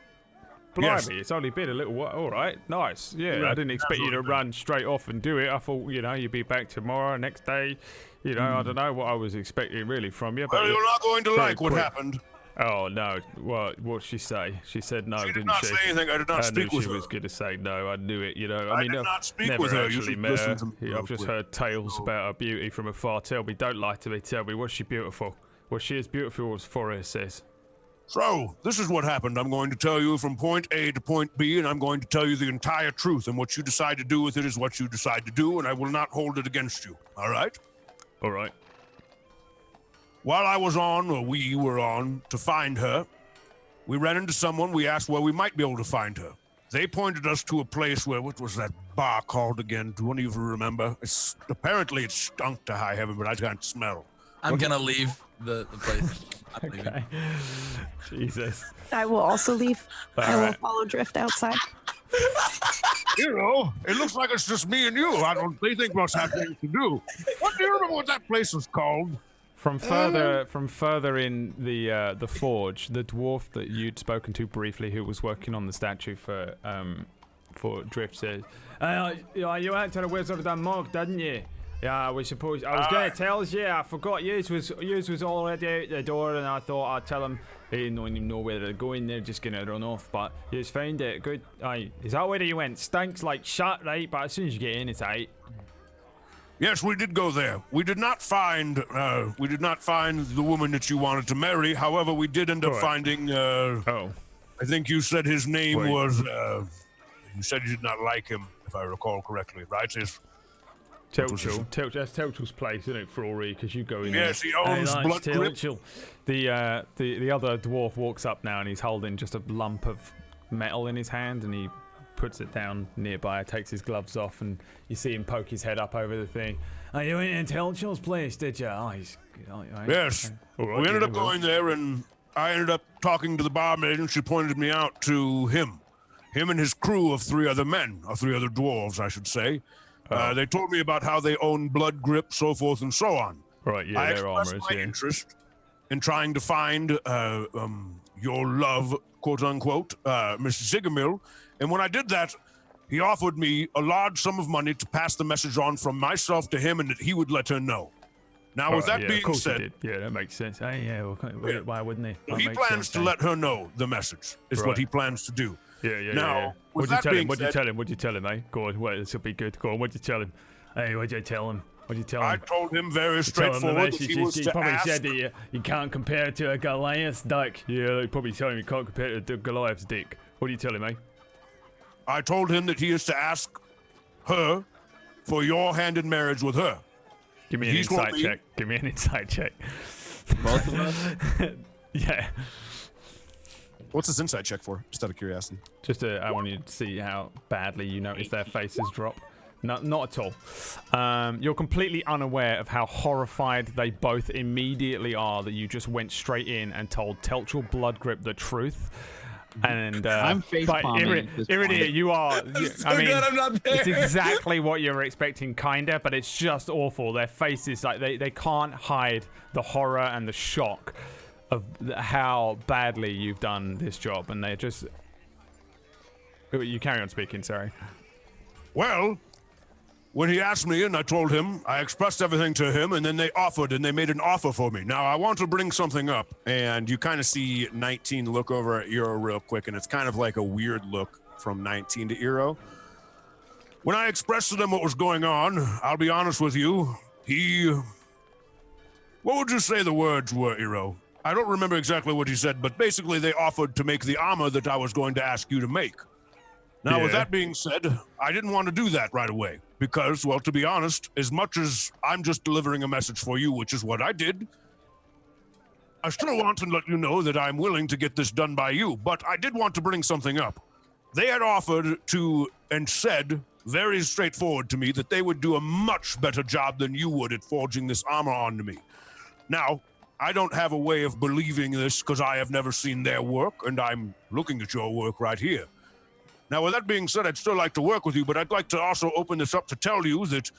Blimey, Yes. it's only been a little while. All right, nice. Yeah, Yeah, I didn't expect you to absolutely. run straight off and do it. I thought, you'd be back tomorrow, next day. I don't know what I was expecting really from you. But Well, you're not going to very like what quick. happened. Oh no! What'd she say? She said no, She did didn't not she? say anything. I did not I speak knew with she her. was going to say no. I knew it. I did not speak never with her. You actually should met listen her. to me Yeah, real I've just quick. heard tales about her beauty from afar. Tell me, don't lie to me. Tell me, was she beautiful? Was she as beautiful as Forrest says? So, this is what happened. I'm going to tell you from point A to point B, and I'm going to tell you the entire truth. And what you decide to do with it is what you decide to do, and I will not hold it against you. All right? All right. While I was on, or we were on, to find her, we ran into someone. We asked where we might be able to find her. They pointed us to a place where, what was that bar called again? Do any of you remember? Apparently it stunk to high heaven, but I can't smell. I'm gonna leave the place. I'm leaving. Okay. Jesus. I will also leave. I will Alright. follow Drift outside. You know, it looks like it's just me and you. They think must have things to do. What do you remember what that place was called? From further in the forge, the dwarf that you'd spoken to briefly, who was working on the statue for Drift, says, "You went to the Wizard of the Mug, didn't you? Yeah, we suppose. I was gonna tell you. I forgot. Yous was already out the door, and I thought I'd tell him. They don't even know where they're going. They're just gonna run off. But you just found it. Good. Aye. Is that where you went? Stinks like shit, right? But as soon as you get in, it's aight." Yes, we did go there. We did not find the woman that you wanted to marry. However, we did end up finding. I think you said his name was. You said you did not like him, if I recall correctly, right? Telchul. That's Telchul's place, isn't it, Flory? Because you go in there. Yes, he owns Blood Grip. The other dwarf walks up now, and he's holding just a lump of metal in his hand, and he puts it down nearby, takes his gloves off, and you see him poke his head up over the thing. "Oh, you went in Telchul's place, did you?" "Oh, he's yes. We ended up going there, and I ended up talking to the barmaid, and she pointed me out to him and his crew of 3 other men, or 3 other dwarves, I should say. They told me about how they own Blood Grip, so forth and so on. Right, yeah, I they're expressed armors, my interest in trying to find your love, quote unquote, Mr. Zigamil. And when I did that, he offered me a large sum of money to pass the message on from myself to him, and that he would let her know. Now, with that being said, that makes sense. Hey, why wouldn't he? He plans to let her know the message. Is what he plans to do. Now, what'd you tell him? What'd you tell him, eh? Go on, this will be good. Go on, what'd you tell him? Hey, what'd you tell him? I told him very straightforward that he was to probably ask. said that you can't compare it to a Goliath's dick. Yeah, they probably tell him you can't compare it to Goliath's dick. What do you tell him, eh? I told him that he is to ask her for your hand in marriage with her. Give me an insight check. Give me an insight check. Both of us? Yeah. What's this insight check for? Just out of curiosity. I want you to see how badly you notice their faces drop. Not at all. You're completely unaware of how horrified they both immediately are that you just went straight in and told Telchul Bloodgrip the truth. And I'm face-palming. Iridia, you are. So good I'm not there. It's exactly what you were expecting, kinda, but it's just awful. Their faces, like they can't hide the horror and the shock of how badly you've done this job, and they're just. You carry on speaking. Sorry. Well, when he asked me and I told him, I expressed everything to him, and then they made an offer for me. Now, I want to bring something up, and you kind of see 19 look over at Eero real quick, and it's kind of like a weird look from 19 to Eero. When I expressed to them what was going on, I'll be honest with you, what would you say the words were, Eero? I don't remember exactly what he said, but basically they offered to make the armor that I was going to ask you to make. Now, with that being said, I didn't want to do that right away because, well, to be honest, as much as I'm just delivering a message for you, which is what I did, I still want to let you know that I'm willing to get this done by you, but I did want to bring something up. They had offered to and said very straightforward to me that they would do a much better job than you would at forging this armor onto me. Now, I don't have a way of believing this because I have never seen their work, and I'm looking at your work right here. Now, with that being said, I'd still like to work with you, but I'd like to also open this up to tell you that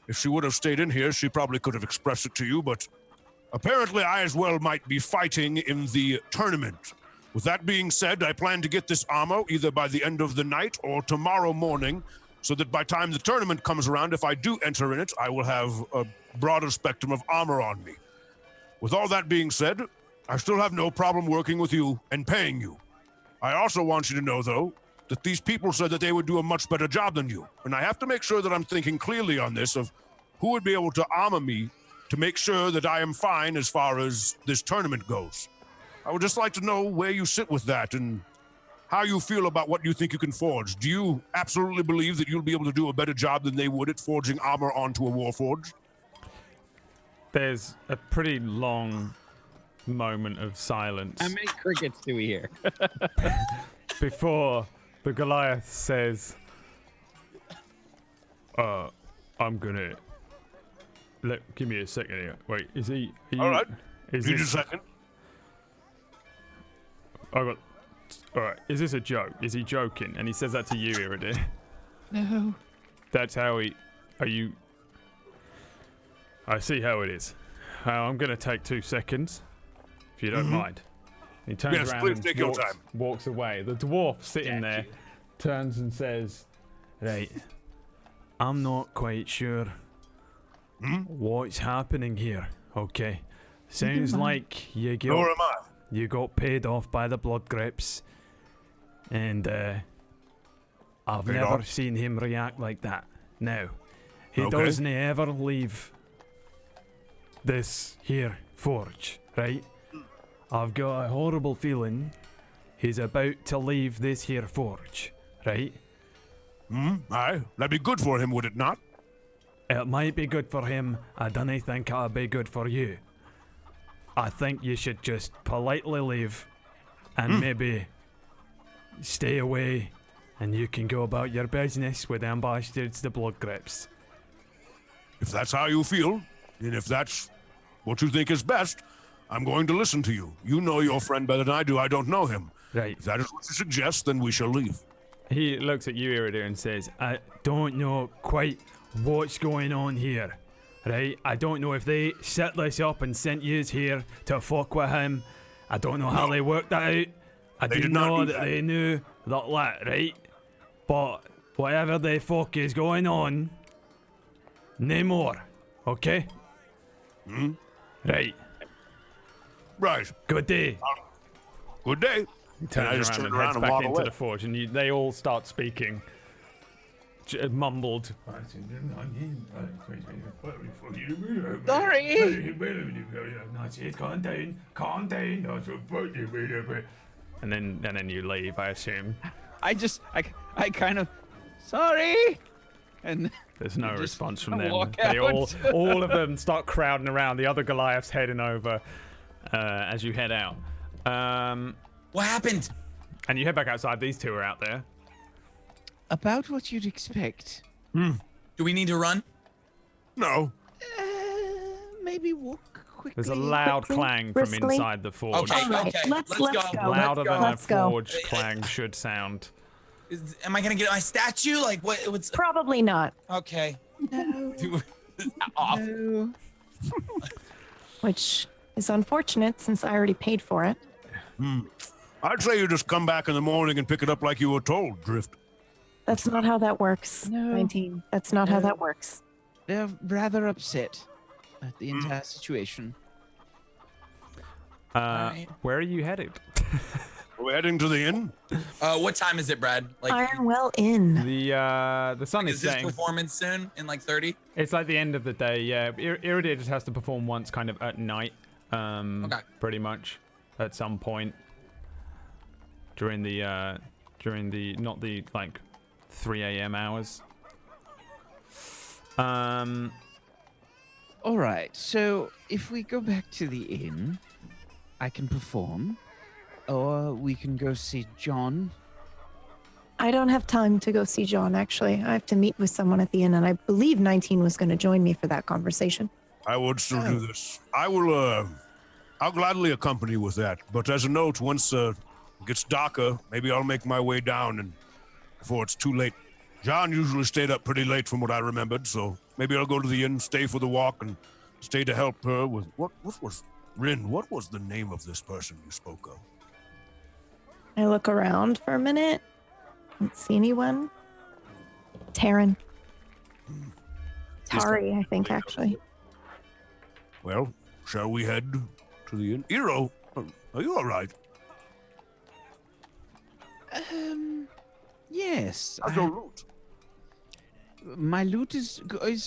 if she would have stayed in here, she probably could have expressed it to you, but apparently I as well might be fighting in the tournament. With that being said, I plan to get this armor either by the end of the night or tomorrow morning, so that by the time the tournament comes around, if I do enter in it, I will have a broader spectrum of armor on me. With all that being said, I still have no problem working with you and paying you. I also want you to know, though, that these people said that they would do a much better job than you. And I have to make sure that I'm thinking clearly on this of who would be able to armor me to make sure that I am fine as far as this tournament goes. I would just like to know where you sit with that and how you feel about what you think you can forge. Do you absolutely believe that you'll be able to do a better job than they would at forging armor onto a warforge? There's a pretty long moment of silence. How many crickets do we hear? Before the Goliath says, I'm gonna give me a second here. Wait, is he? All right. Give me a second. Alright, is this a joke? Is he joking? And he says that to you, Iridir. No. That's how he... Are you... I see how it is. I'm going to take 2 seconds, if you don't mind. He turns Yes, around please and take your time. walks away. The dwarf sitting there turns and says, right, I'm not quite sure what's happening here, okay? Sounds like you Nor am I. got paid off by the blood grips, and I've Paid never off? seen him react like that. Now, he Okay. doesn't ever leave this here forge, right? I've got a horrible feeling he's about to leave this here forge, right? Aye, that'd be good for him, would it not? It might be good for him. I don't think it'll be good for you. I think you should just politely leave and maybe stay away, and you can go about your business with them bastards, the blood grips. If that's how you feel, and if that's what you think is best, I'm going to listen to you. You know your friend better than I do. I don't know him. Right. If that is what you suggest, then we shall leave. He looks at you, Iridir, and says, I don't know quite what's going on here, right? I don't know if they set this up and sent yous here to fuck with him. I don't know how they worked that out. I They didn't did not know do that that. they knew that, right? But whatever the fuck is going on, no more, okay? Right. Right. Good day. Good day. He turns I just around turned and around heads and back walk into away. the forge, and they all start speaking, mumbled. Sorry. Calm down. And then you leave, I assume. I kind of, sorry. And There's no just response from them. walk They out. all of them start crowding around. The other Goliaths heading over as you head out. What happened? And you head back outside. These two are out there. about what you'd expect. Do we need to run? No. Maybe walk quickly. There's a loud Quickly, clang from briskly. inside the forge. Okay, All right, okay. let's go. go. Louder than a Let's go. forge clang should sound. Am I gonna get my statue? Like what? What's Probably not. okay? No. Off. No. Which is unfortunate since I already paid for it. I'd say you just come back in the morning and pick it up like you were told, Drift. That's not how that works. No. 19. That's not how that works. They're rather upset at the entire situation. Alright. Where are you headed? We're heading to the inn. What time is it, Brad? Like, Ironwell Inn. The sun is is this setting. performance soon? In like 30? It's like the end of the day. Yeah, Iridir just has to perform once, kind of at night. Okay. Pretty much, at some point during the not the like 3 a.m. hours. All right. So if we go back to the inn, I can perform, or we can go see John. I don't have time to go see John, actually. I have to meet with someone at the inn, and I believe 19 was going to join me for that conversation. I would still do this. I'll gladly accompany you with that. But as a note, once it gets darker, maybe I'll make my way down and before it's too late. John usually stayed up pretty late from what I remembered, so maybe I'll go to the inn, stay for the walk, and stay to help her with what was Rin, what was the name of this person you spoke of? I look around for a minute. Don't see anyone. Taryn. Tari, I think, actually. Well, shall we head to the inn? Iro, are you all right? Yes. How's your loot? My loot is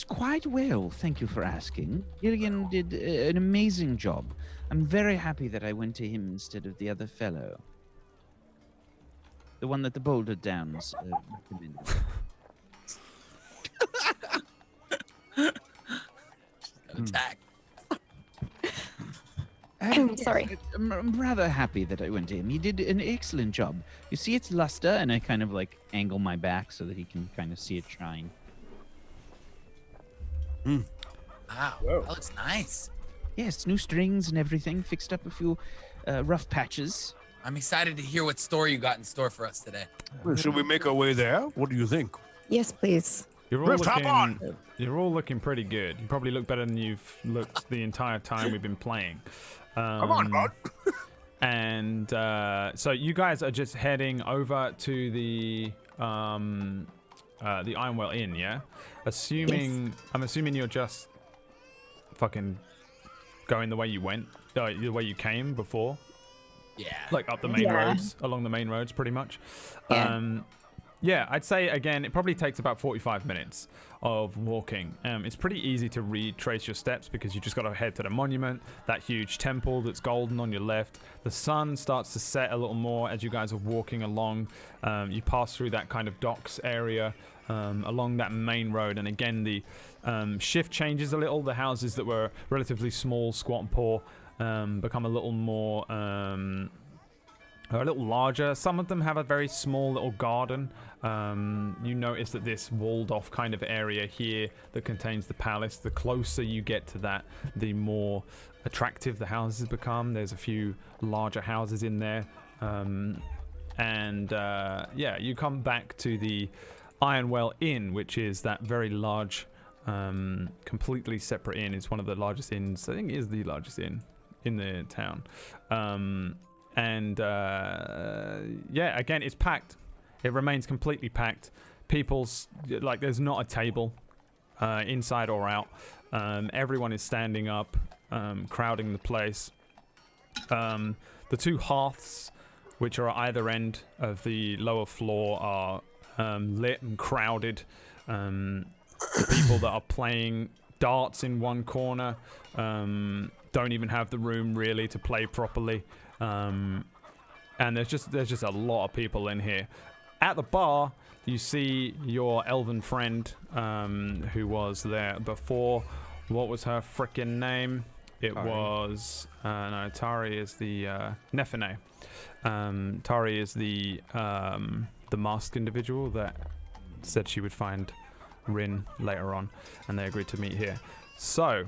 quite well. Thank you for asking. Gilligan did an amazing job. I'm very happy that I went to him instead of the other fellow. The one that the Boulder Downs recommended. Attack. I'm sorry. I'm rather happy that I went to him. He did an excellent job. You see its luster, and I kind of like angle my back so that he can kind of see it shine. Wow, that looks nice. Yes, new strings and everything. Fixed up a few rough patches. I'm excited to hear what story you got in store for us today. Should we make our way there? What do you think? Yes, please. You're all Rift, hop on! You're all looking pretty good. You probably look better than you've looked the entire time we've been playing. Come on, bud. And so you guys are just heading over to the Ironwell Inn, yeah? I'm assuming you're just fucking going the way you went, the way you came before. Yeah. Like up the main roads, along the main roads, pretty much. Yeah. Yeah, I'd say, again, it probably takes about 45 minutes of walking. It's pretty easy to retrace your steps because you just got to head to the monument, that huge temple that's golden on your left. The sun starts to set a little more as you guys are walking along. You pass through that kind of docks area along that main road. And again, the shift changes a little. The houses that were relatively small, squat and poor, become a little more... are a little larger. Some of them have a very small little garden. You notice that this walled off kind of area here that contains the palace, the closer you get to that, the more attractive the houses become. There's a few larger houses in there. Yeah, you come back to the Ironwell Inn, which is that very large, completely separate inn. It's one of the largest inns. I think it is the largest inn in the town. Yeah, again, it's packed. It remains completely packed. People's, like, there's not a table inside or out. Everyone is standing up, crowding the place. The two hearths, which are at either end of the lower floor, are lit and crowded. The people that are playing darts in one corner don't even have the room really to play properly. And there's just a lot of people in here. At the bar, you see your elven friend who was there before. What was her frickin' name? It was no, Tari is the Nefene. Tari is the masked individual that said she would find Rin later on, and they agreed to meet here. So,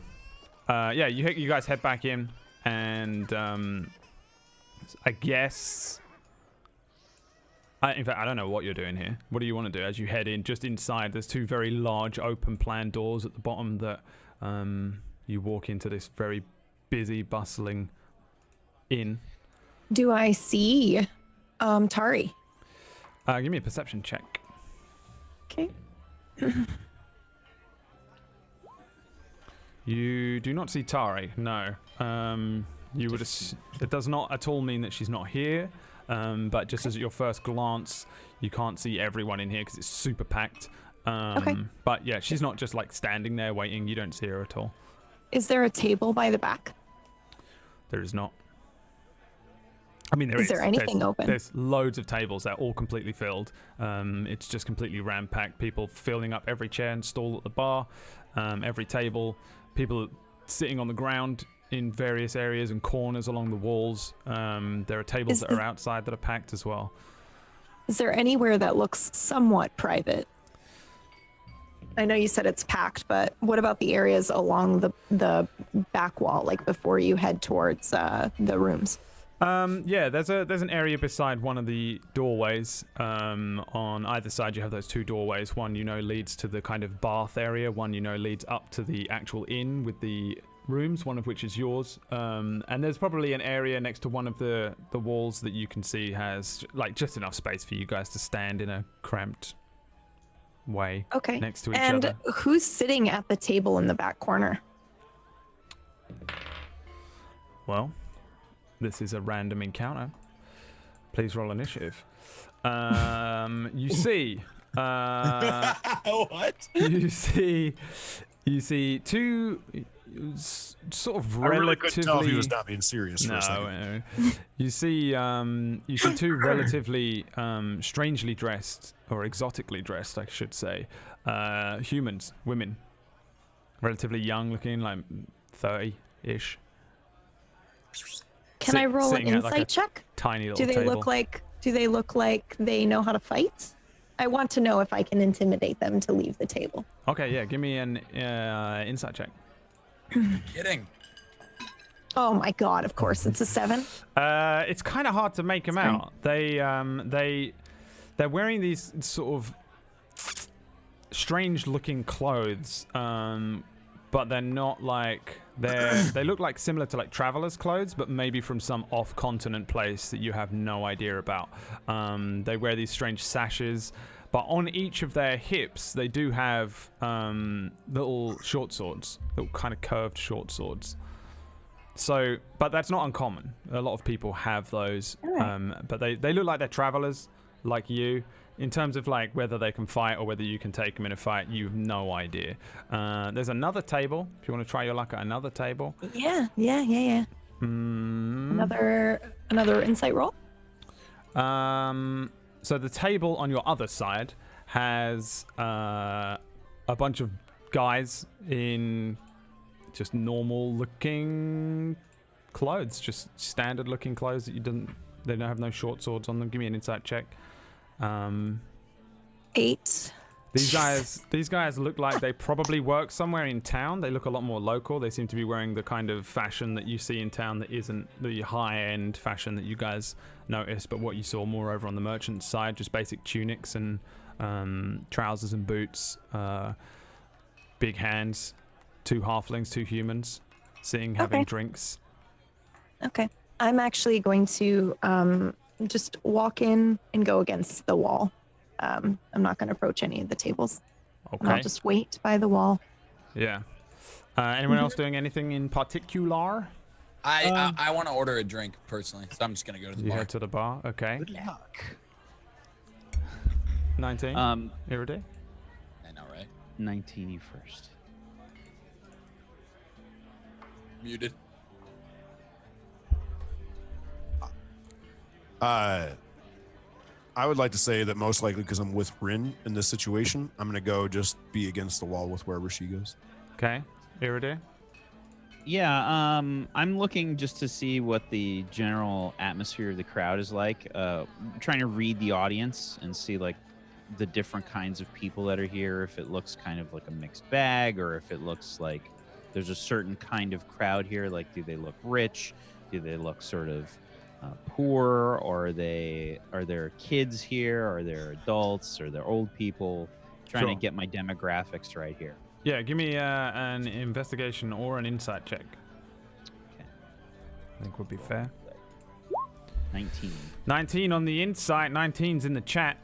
yeah, you guys head back in, and I guess. In fact, I don't know what you're doing here. What do you want to do as you head in? Just inside, there's two very large open plan doors at the bottom that you walk into this very busy, bustling inn. Do I see Tari? Give me a perception check. Okay. You do not see Tari, no. You would. It does not at all mean that she's not here. But just as at your first glance, you can't see everyone in here because it's super packed. Okay. But yeah, she's not just like standing there waiting. You don't see her at all. Is there a table by the back? There is not. I mean, Is there anything open? There's loads of tables that are all completely filled. It's just completely ram-packed. People filling up every chair and stall at the bar, every table. People sitting on the ground in various areas and corners along the walls. There are tables that are outside that are packed as well. Is there anywhere that looks somewhat private? I know you said it's packed, but what about the areas along the back wall, like before you head towards the rooms? Yeah, there's an area beside one of the doorways. On either side, you have those two doorways. One, leads to the kind of bath area. One, leads up to the actual inn with the rooms, one of which is yours. And there's probably an area next to one of the walls that you can see has like just enough space for you guys to stand in a cramped way next to each other. And who's sitting at the table in the back corner? Well, this is a random encounter. Please roll initiative. You see What? You see two sort of I really relatively. couldn't tell if he was not being serious for a second. No. You see two relatively strangely dressed, or exotically dressed, I should say, humans, women, relatively young looking, like 30-ish. Can I roll an insight check? Tiny little Do they table. look like they know how to fight? I want to know if I can intimidate them to leave the table. Okay, yeah, give me an insight check. Kidding. Oh my god, of course it's a 7. It's kind of hard to make them out. They're wearing these sort of strange looking clothes, but they're not like they look like similar to like travelers' clothes, but maybe from some off-continent place that you have no idea about. They wear these strange sashes, but on each of their hips they do have little short swords, little kind of curved short swords. So, but that's not uncommon. A lot of people have those, but they look like they're travelers, like you. In terms of like whether they can fight or whether you can take them in a fight, you have no idea. There's another table. If you want to try your luck at another table. Yeah. Another insight roll. So the table on your other side has a bunch of guys in just normal looking clothes, just standard looking clothes that they don't have no short swords on them. Give me an insight check. 8. These guys look like they probably work somewhere in town. They look a lot more local. They seem to be wearing the kind of fashion that you see in town that isn't the high-end fashion that you guys noticed, but what you saw more over on the merchant side, just basic tunics and trousers and boots, big hands, 2 halflings, 2 humans, sitting having drinks. Okay. I'm actually going to just walk in and go against the wall. I'm not going to approach any of the tables. Okay. And I'll just wait by the wall. Yeah. Anyone else doing anything in particular? I want to order a drink personally, so I'm just going to go to the bar. You head to the bar. Okay. Good luck. 19. Iriday? I know, right? 19 you first. Muted. I would like to say that most likely because I'm with Rin in this situation, I'm going to go just be against the wall with wherever she goes. Okay. Iriday? Yeah, I'm looking just to see what the general atmosphere of the crowd is like. Trying to read the audience and see like the different kinds of people that are here. If it looks kind of like a mixed bag, or if it looks like there's a certain kind of crowd here. Like, do they look rich? Do they look sort of poor? Or are there kids here? Are there adults? Are there old people? Trying to get my demographics right here. Yeah, give me an investigation or an insight check. Okay. I think would be fair. 19. 19 on the insight, 19's in the chat.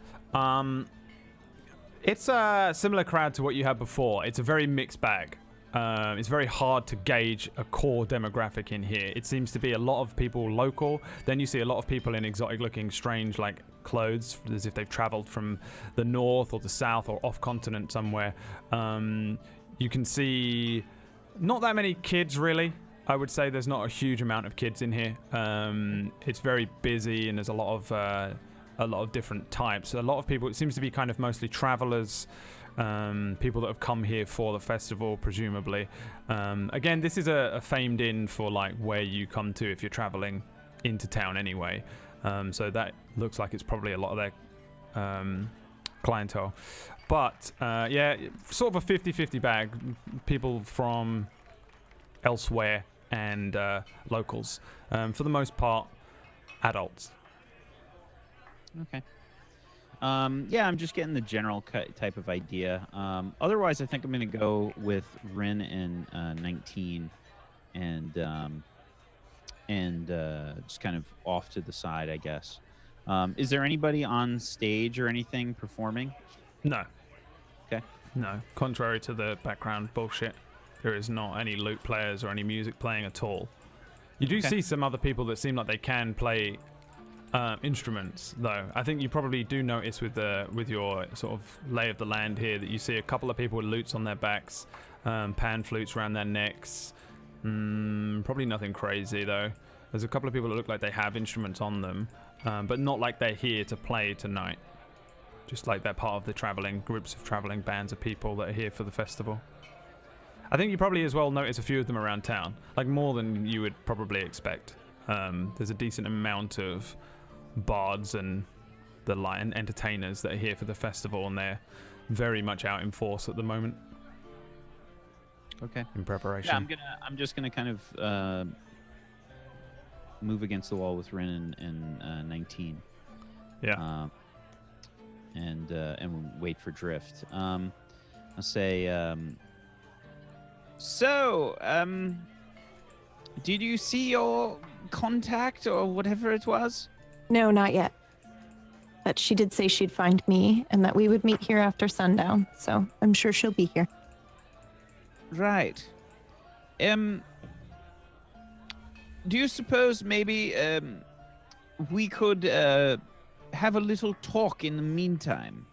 It's a similar crowd to what you had before. It's a very mixed bag. It's very hard to gauge a core demographic in here. It seems to be a lot of people local. Then you see a lot of people in exotic looking strange like clothes, as if they've traveled from the north or the south or off continent somewhere. You can see not that many kids really. I would say there's not a huge amount of kids in here. It's very busy and there's a lot of different types. A lot of people, it seems to be kind of mostly travelers, people that have come here for the festival, presumably. Again, this is a famed inn for like where you come to if you're traveling into town anyway. So that looks like it's probably a lot of their clientele. But yeah, sort of a 50-50 bag. People from elsewhere and locals. For the most part, adults. Okay. Yeah, I'm just getting the general type of idea. Otherwise, I think I'm going to go with Rin and 19 and just kind of off to the side, I guess. Is there anybody on stage or anything performing? No. Okay. No. Contrary to the background bullshit, there is not any lute players or any music playing at all. You do see some other people that seem like they can play instruments, though. I think you probably do notice with your sort of lay of the land here that you see a couple of people with lutes on their backs, pan flutes around their necks. Probably nothing crazy, though. There's a couple of people that look like they have instruments on them, but not like they're here to play tonight. Just like they're part of the traveling groups of traveling bands of people that are here for the festival. I think you probably as well notice a few of them around town, like more than you would probably expect. There's a decent amount of bards and the lion entertainers that are here for the festival, and they're very much out in force at the moment. Okay. In preparation. Yeah, I'm just gonna kind of move against the wall with Ren and 19. Yeah. And wait for drift. I'll say. So, did you see your contact or whatever it was? No, not yet. But she did say she'd find me and that we would meet here after sundown. So I'm sure she'll be here. Right. Do you suppose maybe we could have a little talk in the meantime?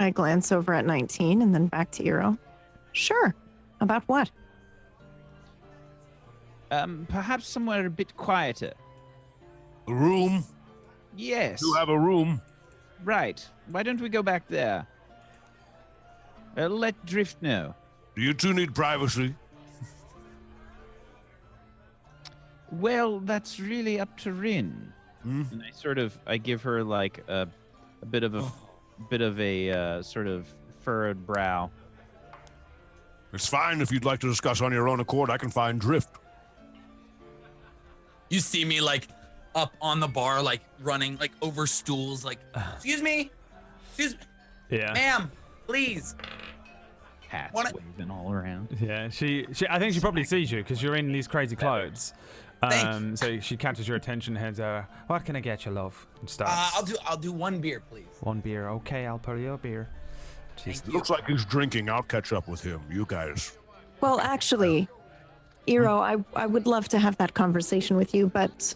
I glance over at 19 and then back to Eero. Sure. About what? Perhaps somewhere a bit quieter. A room? Yes. You have a room. Right. Why don't we go back there? Let Drift know. Do you two need privacy? Well, that's really up to Rin. And I give her like a bit of a sort of furrowed brow. It's fine if you'd like to discuss on your own accord. I can find Drift. You see me like up on the bar, like running like over stools, like excuse me, Yeah. ma'am, please. Hats Wanna- waving all around. Yeah. She. I think she probably sees you because you're in these crazy clothes. Thank So she catches your attention, heads over. What can I get you, love? And starts. I'll do one beer, please. One beer. Okay, I'll pour you a beer. She's It looks like he's drinking. I'll catch up with him. You guys. Well, actually, Eero, I would love to have that conversation with you, but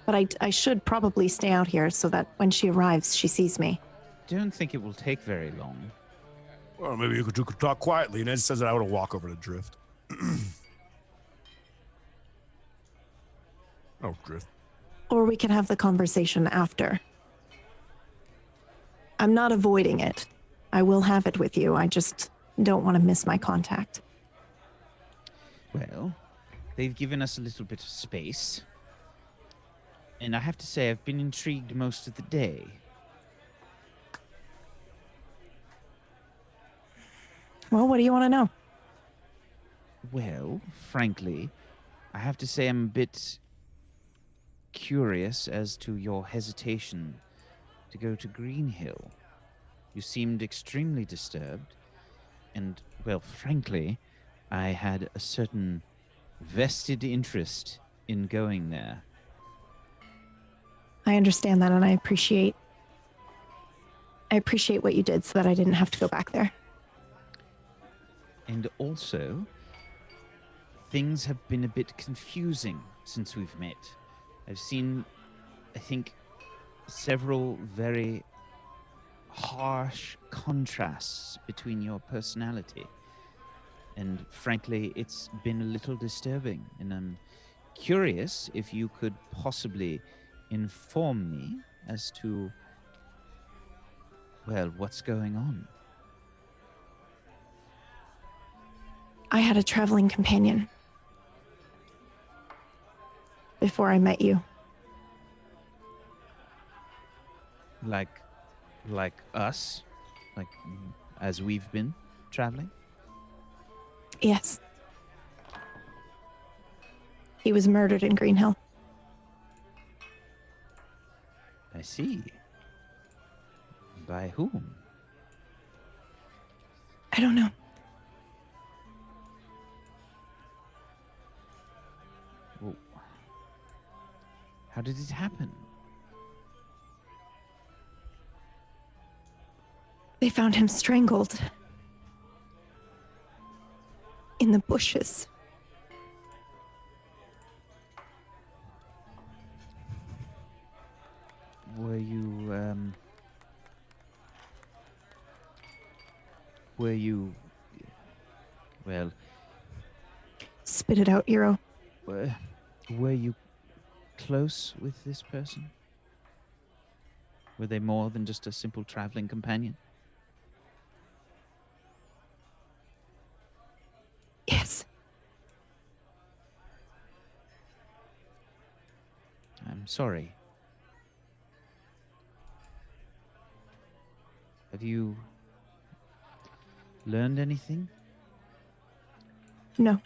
I should probably stay out here so that when she arrives, she sees me. Don't think it will take very long. Well, maybe you could talk quietly. Ned says that I would walk over to Drift. Oh, Drift. Or we can have the conversation after. I'm not avoiding it. I will have it with you. I just don't want to miss my contact. Well, they've given us a little bit of space. And I have to say, I've been intrigued most of the day. Well, what do you want to know? Well, frankly, I have to say I'm a bit curious as to your hesitation to go to Greenhill. You seemed extremely disturbed, and, well, frankly, I had a certain vested interest in going there. I understand that, and I appreciate what you did so that I didn't have to go back there. And also, things have been a bit confusing since we've met. I've seen, I think, several very harsh contrasts between your personality. And frankly, it's been a little disturbing. And I'm curious if you could possibly inform me as to, well, what's going on. I had a traveling companion before I met you. Like us? Like as we've been traveling? Yes. He was murdered in Greenhill. I see. By whom? I don't know. Well, how did it happen? They found him strangled in the bushes. Were you, well, Spit it out, Eero. were you close with this person? Were they more than just a simple traveling companion? Yes. I'm sorry. Have you learned anything? No.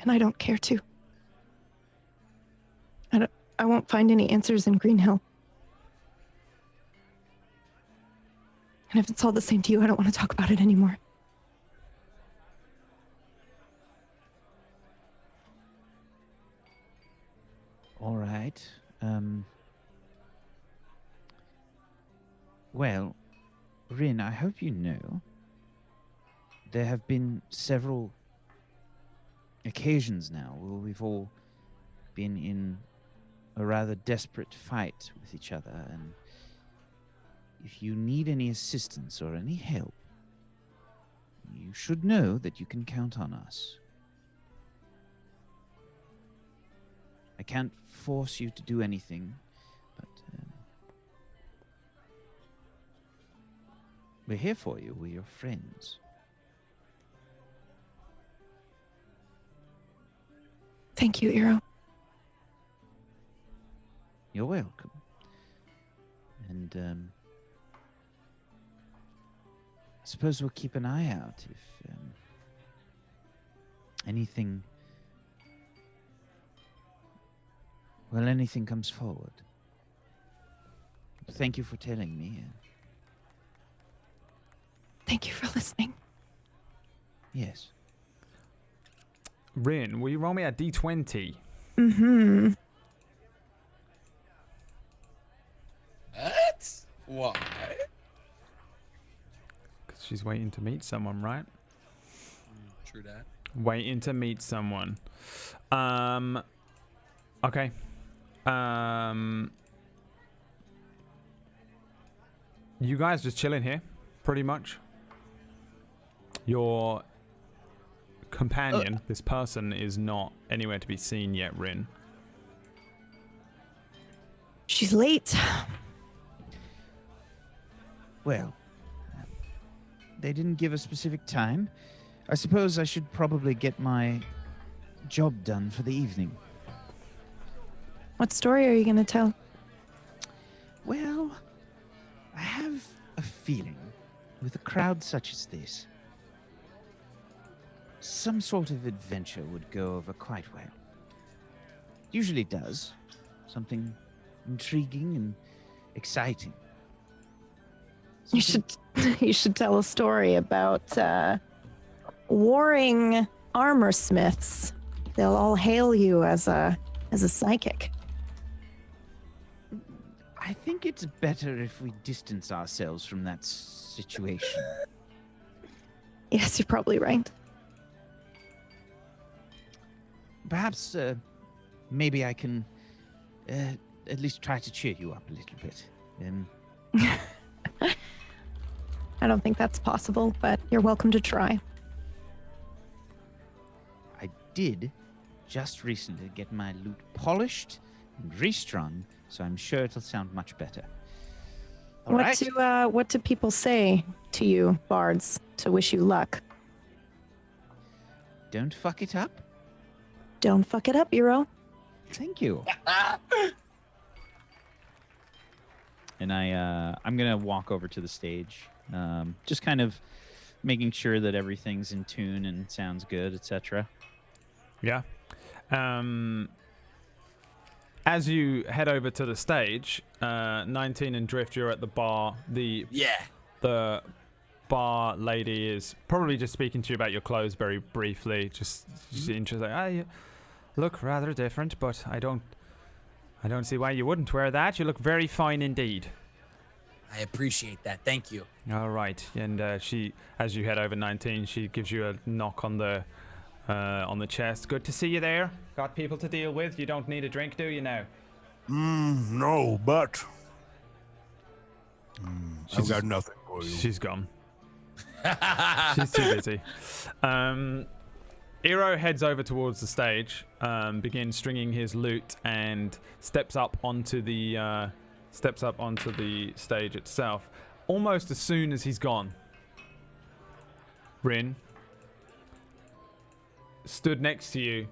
And I don't care to. I won't find any answers in Green Hill. And if it's all the same to you, I don't want to talk about it anymore. All right. Well, Rin, I hope you know there have been several occasions now where we've all been in a rather desperate fight with each other, and if you need any assistance or any help, you should know that you can count on us. I can't force you to do anything, but we're here for you. We're your friends. Thank you, Eero. You're welcome. And I suppose we'll keep an eye out if anything comes forward. Thank you for telling me. Thank you for listening. Yes. Rin, will you roll me a d20? Mm-hmm. What? Why? Because she's waiting to meet someone, right? True that. Waiting to meet someone. Okay. You guys just chilling here, pretty much. Your companion, this person, is not anywhere to be seen yet, Rin. She's late. Well, they didn't give a specific time. I suppose I should probably get my job done for the evening. What story are you going to tell? Well, I have a feeling with a crowd such as this, some sort of adventure would go over quite well. Usually does. Something intriguing and exciting. You should tell a story about warring armor smiths. They'll all hail you as a psychic. I think it's better if we distance ourselves from that situation. Yes, you're probably right. Perhaps, maybe I can at least try to cheer you up a little bit. I don't think that's possible, but you're welcome to try. I did just recently get my lute polished and restrung, so I'm sure it'll sound much better. All right? What do people say to you, bards, to wish you luck? Don't fuck it up. Don't fuck it up, Eero. Thank you. And I'm gonna walk over to the stage, just kind of making sure that everything's in tune and sounds good, etc. Yeah. As you head over to the stage, 19 and Drift, you're at the bar. The bar lady is probably just speaking to you about your clothes very briefly. Just interested. You look rather different, but I don't see why you wouldn't wear that. You look very fine indeed. I appreciate that. Thank you. All right. And she, as you head over 19, she gives you a knock on the chest. Good to see you there. Got people to deal with. You don't need a drink, do you now? No, but I've got nothing for you. She's gone. She's too busy. Eero heads over towards the stage, begins stringing his lute, and steps up onto the stage itself. Almost as soon as he's gone, Rin stood next to you,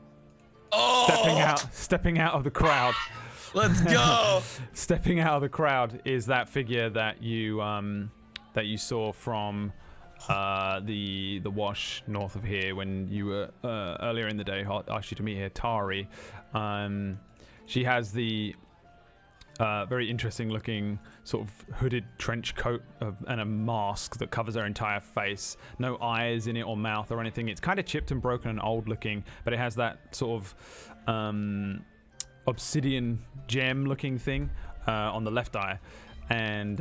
stepping out of the crowd. Let's go. Stepping out of the crowd is that figure that you saw from the wash north of here when you were earlier in the day asked you to meet here, Tari. She has the very interesting looking sort of hooded trench coat and a mask that covers her entire face. No eyes in it or mouth or anything. It's kind of chipped and broken and old looking, but it has that sort of obsidian gem looking thing on the left eye. And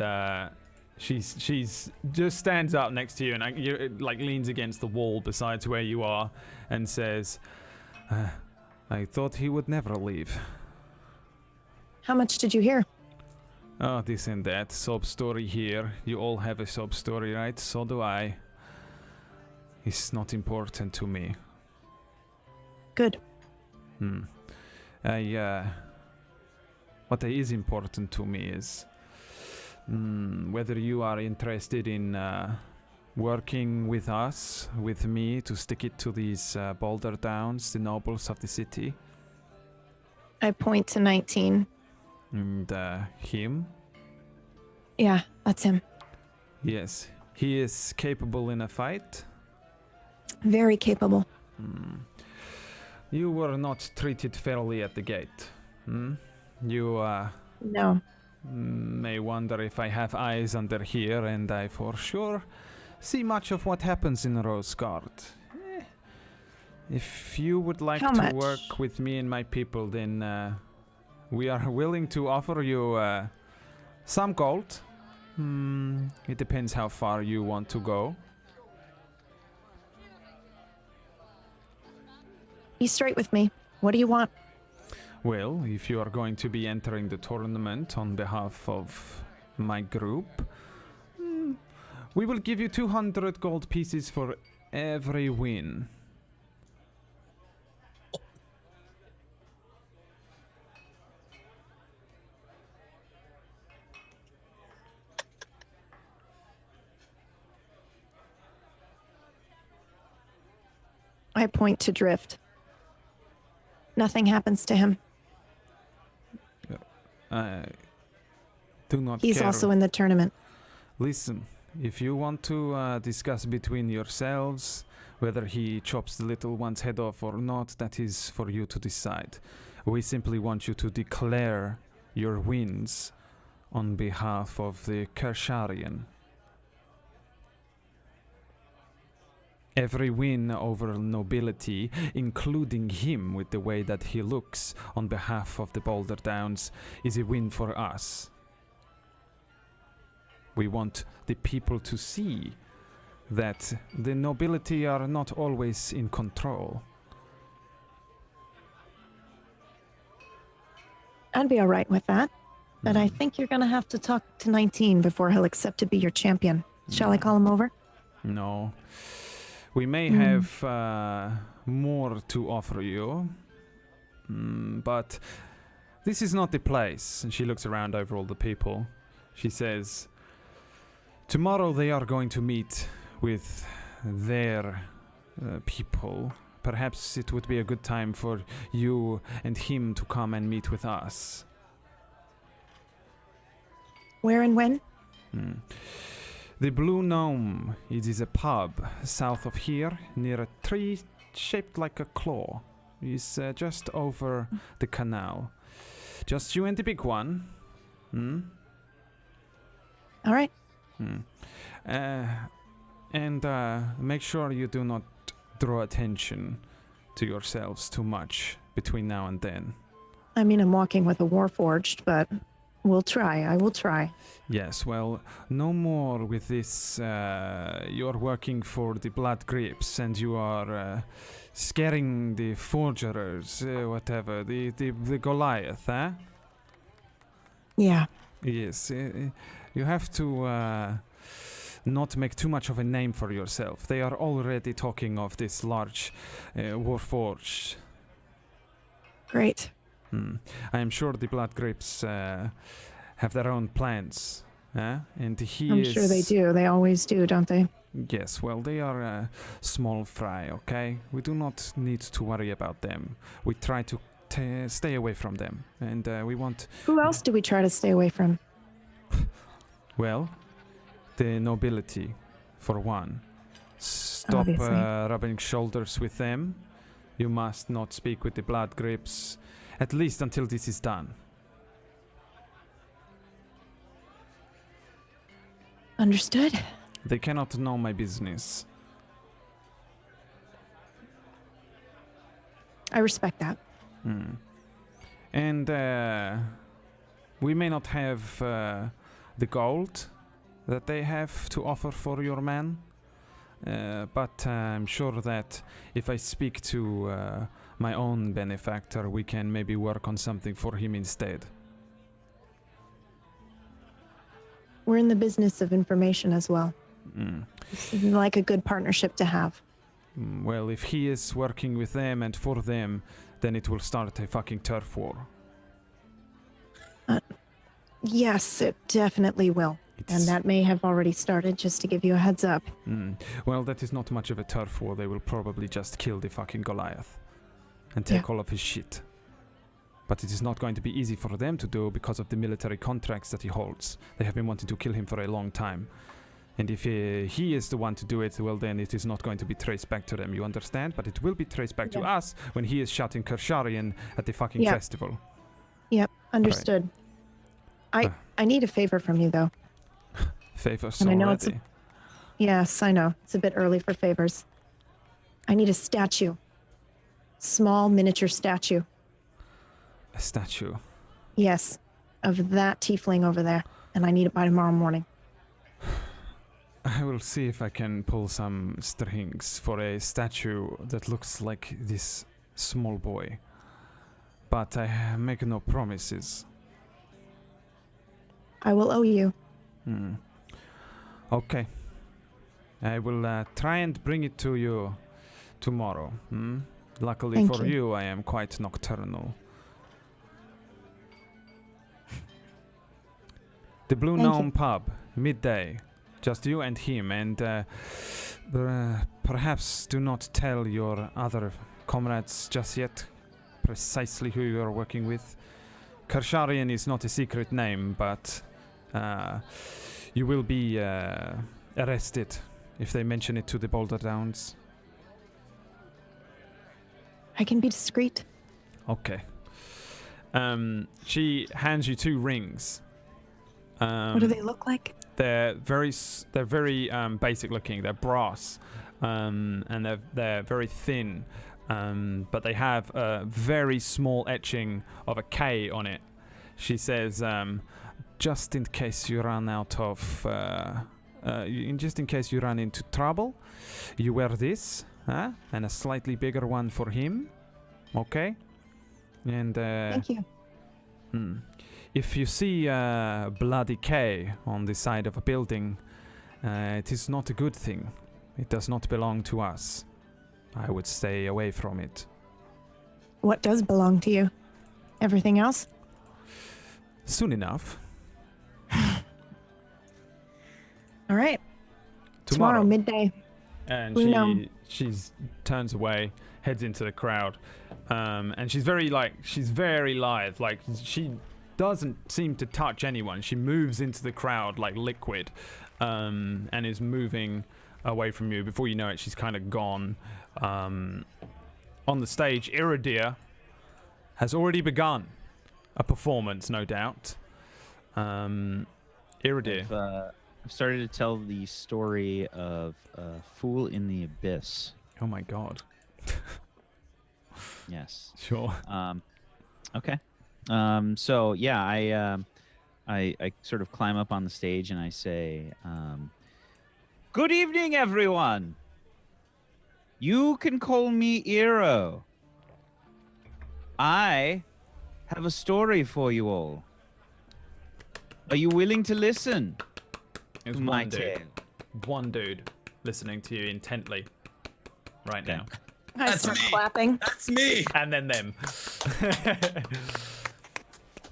she's just stands up next to you and like leans against the wall besides where you are and says, I thought he would never leave. How much did you hear? Oh, this and that. Sob story here. You all have a sob story, right? So do I. It's not important to me. Good. What is important to me is whether you are interested in working with us, with me, to stick it to these Boulder Downs, the nobles of the city. I point to 19. And him? Yeah, that's him. Yes. He is capable in a fight? Very capable. You were not treated fairly at the gate. You, No. may wonder if I have eyes under here, and I for sure see much of what happens in Rosegard. If you would like How to much? work with me and my people, then we are willing to offer you some gold. It depends how far you want to go. Be straight with me. What do you want? Well, if you are going to be entering the tournament on behalf of my group, we will give you 200 gold pieces for every win. I point to Drift. Nothing happens to him. Do not He's care. also in the tournament. Listen, if you want to discuss between yourselves whether he chops the little one's head off or not, that is for you to decide. We simply want you to declare your wins on behalf of the Kersharian. Every win over nobility, including him with the way that he looks on behalf of the Boulder Downs, is a win for us. We want the people to see that the nobility are not always in control. I'd be all right with that. But I think you're going to have to talk to 19 before he'll accept to be your champion. Shall I call him over? No. We may have more to offer you, but this is not the place. And she looks around over all the people. She says, tomorrow they are going to meet with their people. Perhaps it would be a good time for you and him to come and meet with us. Where and when? The Blue Gnome, it is a pub south of here, near a tree shaped like a claw. It's just over the canal. Just you and the big one. All right. And make sure you do not draw attention to yourselves too much between now and then. I mean, I'm walking with a Warforged, but we'll try. I will try. Yes, well, no more with this. You're working for the Blood Grips, and you are scaring the forgerers, whatever, the Goliath, eh? Yeah. Yes, you have to not make too much of a name for yourself. They are already talking of this large Warforged. Great. I am sure the Blood Grips have their own plans, and I'm sure they do. They always do, don't they? Yes, well, they are a small fry, okay? We do not need to worry about them. We try to stay away from them, and we want... Who else do we try to stay away from? Well, the nobility, for one. Stop rubbing shoulders with them. You must not speak with the blood grips, at least until this is done. Understood. They cannot know my business. I respect that. And we may not have the gold that they have to offer for your man, but I'm sure that if I speak to my own benefactor, we can maybe work on something for him instead. We're in the business of information as well. It's like a good partnership to have. Well, if he is working with them and for them, then it will start a fucking turf war. Yes, it definitely will. And that may have already started, just to give you a heads up. Well, that is not much of a turf war. They will probably just kill the fucking Goliath and take all of his shit. But it is not going to be easy for them to do because of the military contracts that he holds. They have been wanting to kill him for a long time. And if he is the one to do it, well, then it is not going to be traced back to them, you understand? But it will be traced back to us when he is shouting Kersharian at the fucking festival. Yep, understood. Right. I need a favor from you, though. Favors and I know already? Yes, I know. It's a bit early for favors. I need a statue. Small miniature statue. A statue? Yes, of that tiefling over there. And I need it by tomorrow morning. I will see if I can pull some strings for a statue that looks like this small boy. But I make no promises. I will owe you. Okay. I will try and bring it to you tomorrow. Luckily Thank for you. you, I am quite nocturnal. The Blue Thank Gnome you. pub, midday. Just you and him, and perhaps do not tell your other comrades just yet precisely who you are working with. Kersharian is not a secret name, but you will be arrested if they mention it to the Boulder Downs. I can be discreet. Okay. She hands you 2 rings. What do they look like? They're very basic looking. They're brass, and they're very thin, but they have a very small etching of a K on it. She says, just in case you run out of, just in case you run into trouble, you wear this, and a slightly bigger one for him. Okay? And Thank you. if you see a bloody K on the side of a building, it is not a good thing. It does not belong to us. I would stay away from it. What does belong to you? Everything else? Soon enough. All right. Tomorrow midday. And she turns away, heads into the crowd, and she's very lithe. Like she doesn't seem to touch anyone. She moves into the crowd like liquid, and is moving away from you. Before you know it, she's kind of gone. On the stage, Iridir has already begun a performance, no doubt. Iridir. I've started to tell the story of Fool in the Abyss. Oh my god. Yes. Sure. Okay. So yeah, I sort of climb up on the stage and I say, "Good evening, everyone. You can call me Eero. I have a story for you all. Are you willing to listen?" There's My tale. one dude listening to you intently right now. I That's start me. clapping. That's me. And then them.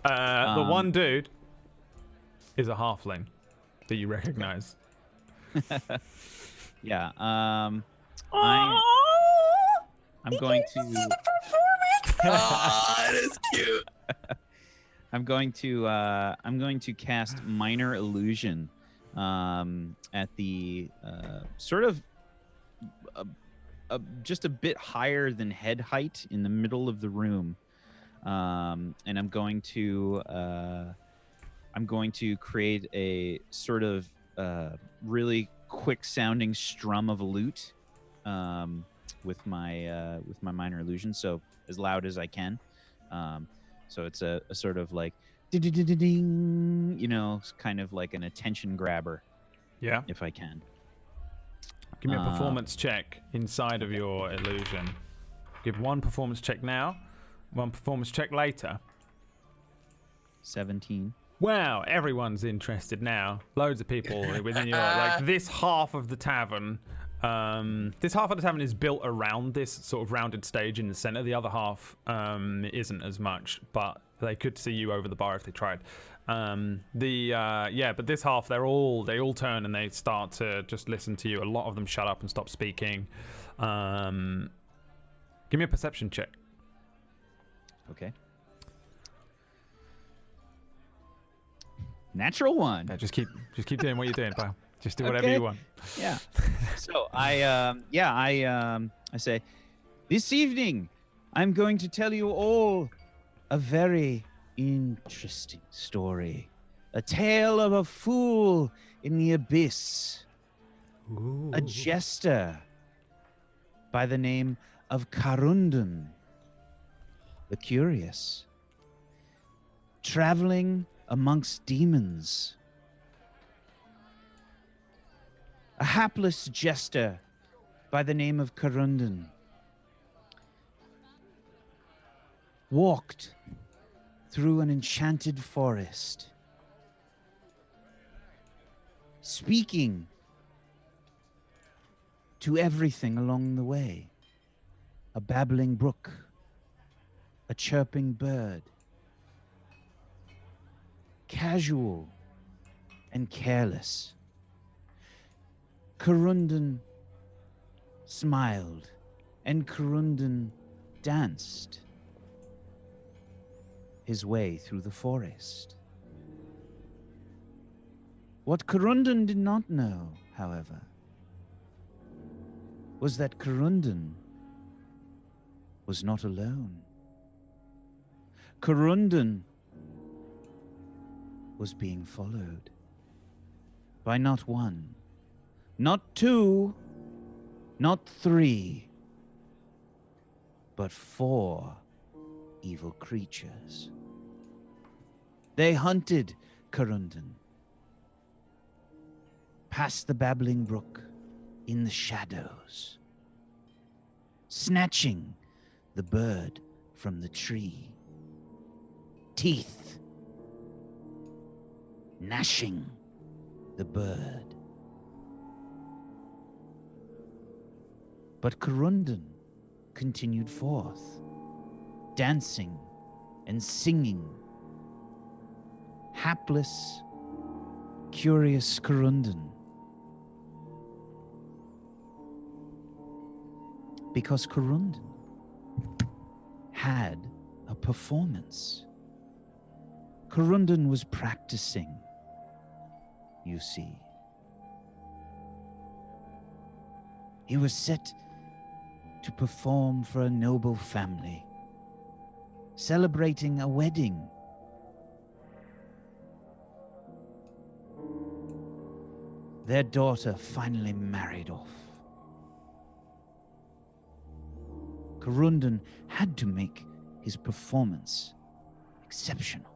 The one dude is a halfling that you recognize. Yeah. I'm going to. Oh, it is cute. I'm going to cast minor illusion at the sort of just a bit higher than head height in the middle of the room, and I'm going to create a sort of really quick sounding strum of a lute with my minor illusion, so as loud as I can. So it's a sort of like ding, you know, kind of like an attention grabber. Yeah. If I can. Give me a performance check inside of your illusion. Give one performance check now, one performance check later. 17. Wow, everyone's interested now. Loads of people within your like this half of the tavern. This half of the tavern is built around this sort of rounded stage in the center. The other half isn't as much, but they could see you over the bar if they tried. But this half, they all turn and they start to just listen to you. A lot of them shut up and stop speaking. Give me a perception check. Okay. Natural 1. Yeah, just keep doing what you're doing, pal. Just do whatever you want. Yeah. So I say, this evening, I'm going to tell you all a very interesting story. A tale of a fool in the abyss. Ooh. A jester by the name of Karundan the Curious. Traveling amongst demons. A hapless jester by the name of Karundan walked through an enchanted forest, speaking to everything along the way. A babbling brook, a chirping bird, casual and careless. Karundan smiled, and Karundan danced his way through the forest. What Karundan did not know, however, was that Karundan was not alone. Karundan was being followed by not one, not two, not three, but 4 evil creatures. They hunted Karundan past the babbling brook in the shadows, snatching the bird from the tree, teeth gnashing the bird. But Karundan continued forth, dancing and singing. Hapless, curious Karundan. Because Karundan had a performance. Karundan was practicing, you see. He was set to perform for a noble family, celebrating a wedding. Their daughter finally married off. Karundan had to make his performance exceptional.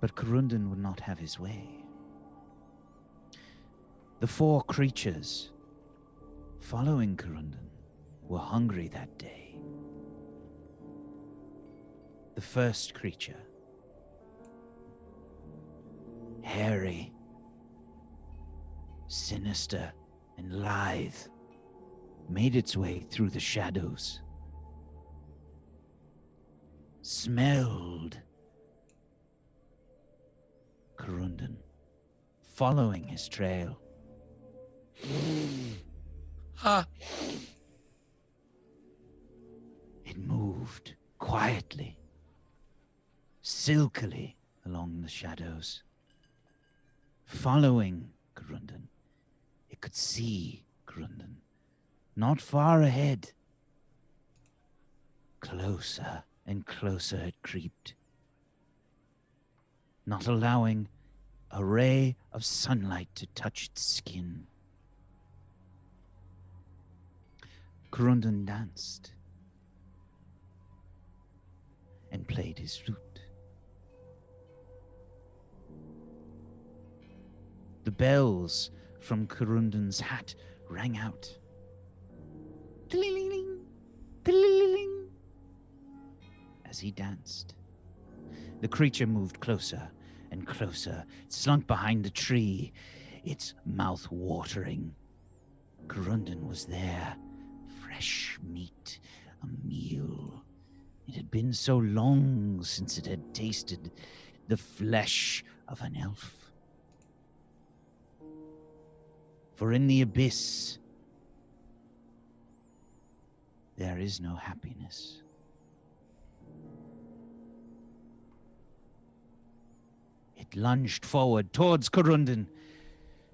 But Karundan would not have his way. The 4 creatures following Karundan were hungry that day. The first creature, hairy, sinister, and lithe, made its way through the shadows, smelled Karundan, following his trail. It moved quietly silkily along the shadows. Following Corundan, it could see Corundan, not far ahead. Closer and closer it creeped, not allowing a ray of sunlight to touch its skin. Corundan danced and played his flute. The bells from Corundan's hat rang out. Tling-ling-ling, tling-ling-ling. As he danced, the creature moved closer and closer. It slunk behind a tree, its mouth watering. Corundan was there, fresh meat, a meal. It had been so long since it had tasted the flesh of an elf. For in the abyss, there is no happiness. It lunged forward towards Corundan,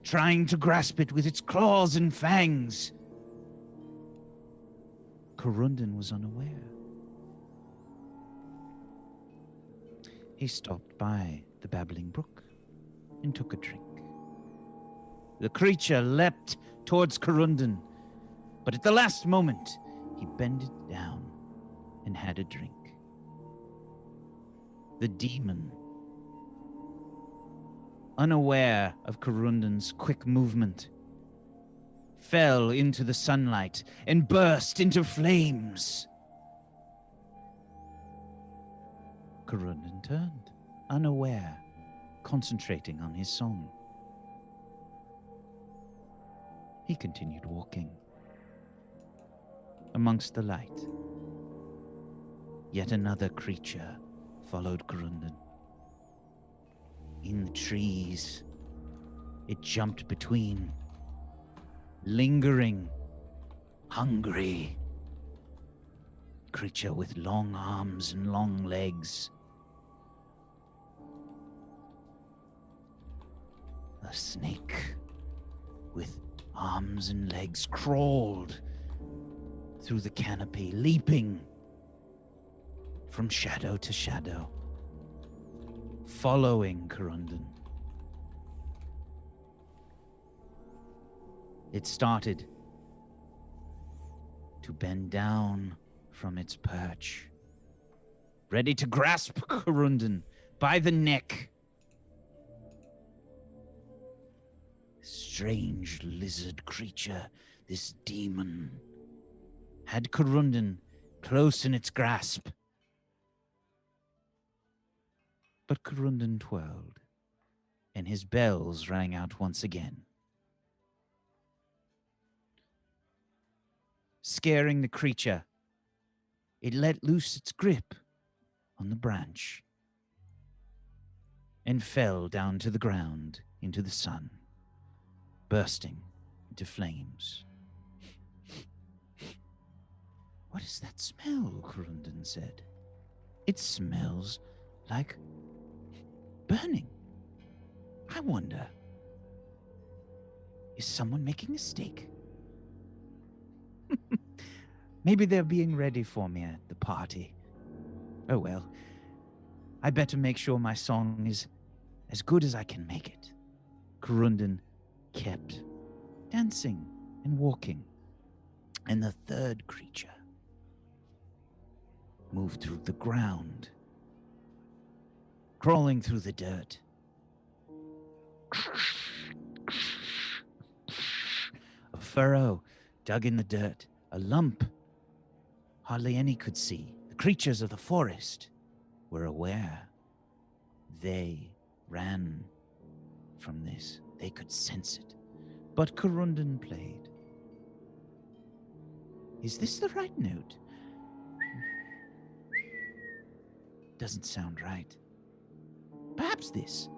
trying to grasp it with its claws and fangs. Corundan was unaware. He stopped by the babbling brook and took a drink. The creature leapt towards Corundan, but at the last moment, he bended down and had a drink. The demon, unaware of Corundan's quick movement, fell into the sunlight and burst into flames. Corundan turned, unaware, concentrating on his song. He continued walking amongst the light. Yet another creature followed Corundan. In the trees, it jumped between, lingering, hungry. Creature with long arms and long legs. A snake with arms and legs crawled through the canopy, leaping from shadow to shadow, following Corundan. It started to bend down from its perch, ready to grasp Corundan by the neck. Strange lizard creature, this demon, had Corundan close in its grasp. But Corundan twirled, and his bells rang out once again. Scaring the creature, it let loose its grip on the branch and fell down to the ground into the sun, bursting into flames. What is that smell? Corundan said. It smells like burning. I wonder, is someone making a steak? Maybe they're being ready for me at the party. Oh well, I better make sure my song is as good as I can make it. Corundan kept dancing and walking, and the third creature moved through the ground, crawling through the dirt. A furrow dug in the dirt, a lump hardly any could see. The creatures of the forest were aware. They ran from this. They could sense it. But Corundan played. Is this the right note? Doesn't sound right. Perhaps this.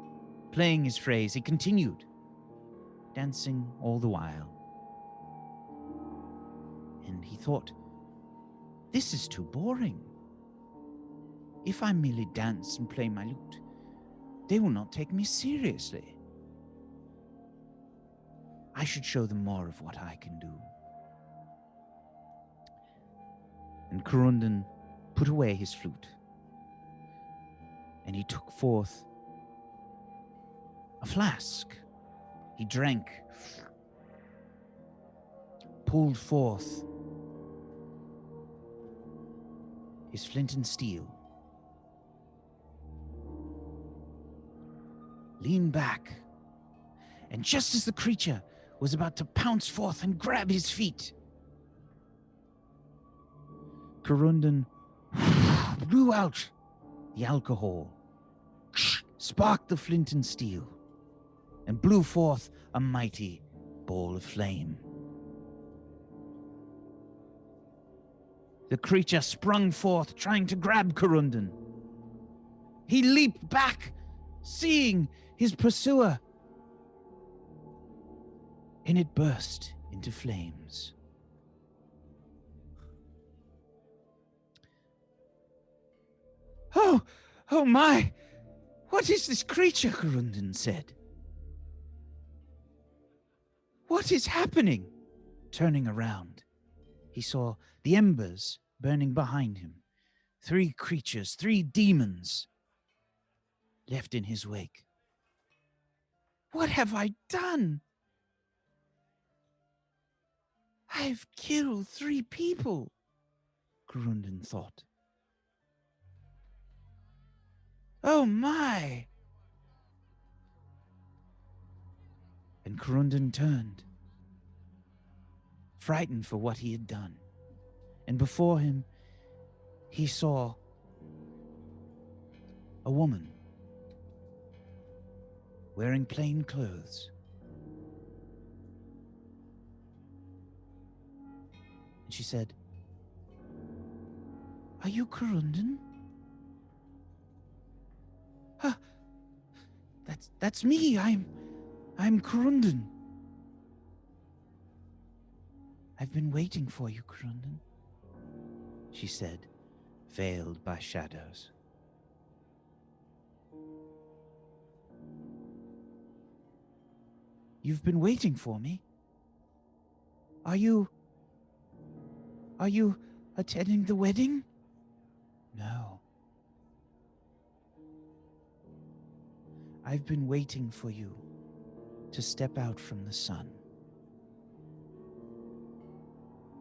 Playing his phrase, he continued, dancing all the while. And he thought, this is too boring. if I merely dance and play my lute, they will not take me seriously. I should show them more of what I can do. And Corundan put away his flute, and he took forth a flask. He drank, pulled forth his flint and steel, leaned back, and just as the creature was about to pounce forth and grab his feet, Corundan blew out the alcohol, sparked the flint and steel, and blew forth a mighty ball of flame. The creature sprung forth, trying to grab Corundan. He leaped back, seeing his pursuer, and it burst into flames. Oh my! What is this creature? Corundan said. What is happening? Turning around, he saw the embers burning behind him. 3 creatures, 3 demons, left in his wake. What have I done? I've killed 3 people, Corundan thought. Oh my! And Corundan turned, frightened for what he had done. And before him, he saw a woman wearing plain clothes. And she said, "Are you Corundan?" That's me. I'm Corundan. I've been waiting for you, Corundan, she said, veiled by shadows. You've been waiting for me? Are you attending the wedding? No. I've been waiting for you to step out from the sun.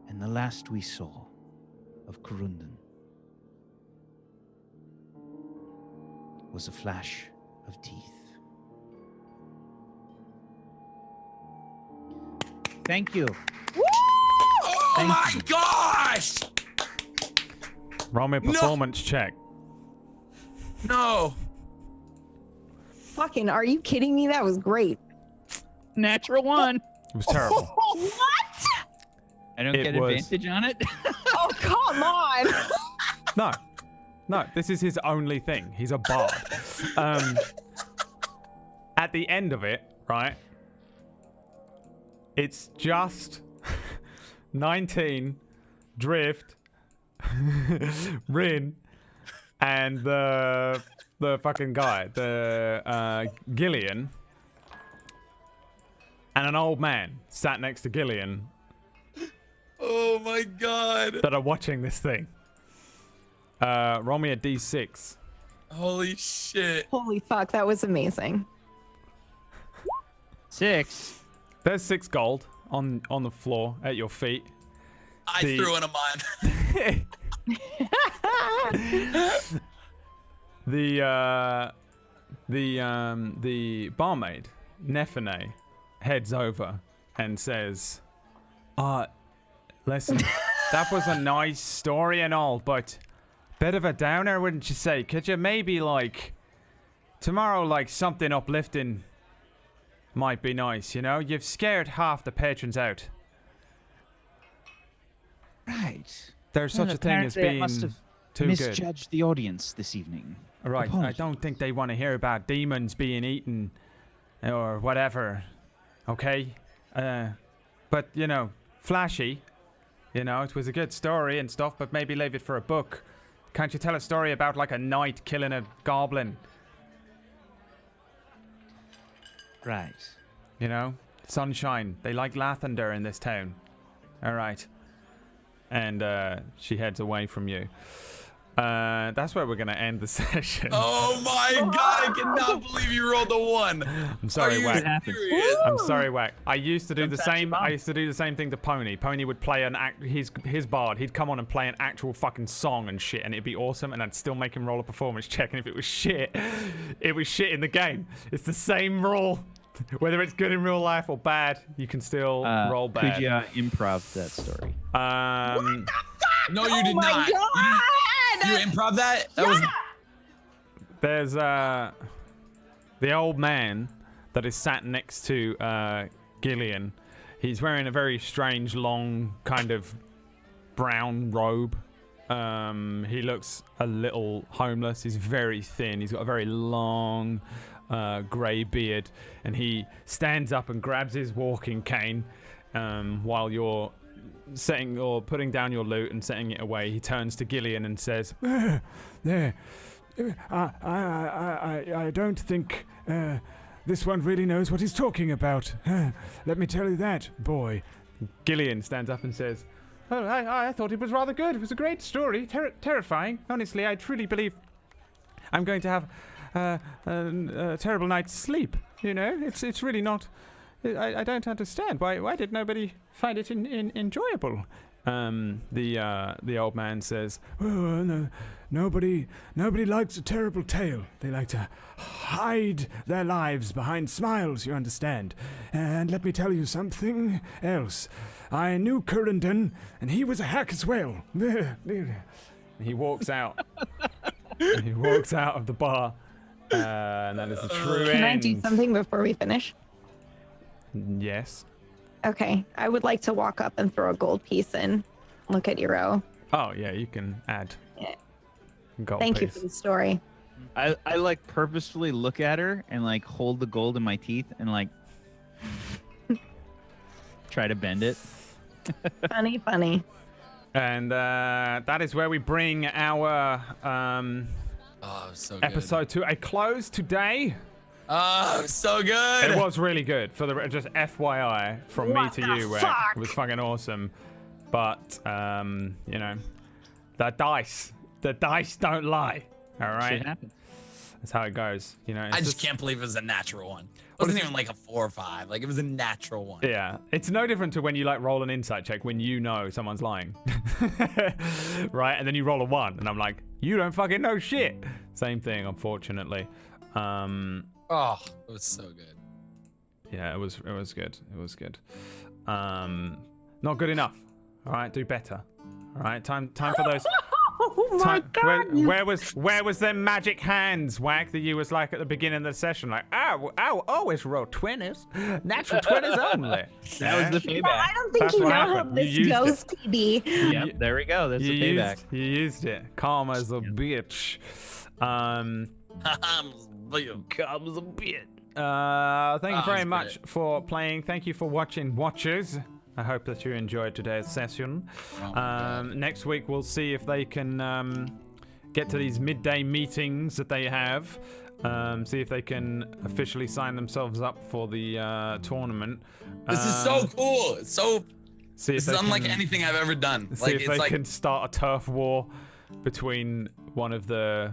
And the last we saw of Corundan was a flash of teeth. Thank you. Woo! Oh my gosh! Roll me a performance check. No. Fucking, are you kidding me? That was great. Natural 1. It was terrible. What? I don't get advantage on it. Oh, come on. No, this is his only thing. He's a bard. At the end of it, right, it's just 19, Drift, Rin, and the fucking guy, the Gillian, and an old man sat next to Gillian. Oh my god. That are watching this thing. Roll me a d6. Holy shit. Holy fuck, that was amazing. 6. There's 6 gold on the floor at your feet. I threw in a mine. The barmaid, Nefene, heads over and says, listen, that was a nice story and all, but bit of a downer, wouldn't you say? Could you maybe, like, tomorrow, like, something uplifting might be nice, you know? You've scared half the patrons out. Right. There's such a thing as being too good. Misjudged the audience this evening. Right, Apologies. I don't think they want to hear about demons being eaten or whatever, okay? But, you know, flashy, you know, it was a good story and stuff, but maybe leave it for a book Can't you tell a story about like a knight killing a goblin? Right. You know, sunshine. They like lavender in this town. All right. And she heads away from you. That's where we're gonna end the session. Oh my god! I cannot believe you rolled a 1. I'm sorry, Wack. Serious? I'm sorry, Wack. I used to do the Sometimes same. you bump. I used to do the same thing to Pony. Pony would play his bard. He'd come on and play an actual fucking song and shit, and it'd be awesome. And I'd still make him roll a performance check. And if it was shit, it was shit in the game. It's the same rule. Whether it's good in real life or bad, you can still roll bad. Could you improv that story? No, you did not. You improv that? That was. There's the old man that is sat next to Gillian. He's wearing a very strange, long, kind of brown robe. He looks a little homeless. He's very thin. He's got a very long grey beard, and he stands up and grabs his walking cane while you're setting or putting down your loot and setting it away. He turns to Gillian and says, "There, I don't think this one really knows what he's talking about. Let me tell you that, boy." Gillian stands up and says, "Oh, I thought it was rather good. It was a great story, terrifying. Honestly, I truly believe I'm going to have a terrible night's sleep. You know, it's really not. I don't understand. Why did nobody find it enjoyable?" The old man says, "Oh, no, nobody likes a terrible tale. They like to hide their lives behind smiles, you understand. And let me tell you something else. I knew Currendon, and he was a hack as well." He walks out. He walks out of the bar, and that is the true end. Can I do something before we finish? Yes. Okay, I would like to walk up and throw a gold piece in. Look at Euro. Oh yeah, you can add. Yeah. Gold Thank you piece. for the story. I like purposefully look at her and like hold the gold in my teeth and like try to bend it. Funny. And that is where we bring our So good. episode to a close today. Oh, so good. It was really good. For the just FYI from me to you, Wack. It was fucking awesome. But you know, the dice don't lie. All right. Shit happens. That's how it goes. You know. I just can't believe it was a natural one. It wasn't even like a 4 or 5. Like it was a natural one. Yeah, it's no different to when you like roll an insight check when you know someone's lying, right? And then you roll a 1, and I'm like, you don't fucking know shit. Same thing, unfortunately. Oh, it was so good. Yeah, it was good. It was good. Not good enough. All right, do better. All right, time for those. Oh my god! Where was them magic hands, Wack, that you was like at the beginning of the session, like, always roll 20s, natural 20s only. That was the payback. I don't think That's you what know how happened. this You used goes, TB. Yep, there we go. That's the payback. You used it. Calm as a bitch. Comes a bit. Thank you very that's much great. for playing. Thank you for watching, watchers. I hope that you enjoyed today's session. Next week we'll see if they can get to these midday meetings that they have. See if they can officially sign themselves up for the tournament. This is so cool. It's so. See if This they is unlike can- anything I've ever done. See Like if it's they like can start a turf war between one of the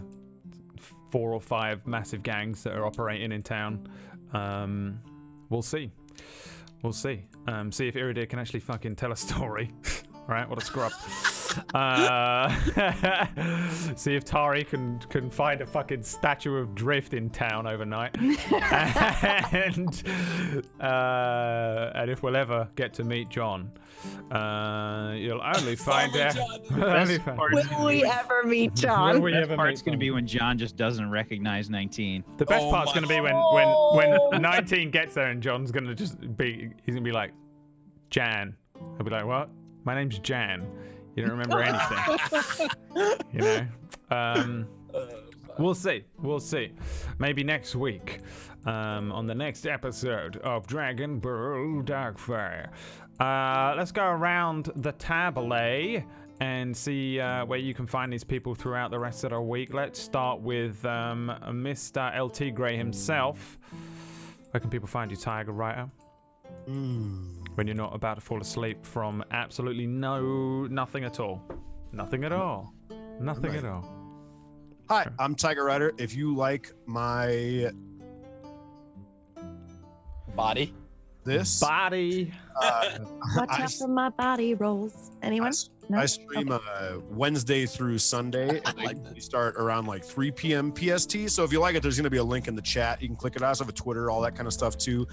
4 or 5 massive gangs that are operating in town. We'll see. We'll see. See if Iridir can actually fucking tell a story. Right? What a scrub. See if Tari can find a fucking statue of Drift in town overnight. and if we'll ever get to meet John, you'll only find out. Will we ever meet Will John? we ever The part's meet going to John? be when John just doesn't recognize 19. The best Oh part's my- going to be when 19 gets there and John's going to just be, he's going to be like, Jan. He'll be like, what? My name's Jan. You don't remember anything. You know? We'll see. We'll see. Maybe next week on the next episode of Dragon Ball Darkfire. Let's go around the table and see where you can find these people throughout the rest of the week. Let's start with Mr. LT Gray himself. Where can people find you, Tiger Writer? When you're not about to fall asleep from absolutely nothing at all. Nothing at all. Nothing at all. Hi, I'm Tiger Rider. If you like my Body. Body. Watch out for my body rolls. Anyone? No? I stream Wednesday through Sunday. And we start around like 3 p.m. PST. So if you like it, there's going to be a link in the chat. You can click it. I also have a Twitter, all that kind of stuff too.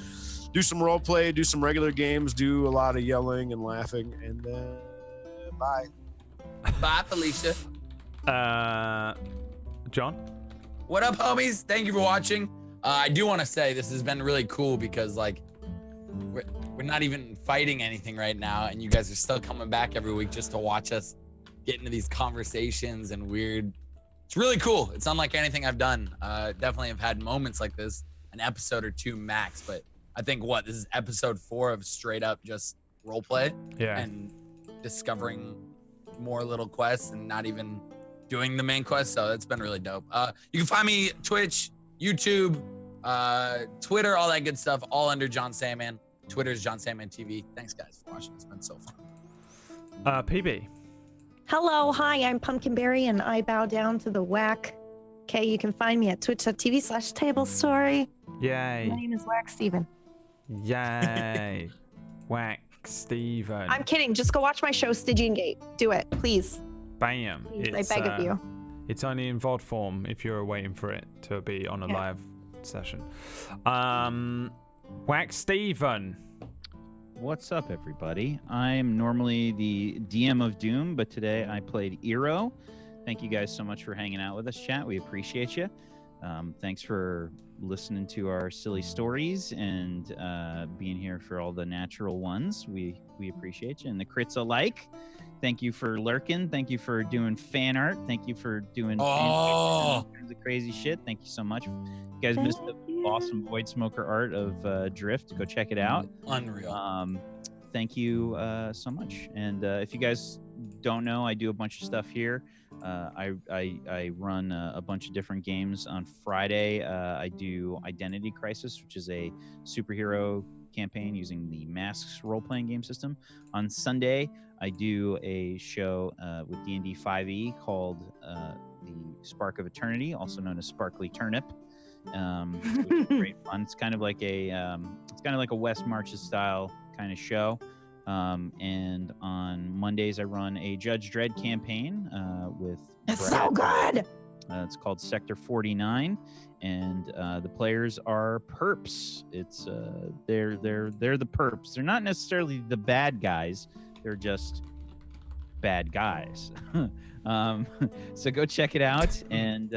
Do some role play, do some regular games, do a lot of yelling and laughing, and bye. Bye, Felicia. John? What up, homies? Thank you for watching. I do want to say this has been really cool because like we're not even fighting anything right now, and you guys are still coming back every week just to watch us get into these conversations and weird. It's really cool. It's unlike anything I've done. Definitely have had moments like this, an episode or two max, but I think this is episode 4 of straight up just roleplay and discovering more little quests and not even doing the main quest. So that's been really dope. You can find me Twitch, YouTube, Twitter, all that good stuff, all under John Sandman. Twitter's John Sandman TV. Thanks guys for watching. It's been so fun. PB. Hello, hi, I'm Pumpkinberry, and I bow down to the whack. Okay, you can find me at twitch.tv/Tablestory. Yay. My name is Whack Steven. Yay. Whack Steven. I'm kidding. Just go watch my show, Stygian Gate. Do it, please. Bam. Please, I beg of you. It's only in VOD form if you're waiting for it to be on a live session. Whack Steven. What's up, everybody? I'm normally the DM of Doom, but today I played Eero. Thank you guys so much for hanging out with us, chat. We appreciate you. Thanks for listening to our silly stories and being here for all the natural ones. We appreciate you. And the crits alike. Thank you for lurking. Thank you for doing fan art. Thank you for doing all kinds of crazy shit. Thank you so much. You guys missed the awesome Void Smoker art of Drift. Go check it out. Unreal. Thank you so much. And if you guys don't know, I do a bunch of stuff here. I run a bunch of different games. On Friday, I do Identity Crisis, which is a superhero campaign using the Masks role-playing game system. On Sunday, I do a show with D&D 5e called The Spark of Eternity, also known as Sparkly Turnip. Which is great fun. It's kind of like a West Marches style kind of show. And on Mondays, I run a Judge Dredd campaign with. It's so good. It's called Sector 49, and the players are perps. It's they're the perps. They're not necessarily the bad guys. They're just bad guys. So go check it out, and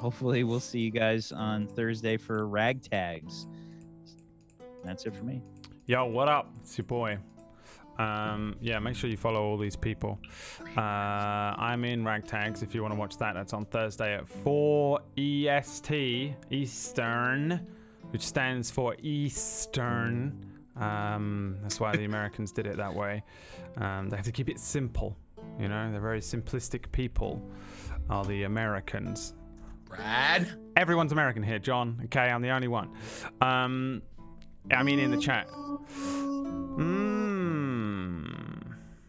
hopefully we'll see you guys on Thursday for Ragtags. That's it for me. Yo, what up? It's your boy. Make sure you follow all these people. I'm in Ragtags if you want to watch that. That's on Thursday at 4 EST, Eastern, which stands for Eastern. That's why the Americans did it that way. They have to keep it simple. You know, they're very simplistic people, are the Americans. Brad? Everyone's American here, John. Okay, I'm the only one. I mean, in the chat.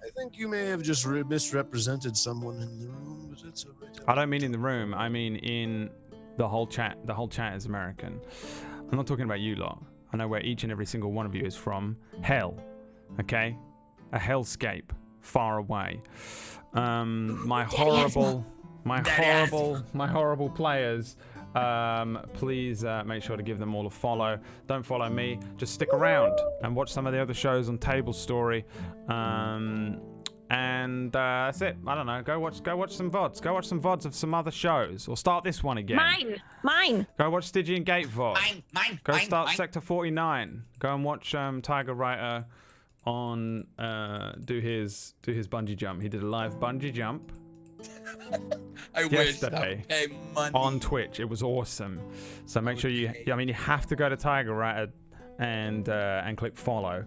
I think you may have just misrepresented someone in the room, but it's all right. I don't mean in the room. I mean in the whole chat. The whole chat is American. I'm not talking about you lot. I know where each and every single one of you is from. Hell. Okay? A hellscape. Far away. My horrible players. Please make sure to give them all a follow. Don't follow me. Just stick around and watch some of the other shows on Tablestory. And that's it. I don't know. Go watch some VODs. Go watch some VODs of some other shows. Or start this one again. Mine. Go watch Stygian Gate VOD. Mine. Start Sector 49. Go and watch Tiger Writer on do his bungee jump. He did a live bungee jump. I yesterday wish. Okay, money. On Twitch. It was awesome. So make sure you have to go to Tiger Writer and click follow.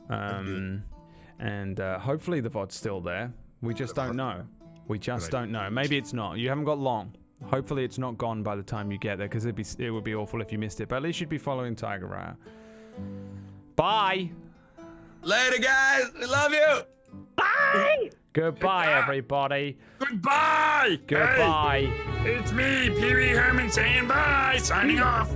And hopefully the VOD's still there. We just don't know. We just don't know. Maybe it's not. You haven't got long. Hopefully it's not gone by the time you get there, because it would be awful if you missed it. But at least you'd be following Tiger Raya. Bye. Later, guys. We love you. Bye. Goodbye, everybody. Goodbye. Goodbye. Hey, it's me, Pee Wee Herman, saying bye. Signing off.